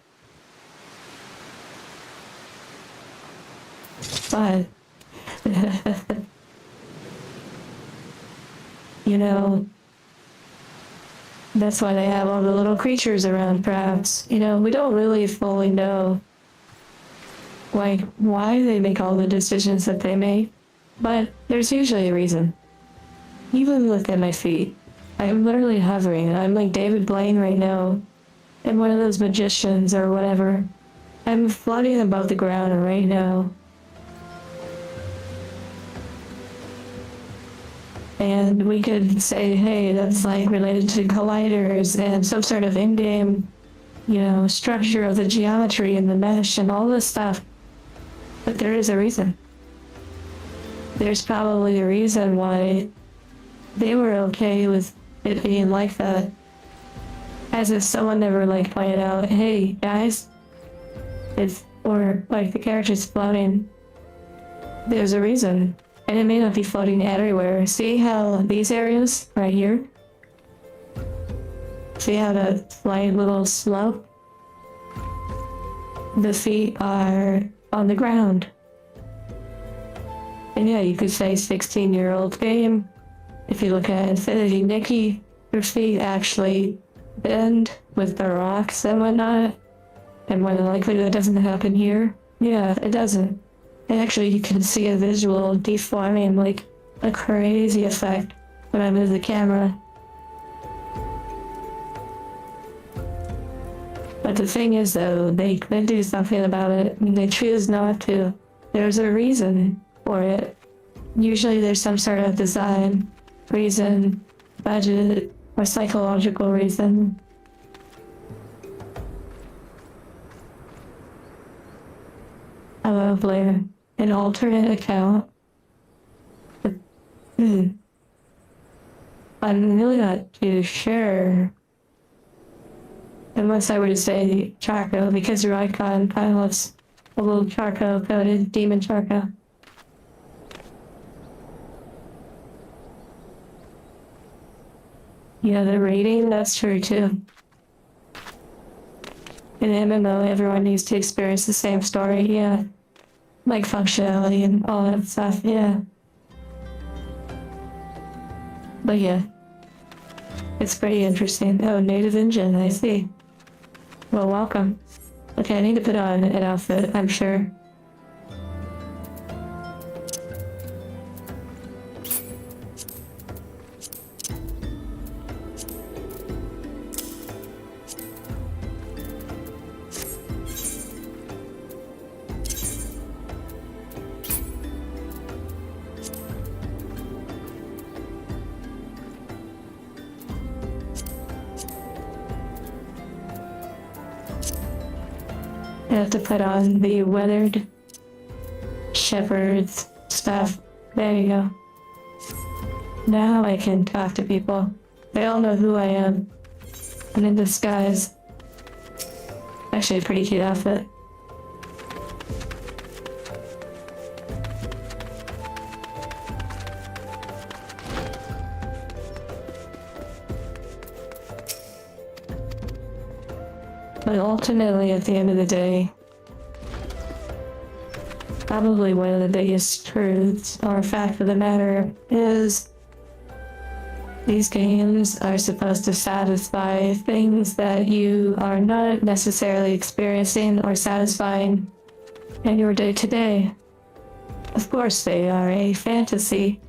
But, you know, that's why they have all the little creatures around, perhaps. You know, we don't really fully know like why they make all the decisions that they make, but there's usually a reason. Even look at my feet. I'm literally hovering. I'm like David Blaine right now. I'm one of those magicians or whatever. I'm floating above the ground right now. And we could say, hey, that's like related to colliders and some sort of in-game, you know, structure of the geometry and the mesh and all this stuff. But there is a reason. There's probably a reason why they were okay with it being like that. As if someone never like pointed out, hey guys, or like the character's floating. There's a reason. And it may not be floating everywhere. See how these areas right here? See how that slight little slope? The feet are on the ground. And yeah, you could say 16-year-old game. If you look at Infinity Nikki, her feet actually bend with the rocks and whatnot. And more than likely that doesn't happen here. Yeah, it doesn't. And actually you can see a visual deforming like a crazy effect when I move the camera. But the thing is though, they could do something about it and they choose not to. There's a reason for it. Usually there's some sort of design, reason, budget, or psychological reason. I love Blair. An alternate account. I'm really not too sure. Unless I were to say Charco, because your icon pilots a little Charco coded demon Charco. Yeah, the rating, that's true too. In MMO, everyone needs to experience the same story, yeah. Like functionality and all that stuff, yeah. But yeah, it's pretty interesting. Oh, native engine, I see. Well, welcome. Okay, I need to put on an outfit, I'm sure. I have to put on the weathered shepherd's stuff. There you go. Now I can talk to people. They all know who I am. I'm in disguise. Actually, a pretty cute outfit. But ultimately, at the end of the day, probably one of the biggest truths or fact of the matter is these games are supposed to satisfy things that you are not necessarily experiencing or satisfying in your day-to-day. Of course, they are a fantasy,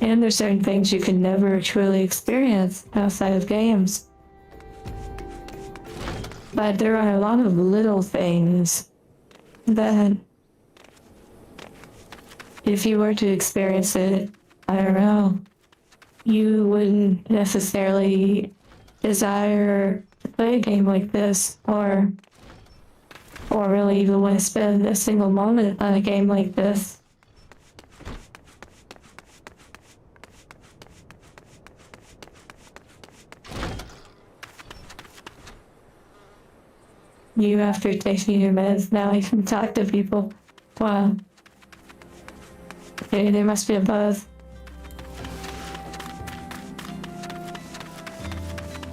and there's certain things you can never truly experience outside of games. But there are a lot of little things that, if you were to experience it IRL, you wouldn't necessarily desire to play a game like this, or really even want to spend a single moment on a game like this. You, after taking your meds, now you can talk to people. Wow. Okay, there must be a buzz.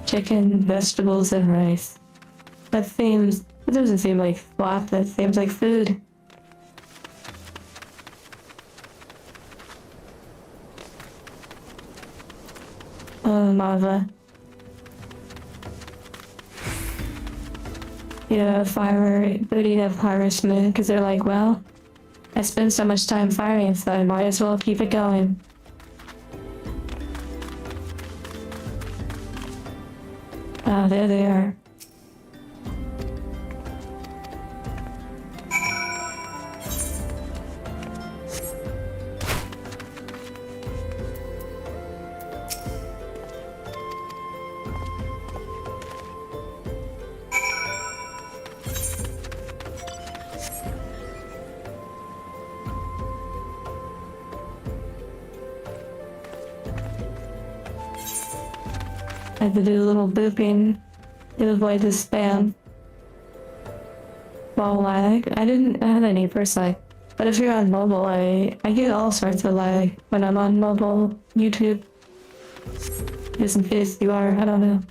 Chicken, vegetables, and rice. It doesn't seem like flop, that seems like food. Oh, lava. Yeah, booty of harvestmen, because they're like, well, I spend so much time firing, so I might as well keep it going. Oh, there they are. I had to do a little booping to avoid the spam. While lag, I didn't have any first lag, but if you're on mobile, I get all sorts of lag when I'm on mobile YouTube. Just in case you are, I don't know.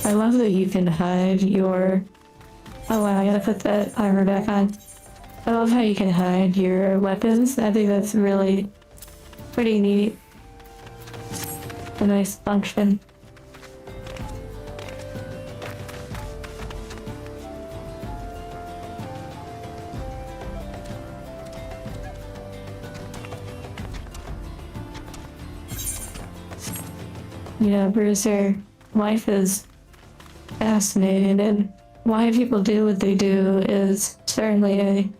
I love that you can hide your... Oh wow, I gotta put that armor back on. I love how you can hide your weapons. I think that's really pretty neat. A nice function. Yeah, Bruiser, life is fascinating, and why people do what they do is certainly a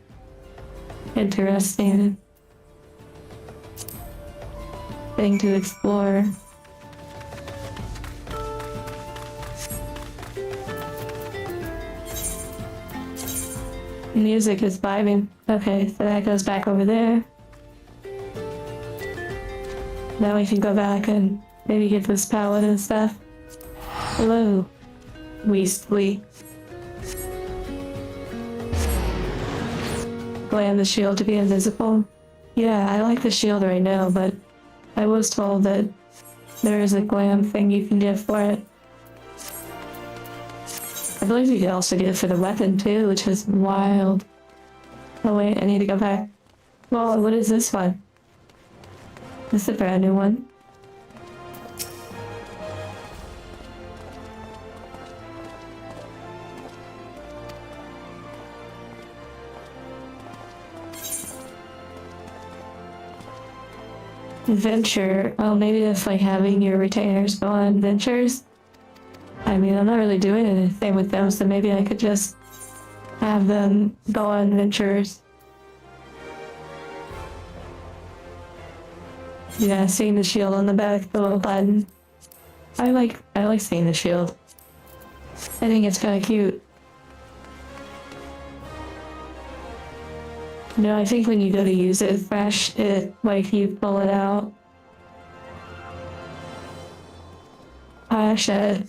interesting thing to explore. Music is vibing. Okay, so that goes back over there. Now we can go back and maybe get this palette and stuff. Hello, Weasley. Glam the shield to be invisible. Yeah, I like the shield right now, but I was told that there is a glam thing you can get for it. I believe you can also get it for the weapon too, which is wild. Oh wait, I need to go back. Well, what is this one? This is a brand new one. Adventure. Oh, maybe that's like having your retainers go on adventures. I mean, I'm not really doing anything with them, so maybe I could just have them go on adventures. Yeah, seeing the shield on the back, the little button. I like seeing the shield. I think it's kind of cute. No, I think when you go to use it fresh, it, like, you pull it out. Actually,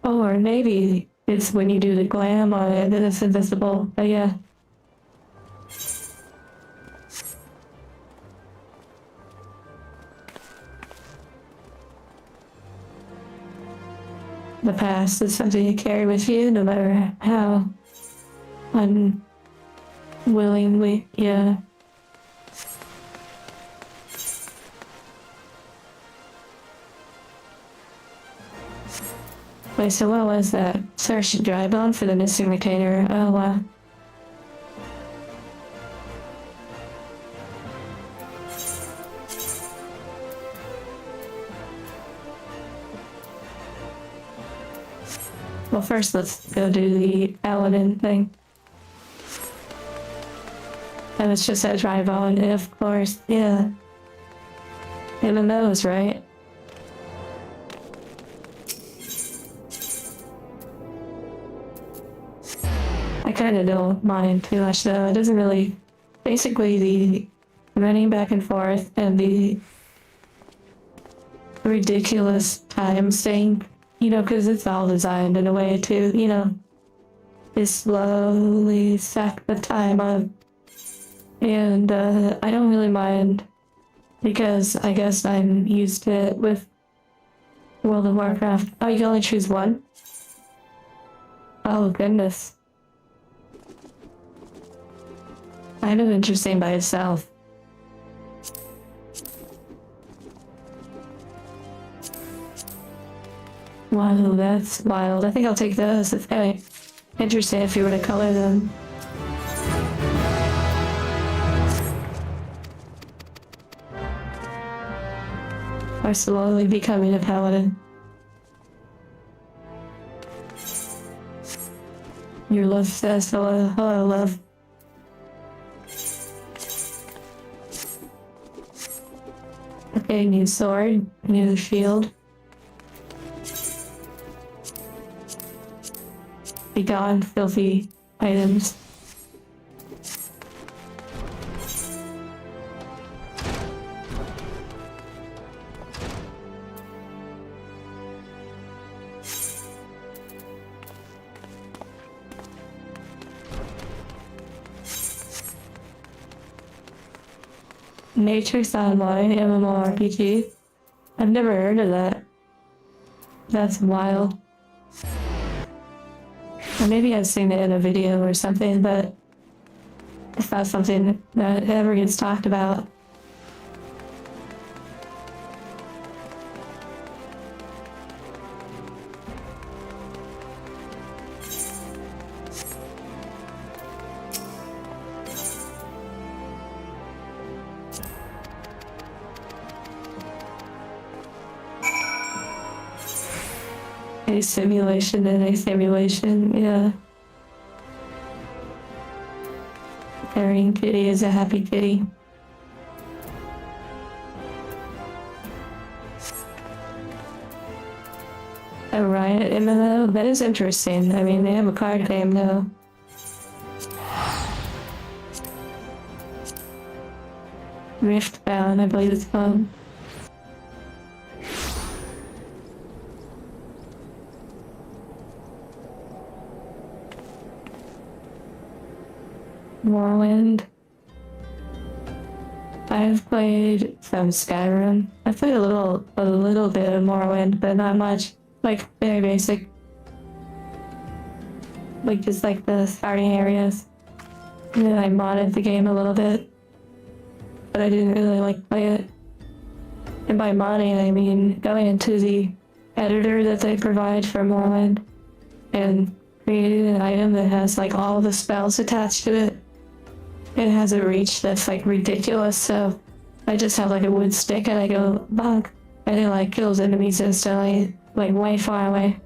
or maybe it's when you do the glam on it that it's invisible, but yeah. The past is something you carry with you no matter how unwillingly, yeah. Wait, so what was that? Search dry bone for the missing retainer. Oh wow. Well, first let's go do the Aladdin thing. And it's just that dry bone, and of course, yeah. MMOs, right? I kind of don't mind too much though. It doesn't really. Basically, the running back and forth and the ridiculous time staying, you know, because it's all designed in a way to, you know, to slowly sack the time up. And I don't really mind because I guess I'm used to it with World of Warcraft. Oh, you can only choose one? Oh, goodness. Kind of interesting by itself. Wow, that's wild. I think I'll take those. It's kind of interesting if you were to color them. Or slowly becoming a paladin. Your love says hello. Hello, love. Okay, new sword, new shield. Be gone, filthy items. Matrix Online MMORPG. I've never heard of that. That's wild. Or maybe I've seen it in a video or something, but it's not something that ever gets talked about. A simulation and a simulation, yeah. Carrying kitty is a happy kitty. A Riot MMO? That is interesting. I mean, they have a card game though. Riftbound, I believe it's called. Morrowind. I've played some Skyrim. I've played a little bit of Morrowind, but not much. Like very basic. Like just like the starting areas. And then I modded the game a little bit. But I didn't really like play it. And by modding I mean going into the editor that they provide for Morrowind and creating an item that has like all the spells attached to it. It has a reach that's like ridiculous, so I just have like a wood stick and I go bonk, and it like kills enemies instantly, like way far away.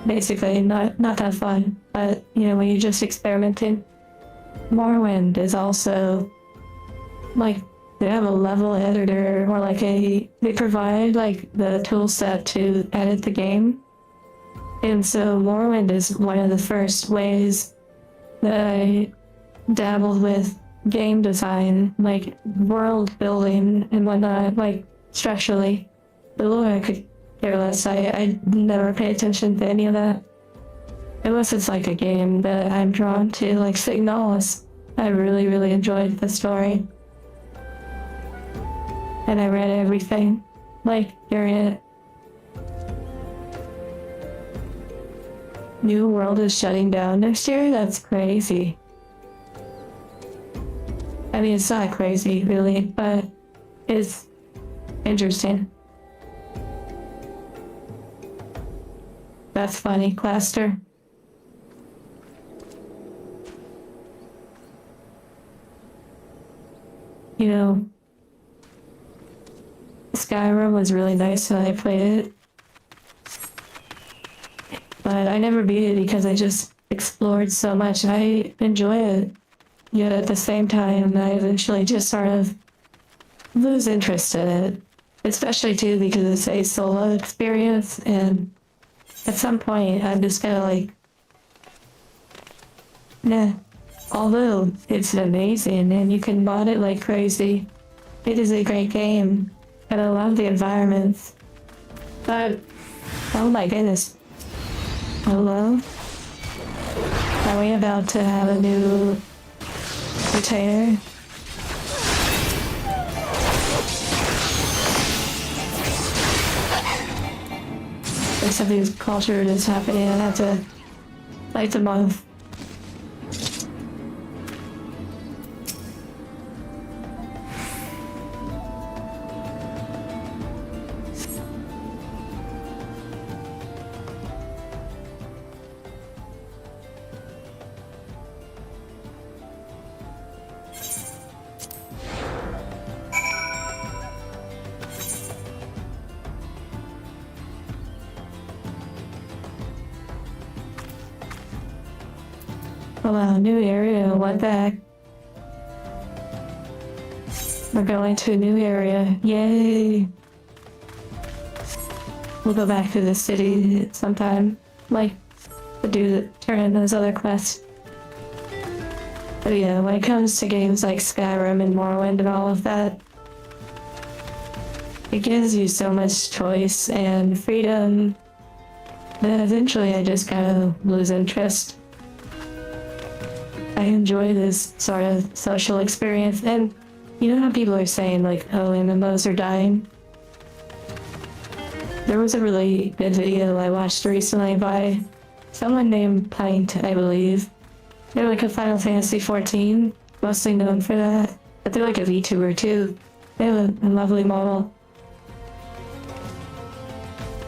Basically, not that fun, but you know, when you're just experimenting. Morrowind is also like they have a level editor, or like they provide like the tool set to edit the game. And so Morrowind is one of the first ways that I dabbled with game design, like world building and whatnot, like structurally. The lore I could care less. I never pay attention to any of that. Unless it's like a game that I'm drawn to, like Signalis. I really, really enjoyed the story. And I read everything, like, during it. New World is shutting down next year? That's crazy. I mean, it's not crazy, really, but it's interesting. That's funny, Cluster. You know, Skyrim was really nice when I played it. But I never beat it because I just explored so much. I enjoy it. Yet at the same time, I eventually just sort of lose interest in it. Especially too because it's a solo experience, and at some point I'm just kind of like, nah. Although it's amazing and you can mod it like crazy. It is a great game, and I love the environments. But, oh my goodness. Hello? Are we about to have a new retainer? There's something culture that's happening. I have to light them off. Oh wow, new area, what the heck? We're going to a new area, yay! We'll go back to the city sometime, like, to turn in those other quests. But yeah, when it comes to games like Skyrim and Morrowind and all of that, it gives you so much choice and freedom that eventually I just kind of lose interest. I enjoy this sort of social experience, and you know how people are saying like, oh, MMOs are dying? There was a really good video I watched recently by someone named Pint, I believe. They're like a Final Fantasy XIV, mostly known for that, but they're like a VTuber too. They have a lovely model.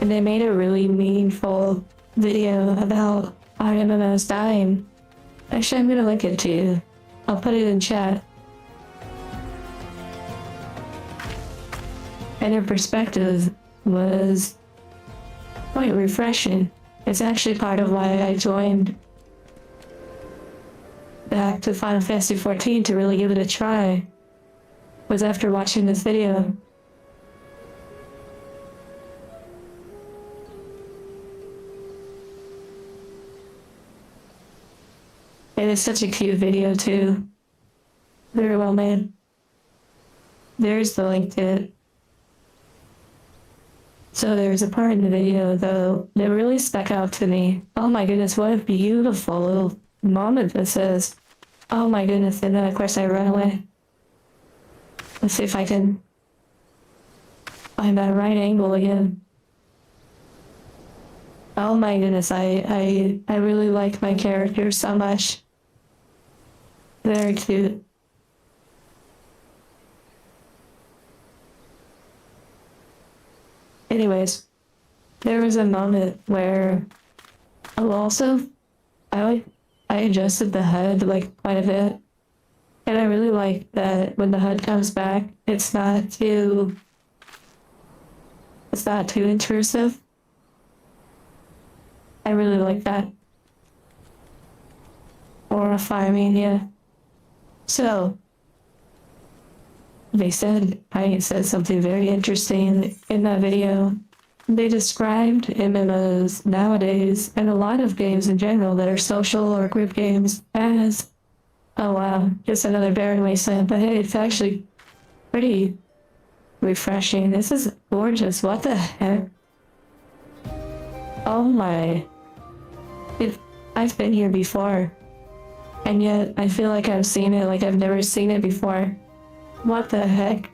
And they made a really meaningful video about our MMOs dying. Actually, I'm gonna link it to you. I'll put it in chat. And her perspective was quite refreshing. It's actually part of why I joined back to Final Fantasy XIV to really give it a try, was after watching this video. And it's such a cute video too. Very well made. There's the link to it. So there's a part in the video though that really stuck out to me. Oh my goodness, what a beautiful little moment this is. Oh my goodness, and then of course I run away. Let's see if I can find that right angle again. Oh my goodness, I really like my character so much. Very cute. Anyways, there was a moment where, oh also, I adjusted the HUD like quite a bit. And I really like that when the HUD comes back, it's not too intrusive. I really like that. Or a fire media. So, they said, I said something very interesting in that video. They described MMOs nowadays, and a lot of games in general that are social or group games, as, oh wow, just another barren wasteland, but hey, it's actually pretty refreshing. This is gorgeous. What the heck? Oh my. I've been here before, and yet I feel like I've seen it like I've never seen it before. What the heck?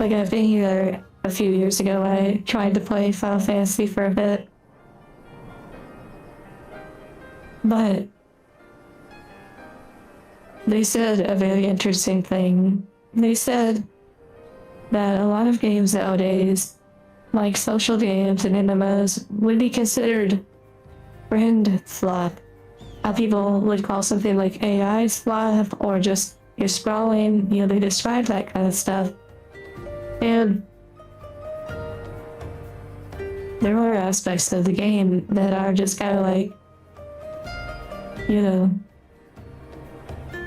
Like, I've been here a few years ago. I tried to play Final Fantasy for a bit, but they said a very interesting thing. They said that a lot of games nowadays, like social games and MMOs, would be considered friend slop. How people would call something like AI slop, or just you're scrolling, they describe that kind of stuff. And there are aspects of the game that are just kind of like,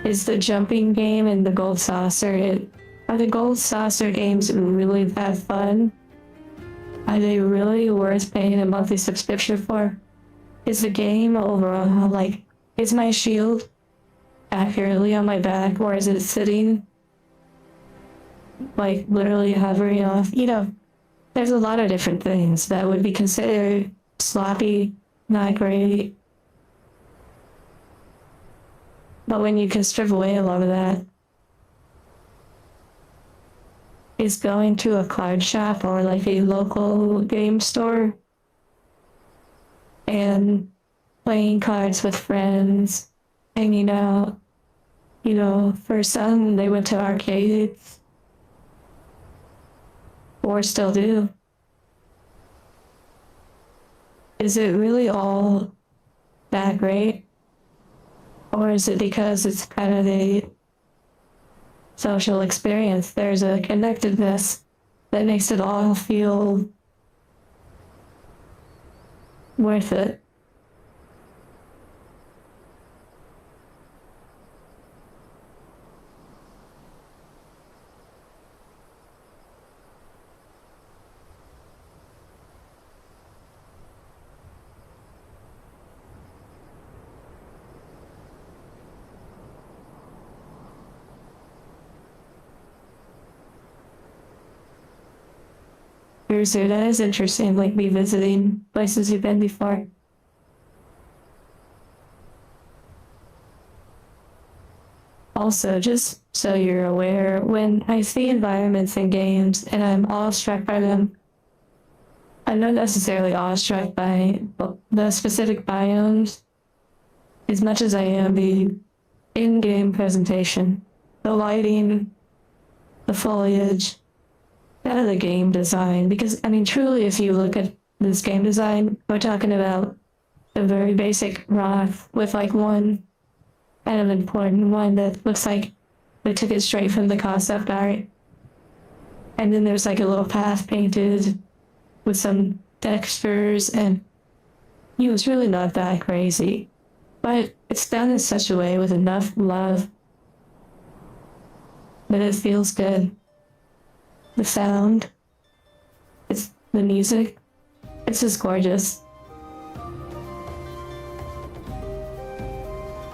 is the jumping game and the gold saucer, are the gold saucer games really that fun? Are they really worth paying a monthly subscription for? Is the game overall, like, is my shield accurately on my back, or is it sitting, like, literally hovering off? There's a lot of different things that would be considered sloppy, not great. But when you can strip away a lot of that, is going to a card shop or like a local game store and playing cards with friends, hanging out. For some, they went to arcades, or still do. Is it really all that great? Or is it because it's kind of a social experience? There's a connectedness that makes it all feel worth it. So that is interesting, like revisiting places you've been before. Also, just so you're aware, when I see environments in games and I'm awestruck by them, I'm not necessarily awestruck by the specific biomes as much as I am the in-game presentation, the lighting, the foliage, kind of the game design. Because, truly, if you look at this game design, we're talking about a very basic rock with like one kind of important one that looks like they took it straight from the concept art. And then there's like a little path painted with some textures, and it's really not that crazy. But it's done in such a way with enough love that it feels good. The sound, it's the music, it's just gorgeous.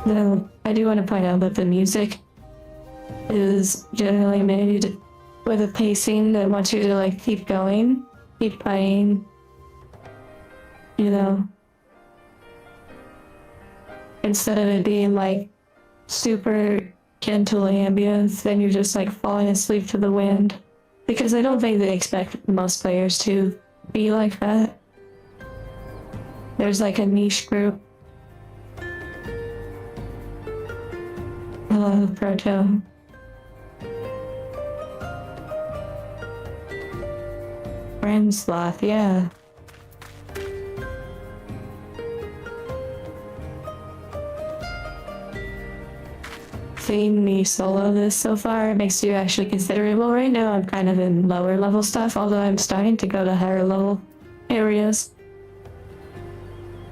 Though I do want to point out that the music is generally made with a pacing that wants you to like keep going, keep playing, instead of it being like super gentle ambience, then you're just like falling asleep to the wind. Because I don't think they expect most players to be like that. There's like a niche group. Hello, Proto. Friend sloth, yeah. Seeing me solo this so far makes you actually consider it. Well, right now I'm kind of in lower level stuff, although I'm starting to go to higher level areas.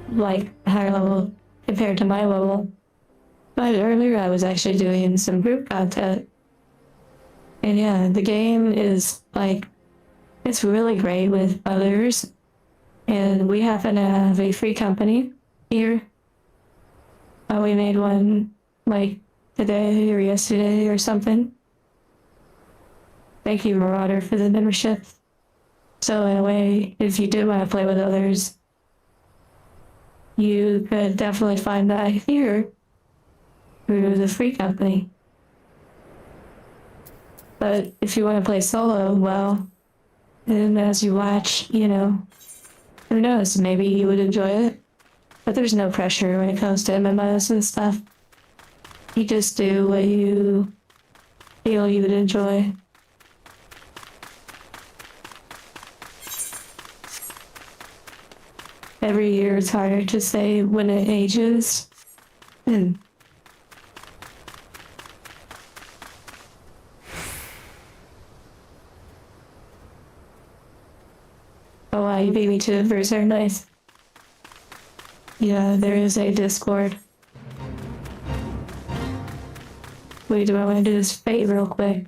Like higher level compared to my level. But earlier I was actually doing some group content, And yeah, the game is like, it's really great with others. And we happen to have a free company here. We made one like today or yesterday or something. Thank you, Marauder, for the membership. So in a way, if you do want to play with others, you could definitely find that here through the free company. But if you want to play solo, well, and as you watch, you know, who knows, maybe you would enjoy it. But there's no pressure when it comes to MMOs and stuff. You just do what you feel you would enjoy. Every year it's harder to say when it ages. And oh wow, you beat me to it very nice. Yeah, there is a Discord. Wait, do I want to do this fate real quick?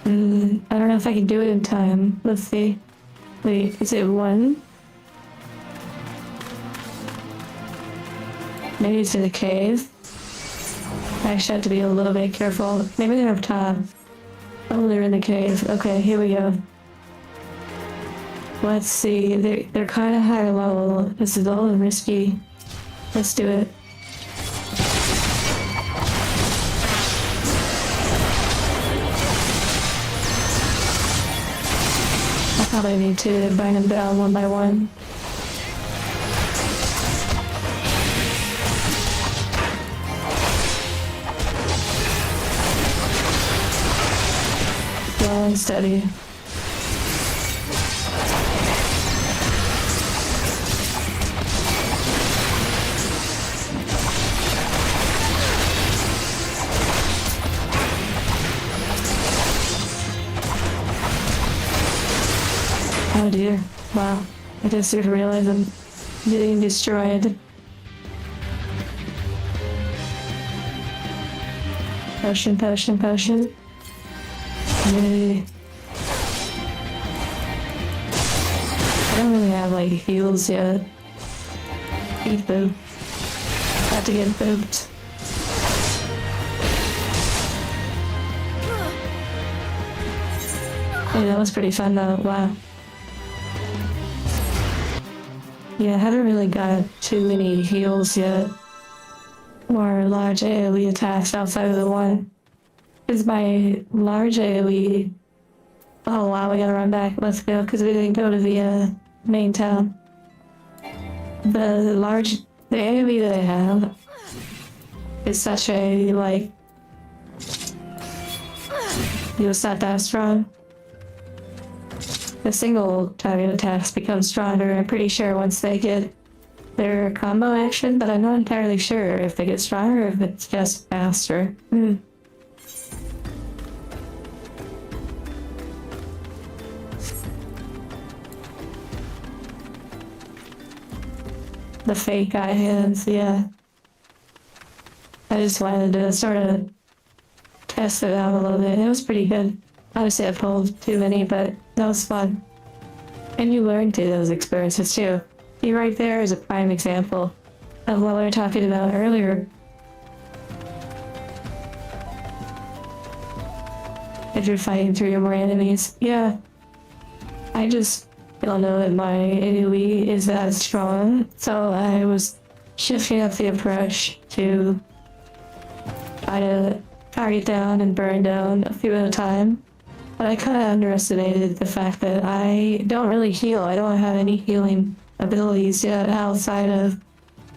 I don't know if I can do it in time. Let's see. Wait, is it 1? Maybe it's in a cave. I actually have to be a little bit careful. Maybe they're up top. Oh, they're in the cave. Okay, here we go. Let's see. They're kind of higher level. This is a little risky. Let's do it. I probably need to bring them down one by one. Slow and steady. Oh dear. Wow. I just didn't realize I'm getting destroyed. Potion, potion, potion. Yay. I don't really have like heals yet. Eat boob. About to get booped. Hey, that was pretty fun though. Wow. Yeah, I haven't really got too many heals yet. Or large AoE attacks outside of the one. Because my large AoE... Oh wow, we gotta run back. Let's go, because we didn't go to the main town. The AoE that I have is such a, like... It's not that strong. The single target attacks become stronger, I'm pretty sure, once they get their combo action, but I'm not entirely sure if they get stronger or if it's just faster. The fake eye hands, yeah. I just wanted to sort of test it out a little bit. It was pretty good. Obviously I pulled too many, but that was fun. And you learn through those experiences too. You right there is a prime example of what we were talking about earlier. If you're fighting through more enemies, yeah. I just don't know that my AoE is that strong, so I was shifting up the approach to try to target down and burn down a few at a time. But I kind of underestimated the fact that I don't really heal. I don't have any healing abilities yet outside of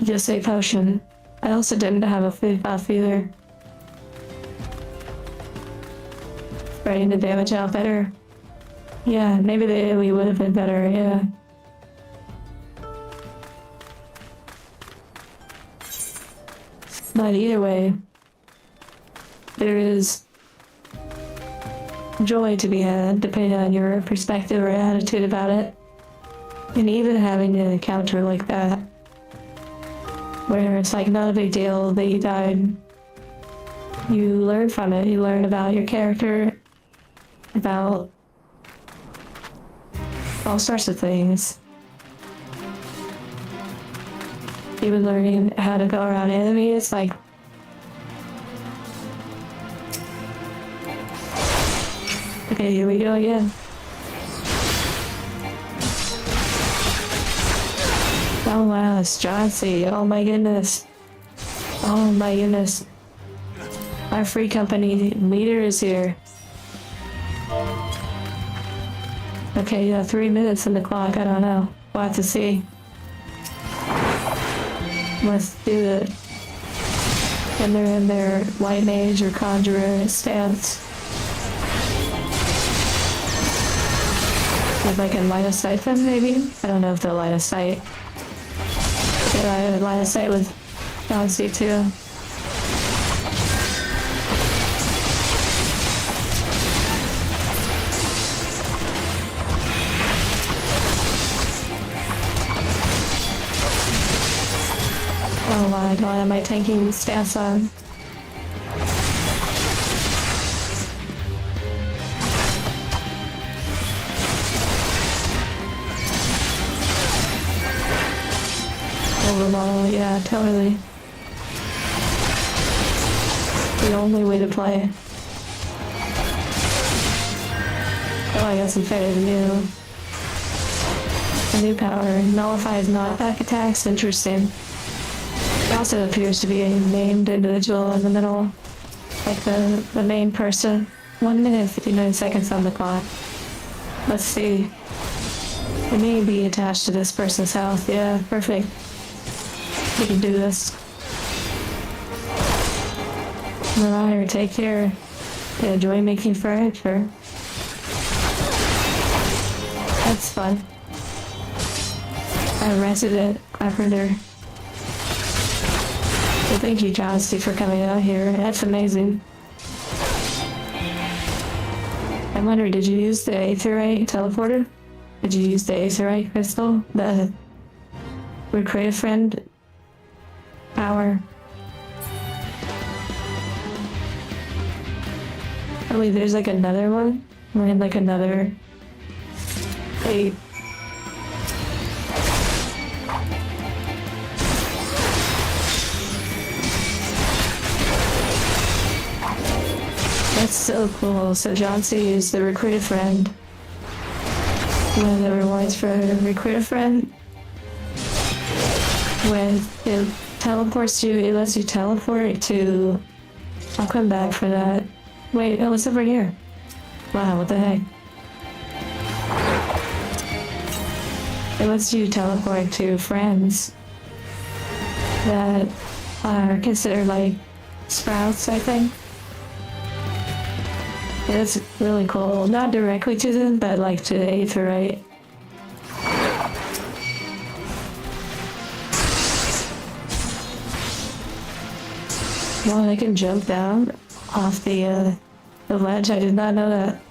just a potion. I also didn't have a food buff either. Spreading the damage out better. Yeah, maybe the AoE would have been better, yeah. But either way, there is joy to be had, depending on your perspective or attitude about it. And even having an encounter like that, where it's like not a big deal that you died, you learn from it. You learn about your character, about all sorts of things. Even learning how to go around enemies, like okay, here we go again. Oh wow, it's John C. Oh my goodness. Oh my goodness. Our free company leader is here. Okay, yeah, 3 minutes on the clock, I don't know. We'll have to see. Let's do it. And they're in their white mage or conjurer stance. If I can line of sight them, maybe? I don't know if they'll line of sight. Yeah, line of sight with John C too. Oh my god, am I tanking stance on? Overall, yeah, totally. The only way to play. Oh, I got some fairly new. A new power. Nullifies knockback attacks. Interesting. It also appears to be a named individual in the middle. Like the main person. 1 minute, 59 seconds on the clock. Let's see. It may be attached to this person's health. Yeah, perfect. We can do this. Mariah, take care. Enjoy making furniture. That's fun. A resident carpenter. Well, thank you, Johnsty, for coming out here. That's amazing. I wonder, did you use the Aetherite teleporter? Did you use the Aetherite crystal? The Recreate a Friend power? I believe there's like another one. We're in like another 8. That's so cool. So John C is the Recruit a Friend. One of the rewards for Recruit a Friend. When it teleports you, it lets you teleport to... I'll come back for that. Wait, oh, it's over here. Wow, what the heck? It lets you teleport to friends that are considered like sprouts, I think. It's really cool. Not directly to them, but like to the Aetherite. Well, I can jump down off the ledge. I did not know that.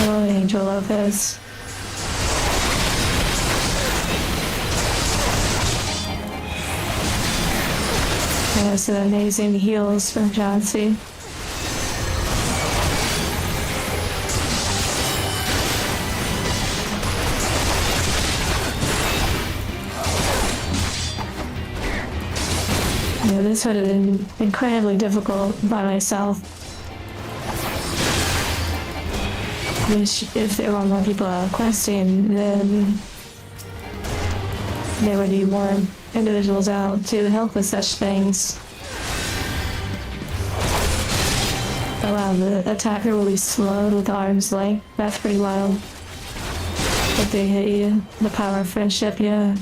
Oh, Angel Lopez. Yeah, some amazing heals from John C. Yeah, this would have been incredibly difficult by myself. Which, if there were more people out questing, then there would be more individuals out to help with such things. Oh wow, the attacker will be slowed with arm's length. That's pretty wild. If they hit you, the power of friendship, yeah.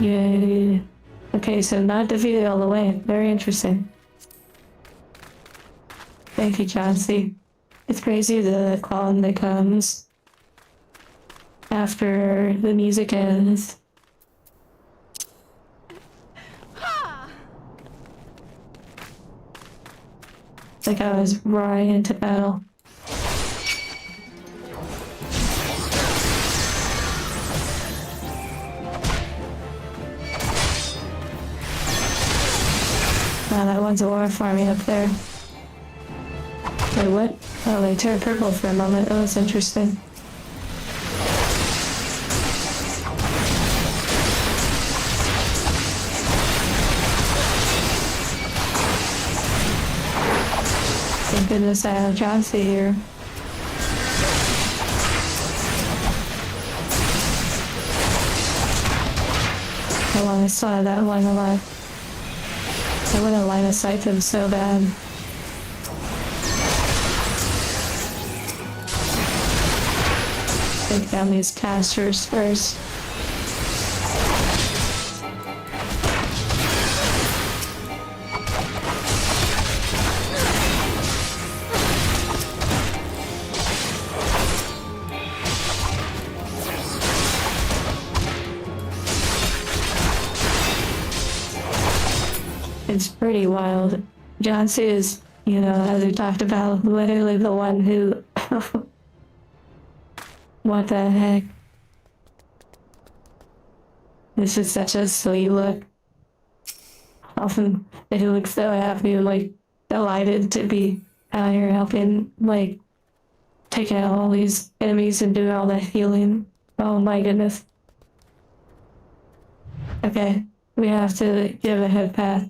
Yay. Okay, so not defeated all the way. Very interesting. Thank you, Chauncey. It's crazy the calm that comes after the music ends. It's like I was roaring into battle. Wow, that one's a war farming up there. Wait, what? Oh, they turned purple for a moment. Oh, that's interesting. Thank goodness I have Chauncey here. Hold on, I still have that one alive. I want to line of sight them so bad. Take down these casters first. It's pretty wild. Johnsy is, as we talked about, literally the one who... What the heck? This is such a sweet look. Often it looks so happy and like delighted to be out here helping, like taking out all these enemies and doing all that healing. Oh my goodness. Okay, we have to give a head path.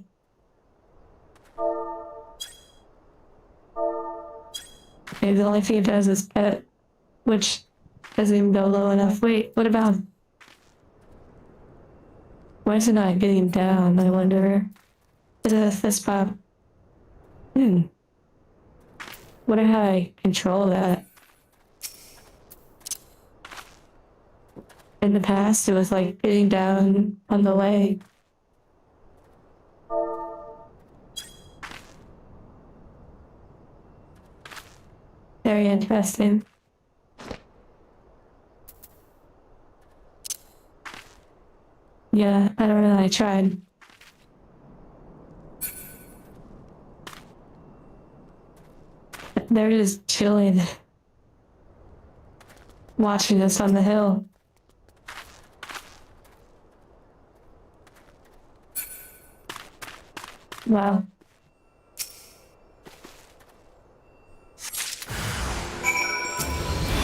Okay, the only thing it does is pet, which doesn't even go low enough. Wait, what about... Why is it not getting down, I wonder? This pop. Wonder how I control that. In the past, it was like getting down on the way. Very interesting. Yeah, I don't know, I tried. They're just chilling. Watching us on the hill. Wow.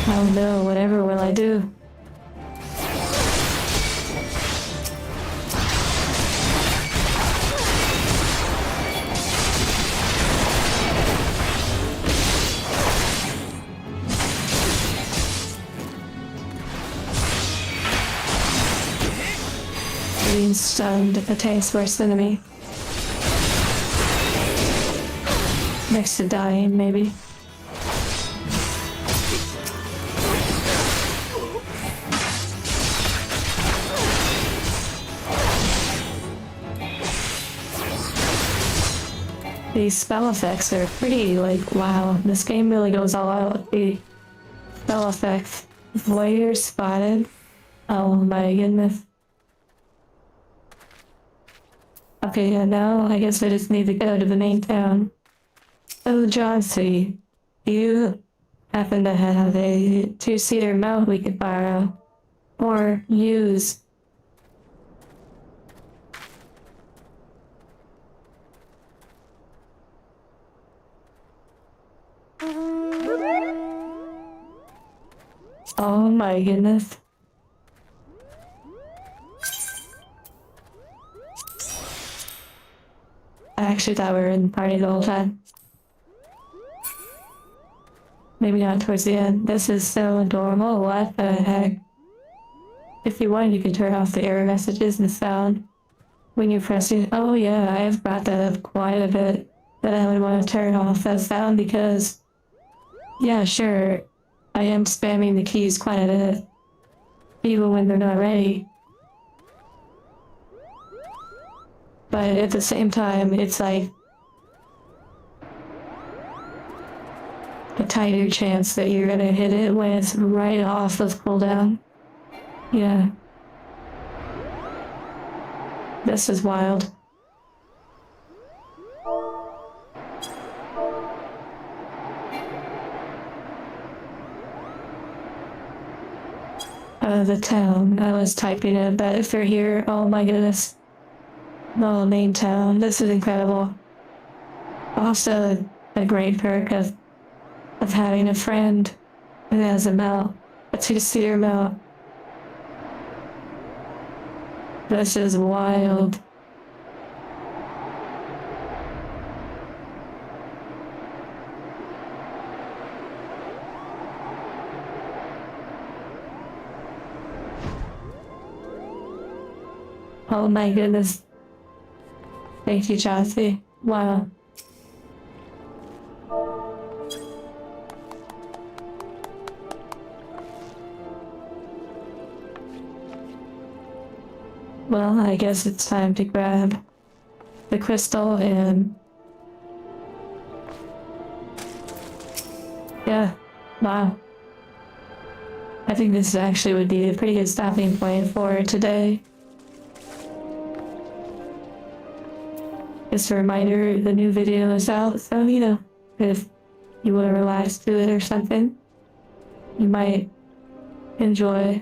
Oh no, whatever will I do? Being stunned, a taste worse than me. Next to dying, maybe. These spell effects are pretty, like, wow. This game really goes all out with the spell effects. Warrior spotted. Oh my goodness. Okay, yeah, now I guess I just need to go to the main town. Oh, Johnsy, do you happen to have a two-seater mount we could borrow? Or use? Oh my goodness. I actually thought we were in the party the whole time. Maybe not towards the end. This is so adorable. What the heck? If you want, you can turn off the error messages and sound when you're pressing. Oh yeah, I have brought that up quite a bit. That I would want to turn off that sound because, yeah, sure, I am spamming the keys quite a bit, even when they're not ready. but at the same time, it's like a tighter chance that you're gonna hit it when it's right off of cooldown. Yeah. This is wild. The town. I was typing it, but if you're here, oh my goodness. The main town. This is incredible. Also, a great perk of having a friend that has a mount, a two-seater mount. This is wild. Oh my goodness. Thank you, Chelsea. Wow. Well, I guess it's time to grab the crystal and... Yeah, wow. I think this actually would be a pretty good stopping point for today. Just a reminder, the new video is out, so you know, if you want to relax to it or something, you might enjoy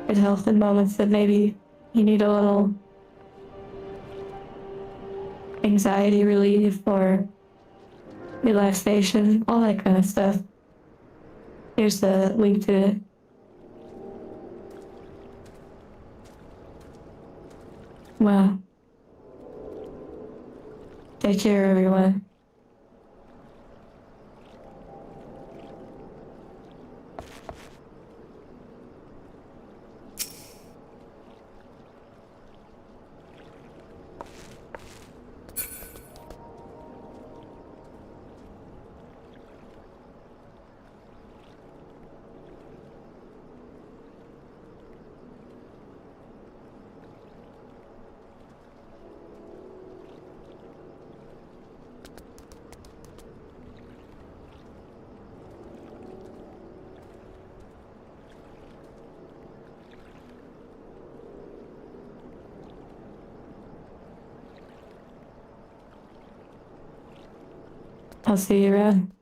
it. Helps in moments that maybe you need a little anxiety relief or relaxation, all that kind of stuff. Here's the link to it. Wow. Take care, everyone. I'll see you around.